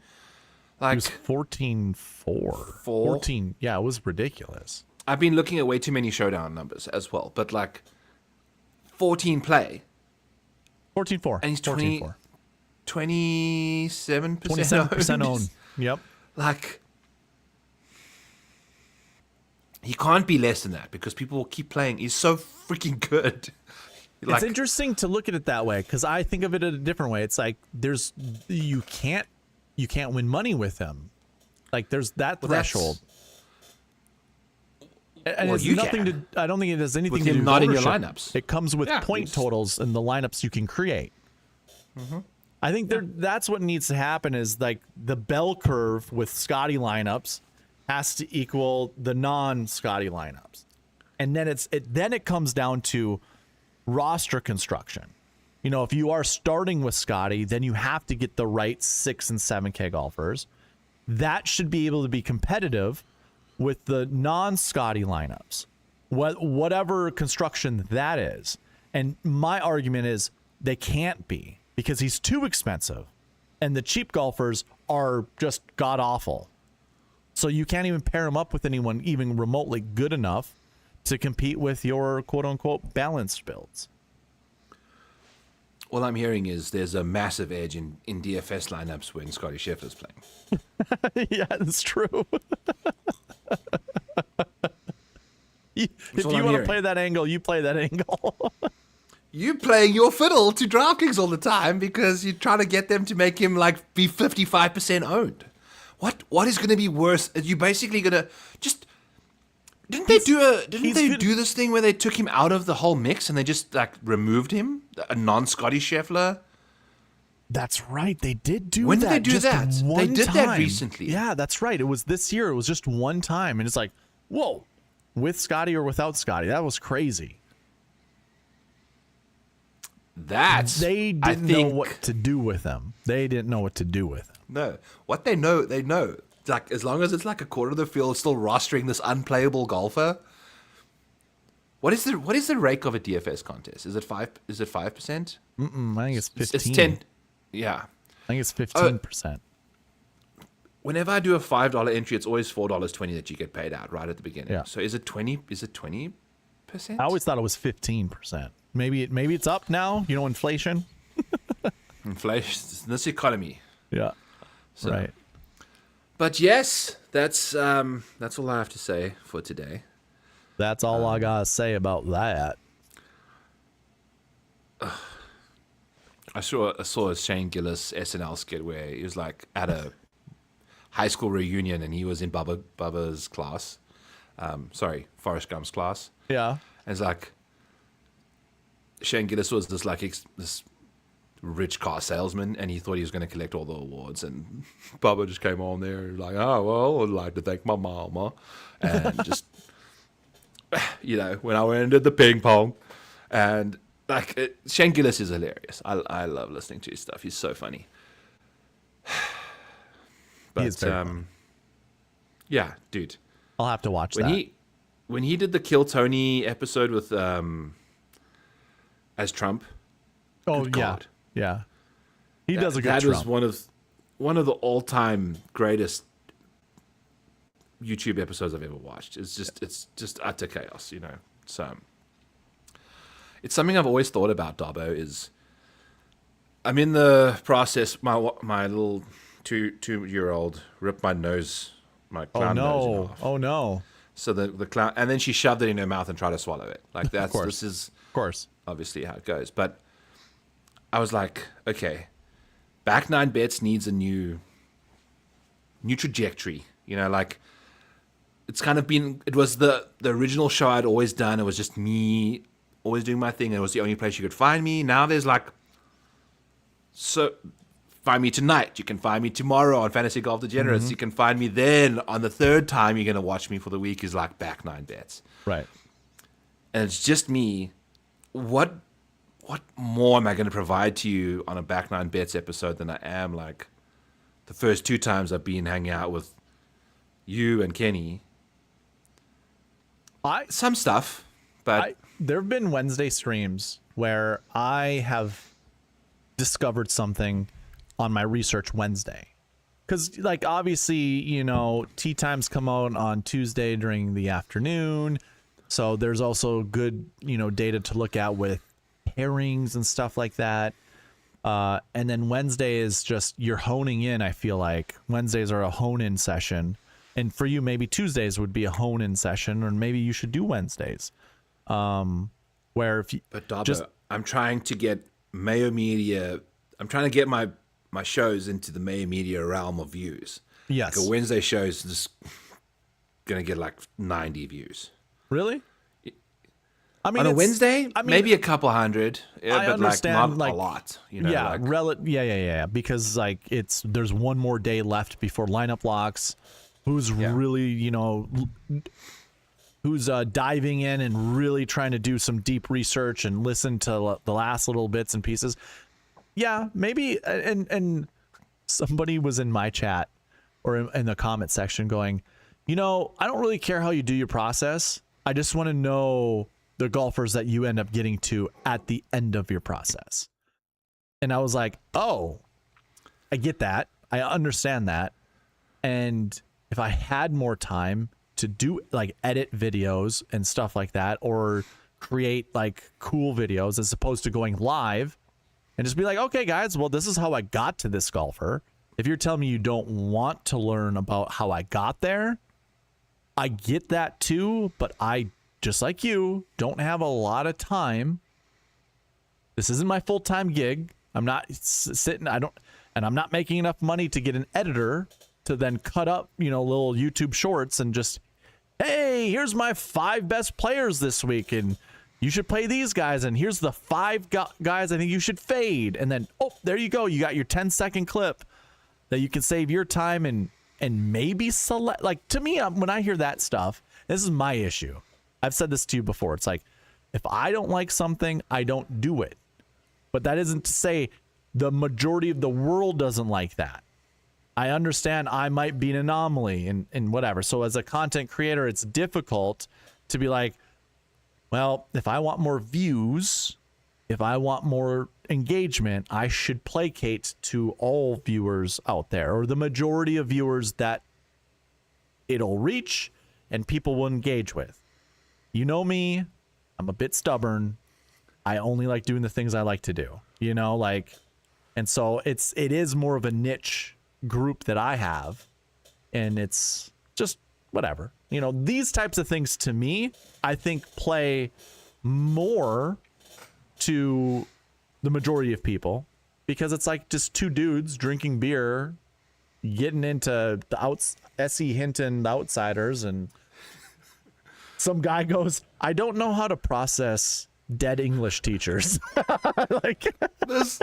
Like It was 14.4. 14. Yeah, it was ridiculous. I've been looking at way too many showdown numbers as well, but like 14 play 14.4. and he's 14.4. 27% 27% owned. Yep. Like he can't be less than that because people will keep playing. He's so freaking good. It's interesting to look at it that way because I think of it in a different way. It's like you can't win money with him. Like there's that threshold. And Well, it's you nothing can. I don't think it has anything With to him do with not in your ownership. lineups. It comes with Yeah, point it's- totals and the lineups you can create. I think that's what needs to happen is like the bell curve with Scotty lineups has to equal the non-Scotty lineups. And then it comes down to roster construction. You know, if you are starting with Scotty, then you have to get the right 6 and 7K golfers. that should be able to be competitive with the non-Scotty lineups, whatever construction that is. And my argument is they can't be, because he's too expensive and the cheap golfers are just god awful. So you can't even pair him up with anyone even remotely good enough to compete with your quote unquote balanced builds. All I'm hearing is there's a massive edge in DFS lineups when Scotty Scheffler's playing. Yeah, that's true. If you all I'm want to hearing. play that angle, you play that angle. You playing your fiddle to DraftKings all the time because you're trying to get them to make him like be 55% owned. What is going to be worse? Are you basically going to just... Didn't they do this thing where they took him out of the whole mix and they just like removed him? A non-Scotty Scheffler? That's right. They did do that. When did they do just that? They one did time. that recently. Yeah, that's right. It was this year. It was just one time. And it's like, whoa, with Scotty or without Scotty. That was crazy. They didn't know what to do with him. They didn't know what to do with him. No. What they know. It's like, as long as it's like a quarter of the field still rostering this unplayable golfer. What is the rake of a DFS contest? Is it 5%? I think it's 15. It's 10. Yeah. I think it's 15%. Whenever I do a $5 entry, it's always $4.20 that you get paid out right at the beginning. Yeah. So is it 20? Is it 20%? I always thought it was 15%. Maybe it's up now. You know, inflation. Inflation, this economy. Yeah. So, right. But yes, that's all I have to say for today. That's all I gotta say about that. I saw a Shane Gillis SNL skit where he was like at a high school reunion and he was in Bubba's class. Forrest Gump's class. Yeah. And it's like Shane Gillis was this this rich car salesman, and he thought he was going to collect all the awards. And Bubba just came on there and like, oh well, I'd like to thank my mama, and just when I went and did the ping pong, and like Shane Gillis is hilarious. I love listening to his stuff. He's so funny. But He is very funny. yeah, dude. I'll have to watch that. When he did the Kill Tony episode with as Trump. Oh good yeah, God. yeah. He does a good That Trump. was one of the all-time greatest YouTube episodes I've ever watched. It's just utter chaos, So it's something I've always thought about, Dobbo, is I'm in the process. My little two-year-old ripped my nose, my clown nose in half. Oh no. So the clown, and then she shoved it in her mouth and tried to swallow it. Like that's this is Of course. obviously how it goes. But I was like, okay, Back Nine Bets needs a new trajectory. Like it's kind of been. It was the original show I'd always done. It was just me always doing my thing. And it was the only place you could find me. Now there's like, so find me tonight. You can find me tomorrow on Fantasy Golf Degenerates. You can find me then on the third time you're going to watch me for the week is like Back Nine Bets. Right. And it's just me. What more am I going to provide to you on a Back Nine Bets episode than I am like the first two times I've been hanging out with you and Kenny? Some stuff, but there have been Wednesday streams where I have discovered something on my research Wednesday. Because, like, obviously, tea times come out on Tuesday during the afternoon. So there's also good, data to look at with pairings and stuff like that. And then Wednesday is just you're honing in. I feel like Wednesdays are a hone-in session. And for you, maybe Tuesdays would be a hone-in session, or maybe you should do Wednesdays. Where if you... But, Dobbo, I'm trying to get Mayo Media... I'm trying to get my shows into the Mayo Media realm of views. Yes. Like a Wednesday show is just going to get like 90 views. Really? I mean, on a Wednesday, maybe a couple hundred. Yeah, I but understand, not a lot. Yeah. Because like there's one more day left before lineup locks. Who's really, who's diving in and really trying to do some deep research and listen to the last little bits and pieces. Yeah, maybe. And somebody was in my chat or in the comment section going, I don't really care how you do your process. I just want to know the golfers that you end up getting to at the end of your process. And I was like, oh, I get that. I understand that. And if I had more time to do like edit videos and stuff like that, or create like cool videos as opposed to going live and just be like, okay, guys, well, this is how I got to this golfer. If you're telling me you don't want to learn about how I got there, I get that too, but I, just like you, don't have a lot of time. This isn't my full-time gig. I'm not sitting, and I'm not making enough money to get an editor to then cut up, little YouTube shorts and just, hey, here's my 5 best players this week, and you should play these guys, and here's the 5 guys I think you should fade. And then, oh, there you go. You got your 10-second clip that you can save your time and maybe select. Like, to me, when I hear that stuff, this is my issue. I've said this to you before. It's like, if I don't like something, I don't do it. But that isn't to say the majority of the world doesn't like that. I understand I might be an anomaly and whatever. So as a content creator, it's difficult to be like, well, if I want more views, if I want more engagement, I should placate to all viewers out there, or the majority of viewers that it'll reach and people will engage with. You know me, I'm a bit stubborn. I only like doing the things I like to do, and so it is more of a niche group that I have, and it's just whatever. These types of things to me, I think play more to the majority of people, because it's like just 2 dudes drinking beer, getting into the S.E. Hinton, the Outsiders, and some guy goes, I don't know how to process dead English teachers. Like this,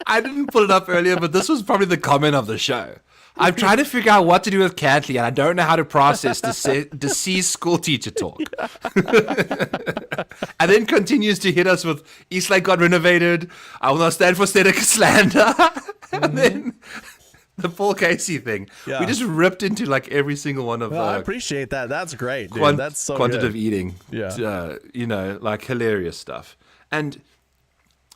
I didn't put it up earlier, but this was probably the comment of the show. I'm trying to figure out what to do with Cantley, and I don't know how to process deceased school teacher talk. And then continues to hit us with Eastlake got renovated. I will not stand for static slander. And then the Paul Casey thing. Yeah. We just ripped into like every single one of. Well, I appreciate that. That's great, dude. That's so quantitative good. Eating. Yeah. Like hilarious stuff. And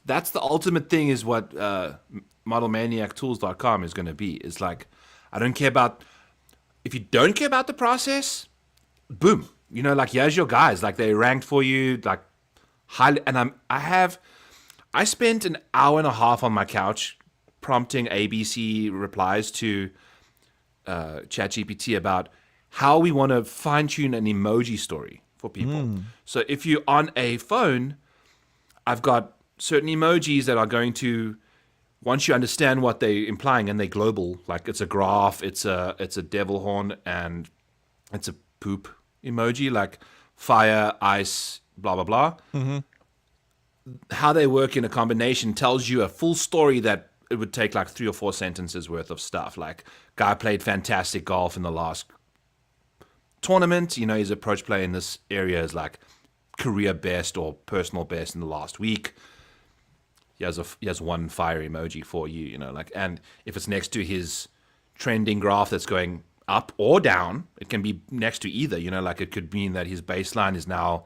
that's the ultimate thing, is what modelmaniactools.com is going to be. Is like, I don't care about, if you don't care about the process, boom. Like, here's your guys. Like, they ranked for you, like, highly. And I spent an hour and a half on my couch prompting ABC replies to ChatGPT about how we want to fine-tune an emoji story for people. So if you're on a phone, I've got certain emojis that are going to, once you understand what they're implying, and they're global, like it's a graph, it's a devil horn, and it's a poop emoji, like fire, ice, blah, blah, blah. Mm-hmm. How they work in a combination tells you a full story that it would take like 3 or 4 sentences worth of stuff. Like, guy played fantastic golf in the last tournament. His approach play in this area is like career best or personal best in the last week. He has one fire emoji for you, and if it's next to his trending graph that's going up or down, it can be next to either, like it could mean that his baseline is now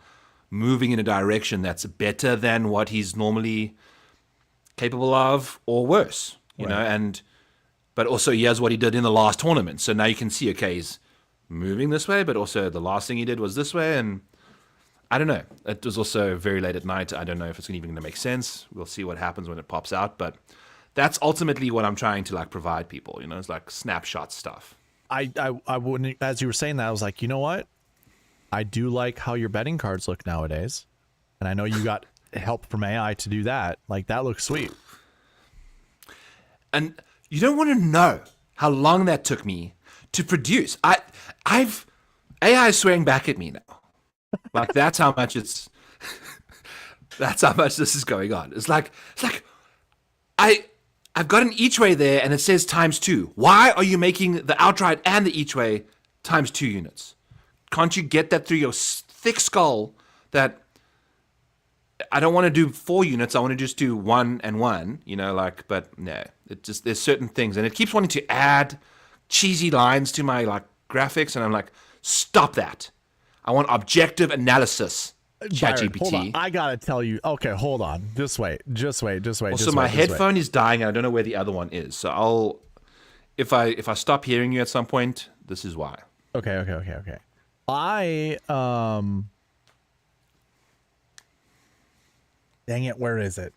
moving in a direction that's better than what he's normally capable of, or worse, but also he has what he did in the last tournament. So now you can see, okay, he's moving this way, but also the last thing he did was this way. And I don't know. It was also very late at night. I don't know if it's even going to make sense. We'll see what happens when it pops out. But that's ultimately what I'm trying to like provide people. It's like snapshot stuff. I wouldn't, as you were saying that, I was like, you know what? I do like how your betting cards look nowadays. And I know you got help from AI to do that. Like, that looks sweet. And you don't want to know how long that took me to produce. I've AI is swearing back at me now. Like, that's how much that's how much this is going on. It's like I've got an each way there, and it says ×2. Why are you making the outright and the each way ×2 units? Can't you get that through your thick skull that I don't want to do 4 units, I want to just do 1 and 1, but no, it just, there's certain things, and it keeps wanting to add cheesy lines to my like graphics, and I'm like, stop that. I want objective analysis. Byron, hold on. ChatGPT. I gotta tell you. Okay, hold on. Just wait. Also, my headphone is dying, and I don't know where the other one is. So if I stop hearing you at some point, this is why. Okay. Dang it, where is it?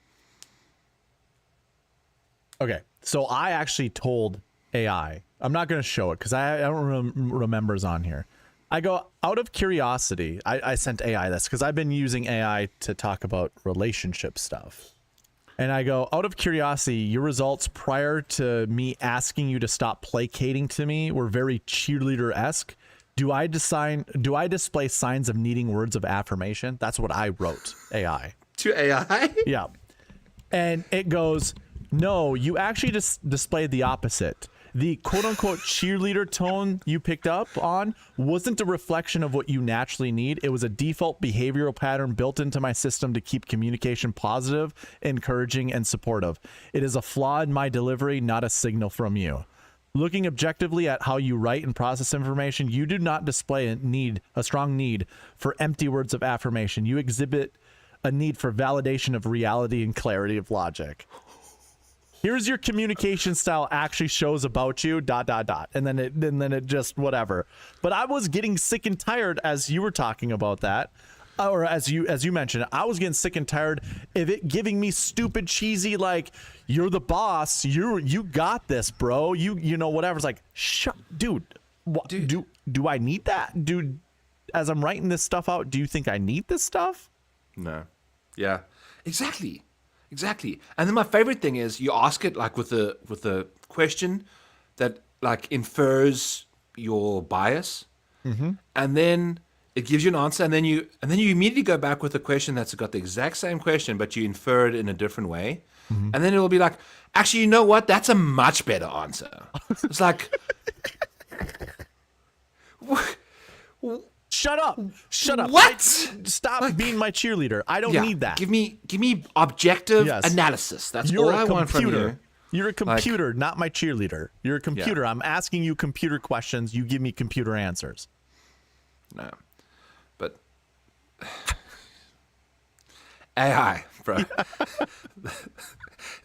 Okay, so I actually told AI. I'm not going to show it because I don't remember it's on here. I go, out of curiosity, I sent AI this because I've been using AI to talk about relationship stuff. And I go, out of curiosity, your results prior to me asking you to stop placating to me were very cheerleader-esque. Do I display signs of needing words of affirmation? That's what I wrote, AI. To AI? Yeah. And it goes, no, you actually just displayed the opposite. The quote-unquote cheerleader tone you picked up on wasn't a reflection of what you naturally need. It was a default behavioral pattern built into my system to keep communication positive, encouraging, and supportive. It is a flaw in my delivery, not a signal from you. Looking objectively at how you write and process information, you do not display a strong need for empty words of affirmation. You exhibit a need for validation of reality and clarity of logic. Here's your communication style actually shows about you, ... And then it just whatever. But I was getting sick and tired as you were talking about that. Or as you mentioned, I was getting sick and tired of it giving me stupid, cheesy, like, you're the boss, you got this, bro. You know, whatever. It's like, dude, do I need that? Dude, as I'm writing this stuff out, do you think I need this stuff? No. Yeah. Exactly. And then my favorite thing is you ask it like with a question that like infers your bias, and then it gives you an answer, and then you immediately go back with a question that's got the exact same question, but you infer it in a different way, and then it'll be like, actually, you know what? That's a much better answer. It's like, Shut up! What? Stop being my cheerleader. I don't need that. Give me objective analysis. That's all I want from you. You're a computer, not my cheerleader. You're a computer. Yeah. I'm asking you computer questions. You give me computer answers. No, but AI, bro.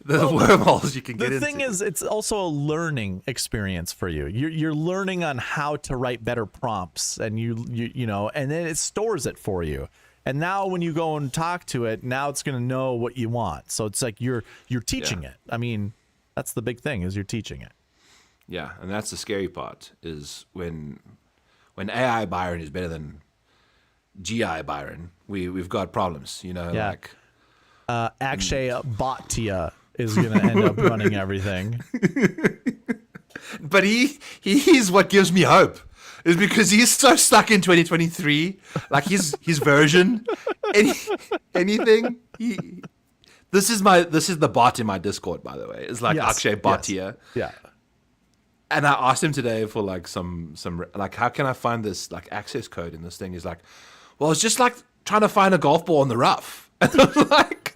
The wormholes you can get into. The thing is, it's also a learning experience for you. You're learning on how to write better prompts, and you know, and then it stores it for you. And now when you go and talk to it, now it's going to know what you want. So it's like you're teaching it. I mean, that's the big thing, is you're teaching it. Yeah, and that's the scary part, is when AI Byron is better than GI Byron, we've got problems, you know, like Akshay Bhatia is going to end up running everything. But he's what gives me hope, is because he's so stuck in 2023, like his version, anything. This is the bot in my Discord, by the way. It's like Akshay Bhatia. Yes. Yeah. And I asked him today for like some like, how can I find this like access code in this thing? He's like, well, it's just like trying to find a golf ball in the rough. And I'm like,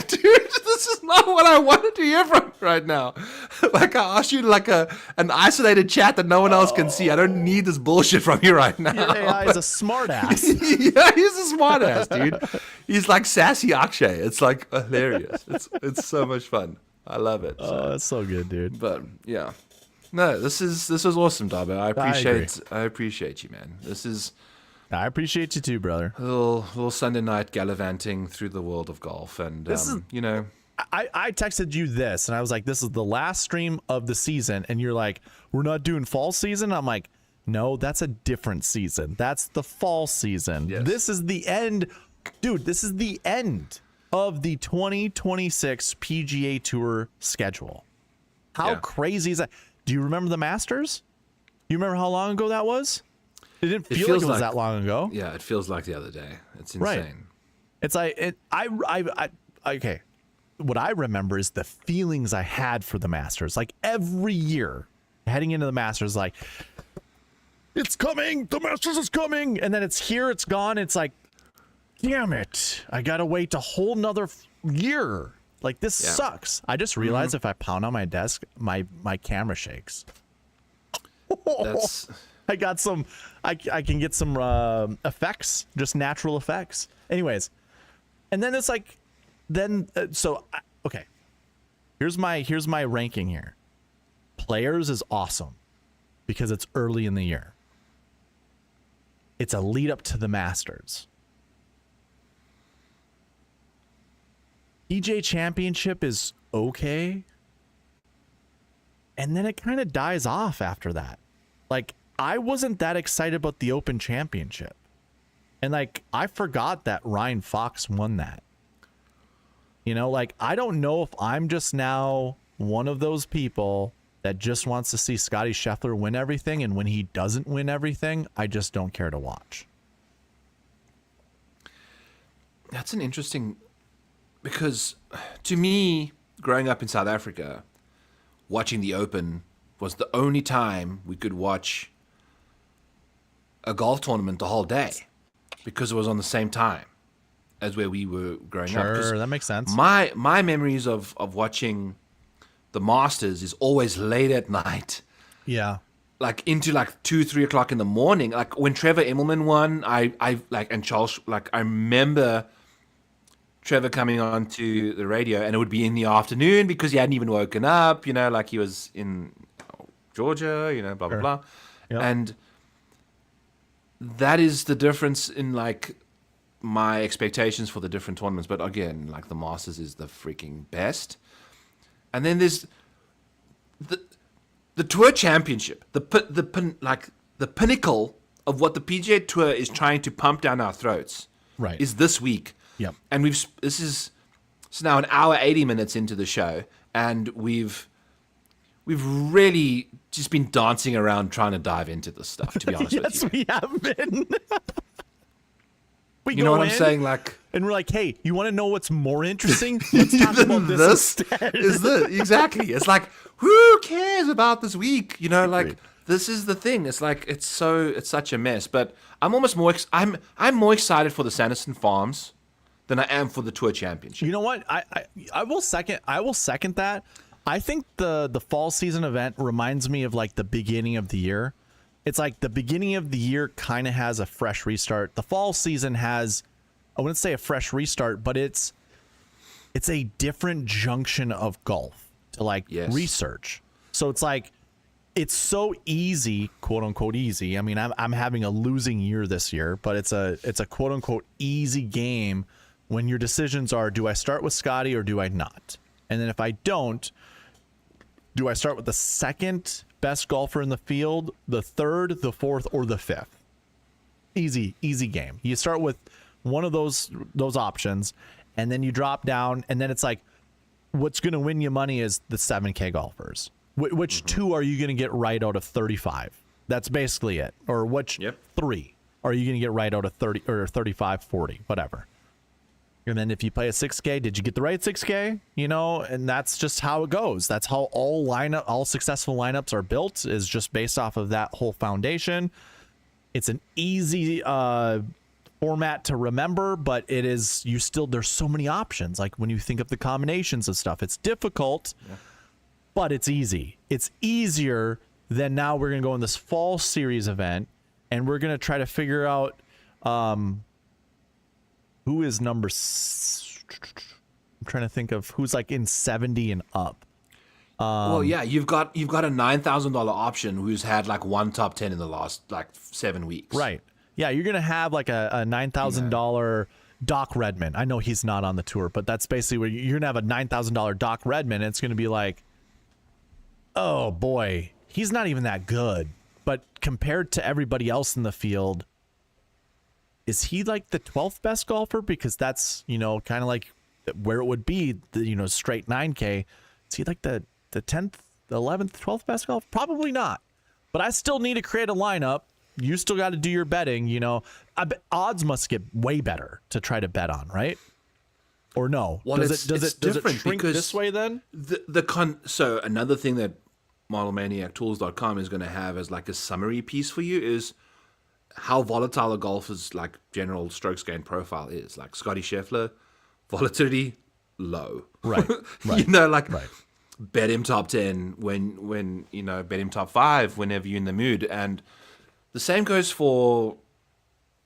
dude, this is not what I wanted to hear from right now. Like, I asked you like an isolated chat that no one else can see. I don't need this bullshit from you right now. Your AI is a smart ass. Yeah, he's a smart ass, dude. He's like sassy Akshay. It's like hilarious. It's so much fun. I love it. Oh, that's so good, dude. But yeah. No, this was awesome, Dabo. I appreciate you, man. I appreciate you too, brother. A little Sunday night gallivanting through the world of golf, and you know, I texted you this, and I was like, "This is the last stream of the season," and you're like, "We're not doing fall season." I'm like, "No, that's a different season. That's the fall season. Yes. This is the end, dude. This is the end of the 2026 PGA Tour schedule. How crazy is that? Do you remember the Masters? You remember how long ago that was? It didn't feel like it was that long ago. Yeah, it feels like the other day. It's insane. Right. It's like okay. What I remember is the feelings I had for the Masters. Like every year, heading into the Masters, like, it's coming. The Masters is coming, and then it's here. It's gone. It's like, damn it! I gotta wait a whole nother year. Like, this sucks. I just realized if I pound on my desk, my camera shakes. That's I got some. I can get some effects, just natural effects. Anyways, and then it's like, okay. Here's my ranking here. Players is awesome because it's early in the year. It's a lead up to the Masters. PGA Championship is okay. And then it kind of dies off after that. Like, I wasn't that excited about the Open Championship. And, like, I forgot that Ryan Fox won that. You know, like, I don't know if I'm just now one of those people that just wants to see Scottie Scheffler win everything, and when he doesn't win everything, I just don't care to watch. That's an interesting... Because, to me, growing up in South Africa, watching the Open was the only time we could watch a golf tournament the whole day, because it was on the same time as where we were growing up. Sure, that makes sense. My memories of watching the Masters is always late at night. Yeah. Like into like 2-3 o'clock in the morning. Like when Trevor Immelman won, I like, and Charles, like I remember Trevor coming on to the radio, and it would be in the afternoon because he hadn't even woken up, you know, like he was in Georgia, you know, blah, blah, blah. Yep. And that is the difference in like my expectations for the different tournaments. But again, like the Masters is the freaking best. And then there's the Tour Championship, the pinnacle of what the PGA Tour is trying to pump down our throats. Right. Is this week. Yep. And this is now an hour 80 minutes into the show, and we've really just been dancing around trying to dive into this stuff, to be honest with you. Yes, we have been. You know what I'm saying? Like, and we're like, hey, you want to know what's more interesting? Let's talk about this instead. Exactly. It's like, who cares about this week? You know, like this is the thing. It's like it's such a mess. But I'm almost I'm more excited for the Sanderson Farms than I am for the Tour Championship. You know what? I will second that. I think the fall season event reminds me of like the beginning of the year. It's like the beginning of the year kind of has a fresh restart. The fall season has, I wouldn't say a fresh restart, but it's a different junction of golf to like research. So it's like, it's so easy, quote unquote easy. I mean, I'm having a losing year this year, but it's a quote unquote easy game when your decisions are, do I start with Scotty or do I not? And then if I don't, do I start with the second best golfer in the field, the third, the fourth, or the fifth? Easy game. You start with one of those options, and then you drop down, and then it's like, what's going to win you money is the 7K golfers. Which two are you going to get right out of 35? That's basically it. Or which three are you going to get right out of 30 or 35, 40, whatever. And then if you play a 6K, did you get the right 6K? You know, and that's just how it goes. That's how all successful lineups are built, is just based off of that whole foundation. It's an easy format to remember, but it is, there's so many options. Like when you think of the combinations of stuff, it's difficult, but it's easy. It's easier than now we're going to go in this fall series event, and we're going to try to figure out who is I'm trying to think of who's like in 70 and up. Well, yeah, you've got a $9,000 option who's had like one top 10 in the last like 7 weeks. Right. Yeah, you're gonna have like a $9,000 Doc Redman. I know he's not on the tour, but that's basically where you're gonna have a $9,000 Doc Redman, and it's gonna be like, oh boy, he's not even that good. But compared to everybody else in the field, is he like the 12th best golfer? Because that's, you know, kind of like where it would be, the, you know, straight 9K. Is he like the 10th, the 11th, 12th best golfer? Probably not. But I still need to create a lineup. You still got to do your betting, you know. I bet odds must get way better to try to bet on, right? Or no? Well, does it shrink this way then? So another thing that ModelManiacTools.com is going to have as like a summary piece for you is how volatile a golfer's like general strokes gain profile is. Like Scottie Scheffler, volatility low. Right. You know, like bet him top 10 when bet him top 5 whenever you're in the mood. And the same goes for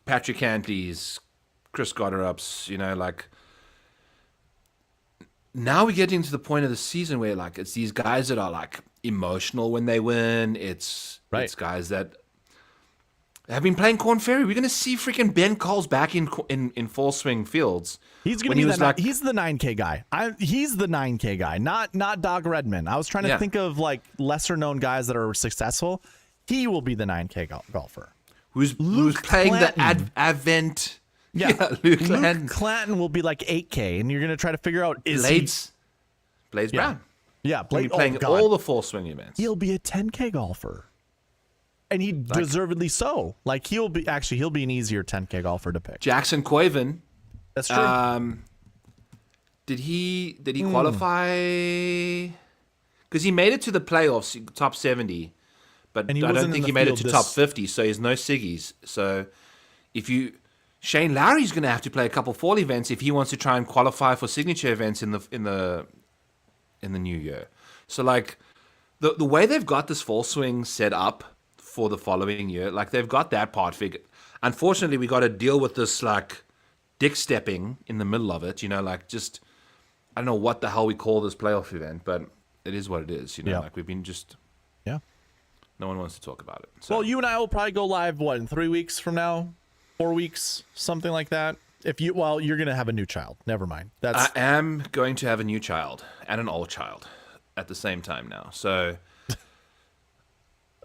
Patrick Cantleys, Chris Gotterups, now we're getting to the point of the season where it's these guys that are emotional when they win. It's guys that have been playing Corn Ferry. We're going to see freaking Ben Coles back in full swing fields. He's going to be he's the 9K guy. He's the 9K guy, not Doug Redman. I was trying to think of lesser known guys that are successful. He will be the 9K golfer. Who's playing Clanton. the Advent. Yeah, Luke Clanton will be 8K, and you're going to try to figure out Blades Brown. Yeah, Blade playing all the full swing events. He'll be a 10K golfer. And he deservedly so. He'll be an easier 10K golfer to pick. Jackson Coyven. That's true. Did he qualify? Because he made it to the playoffs, top 70, but I don't think he made it to top 50. So he's no Siggies. So Shane Lowry's going to have to play a couple fall events if he wants to try and qualify for signature events in the new year. So the way they've got this fall swing set up for the following year, they've got that part figured. Unfortunately, we got to deal with this dick stepping in the middle of it. Just I don't know what the hell we call this playoff event, but it is what it is. We've been just no one wants to talk about it. So. Well, you and I will probably go live in 3 weeks from now, 4 weeks, something like that. You're going to have a new child. Never mind. I am going to have a new child and an old child at the same time now. So.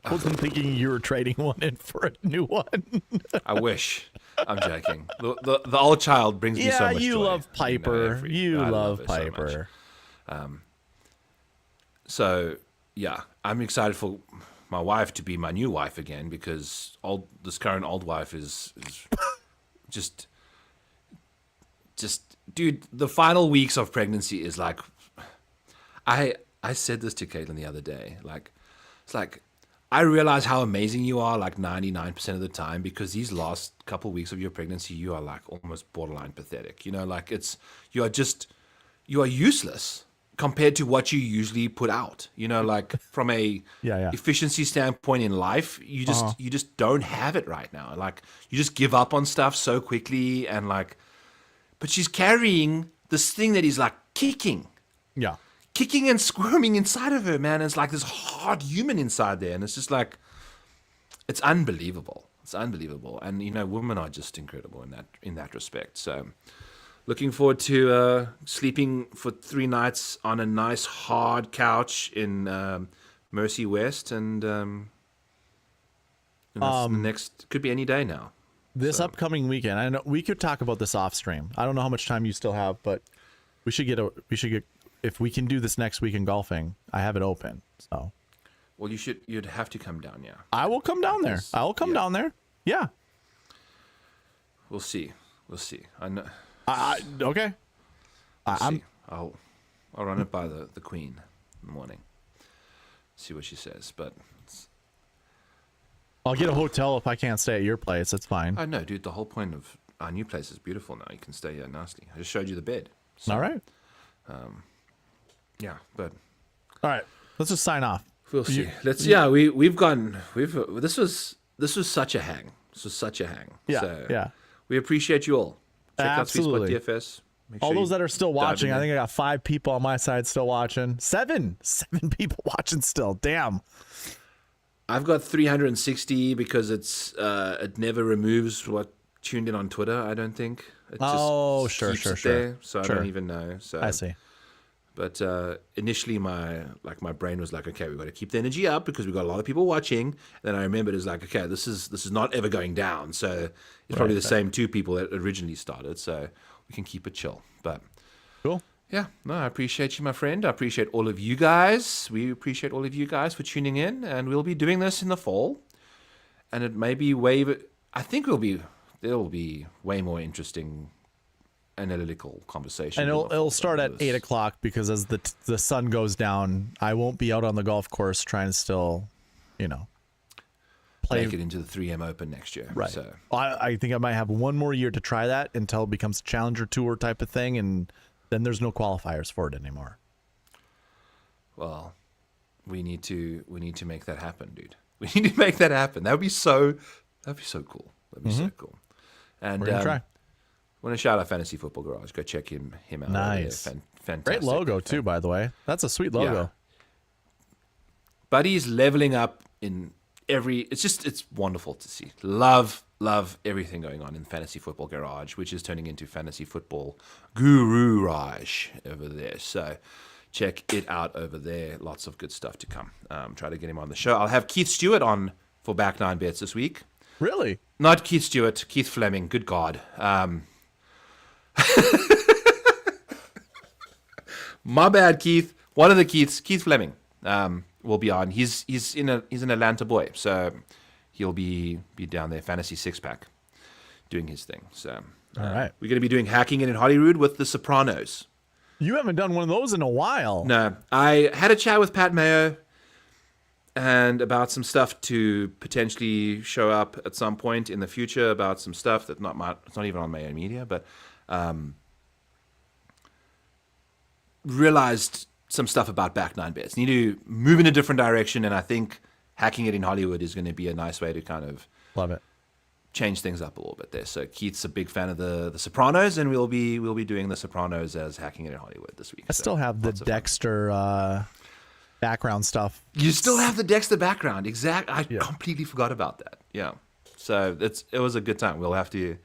I wasn't thinking you were trading one in for a new one. I wish. I'm joking. The old child brings me so much joy. You love Piper. I love Piper. So I'm excited for my wife to be my new wife again because this current old wife is just dude. The final weeks of pregnancy is I said this to Caitlin the other day. It's I realize how amazing you are 99% of the time because these last couple weeks of your pregnancy, you are almost borderline pathetic. You are useless compared to what you usually put out. From a efficiency standpoint in life, you just don't have it right now. You just give up on stuff so quickly and but she's carrying this thing that is kicking. Yeah. Kicking and squirming inside of her, man. It's this hard human inside there. And it's just it's unbelievable. It's unbelievable. And, women are just incredible in that respect. So looking forward to sleeping for 3 nights on a nice hard couch in Mercy West. And that's the next, could be any day now. This upcoming weekend, I know we could talk about this off stream. I don't know how much time you still have, but we should get if we can do this next week in golfing, I have it open. So, well, you'd have to come down, yeah. I will come down there. I will come down there. Yeah. We'll see. I know. Okay. I'll run it by the Queen in the morning. See what she says, but I'll get a hotel if I can't stay at your place. That's fine. I know, dude. The whole point of our new place is beautiful now. You can stay here nicely. I just showed you the bed. So, all right. Yeah, but all right. Let's just sign off. We'll see. We've this was such a hang. This was such a hang. Yeah. So yeah. We appreciate you all. Check Absolutely. out DFS. All those that are still watching, I think I got 5 people on my side still watching. 7 people watching still. Damn. I've got 360 because it never removes what tuned in on Twitter. I don't think. It just sure. There, so I don't even know. So I see. But initially, my brain was okay, we've got to keep the energy up because we've got a lot of people watching. And then I remembered it was okay, this is not ever going down. So it's probably the same 2 people that originally started. So we can keep it chill. But cool. Yeah, no, I appreciate you, my friend. I appreciate all of you guys. We appreciate all of you guys for tuning in. And we'll be doing this in the fall. And it may be I think there will be way more interesting analytical conversation. And it'll start at 8 o'clock because as the sun goes down, I won't be out on the golf course trying to still, play. Make it into the 3M Open next year. Right. So I think I might have one more year to try that until it becomes a Challenger Tour type of thing, and then there's no qualifiers for it anymore. Well, we need to make that happen, dude. We need to make that happen. That'd be so cool. That'd be so cool. And We're gonna try. Want to shout out Fantasy Football Garage. Go check him out. Nice. Fantastic. Great logo too, by the way. That's a sweet logo. Yeah. Buddy's leveling up in every. It's wonderful to see. Love everything going on in Fantasy Football Garage, which is turning into Fantasy Football Guru Raj over there. So check it out over there. Lots of good stuff to come. Try to get him on the show. I'll have Keith Stewart on for Back Nine Bets this week. Really? Not Keith Stewart, Keith Fleming. Good God. My bad, Keith. One of the Keiths, Keith Fleming, will be on. He's an Atlanta boy, so he'll be down there, Fantasy Six Pack, doing his thing. So, all right, we're going to be doing Hacking It in Hollywood with The Sopranos. You haven't done one of those in a while. No, I had a chat with Pat Mayo and about some stuff to potentially show up at some point in the future about some stuff that it's not even on Mayo Media, but realized some stuff about Back Nine Bets. Need to move in a different direction, and I think Hacking It in Hollywood is going to be a nice way to kind of love it, change things up a little bit there. So Keith's a big fan of the Sopranos, and we'll be doing the Sopranos as Hacking It in Hollywood this week. I still have the Dexter background stuff. You still have the Dexter background, exactly. I completely forgot about that. Yeah, so it was a good time. We'll have to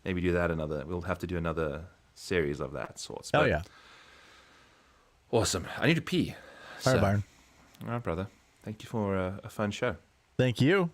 maybe do that We'll have to do another series of that sort. Oh yeah. Awesome. I need to pee. All right, Byron. All right, brother. Thank you for a fun show. Thank you.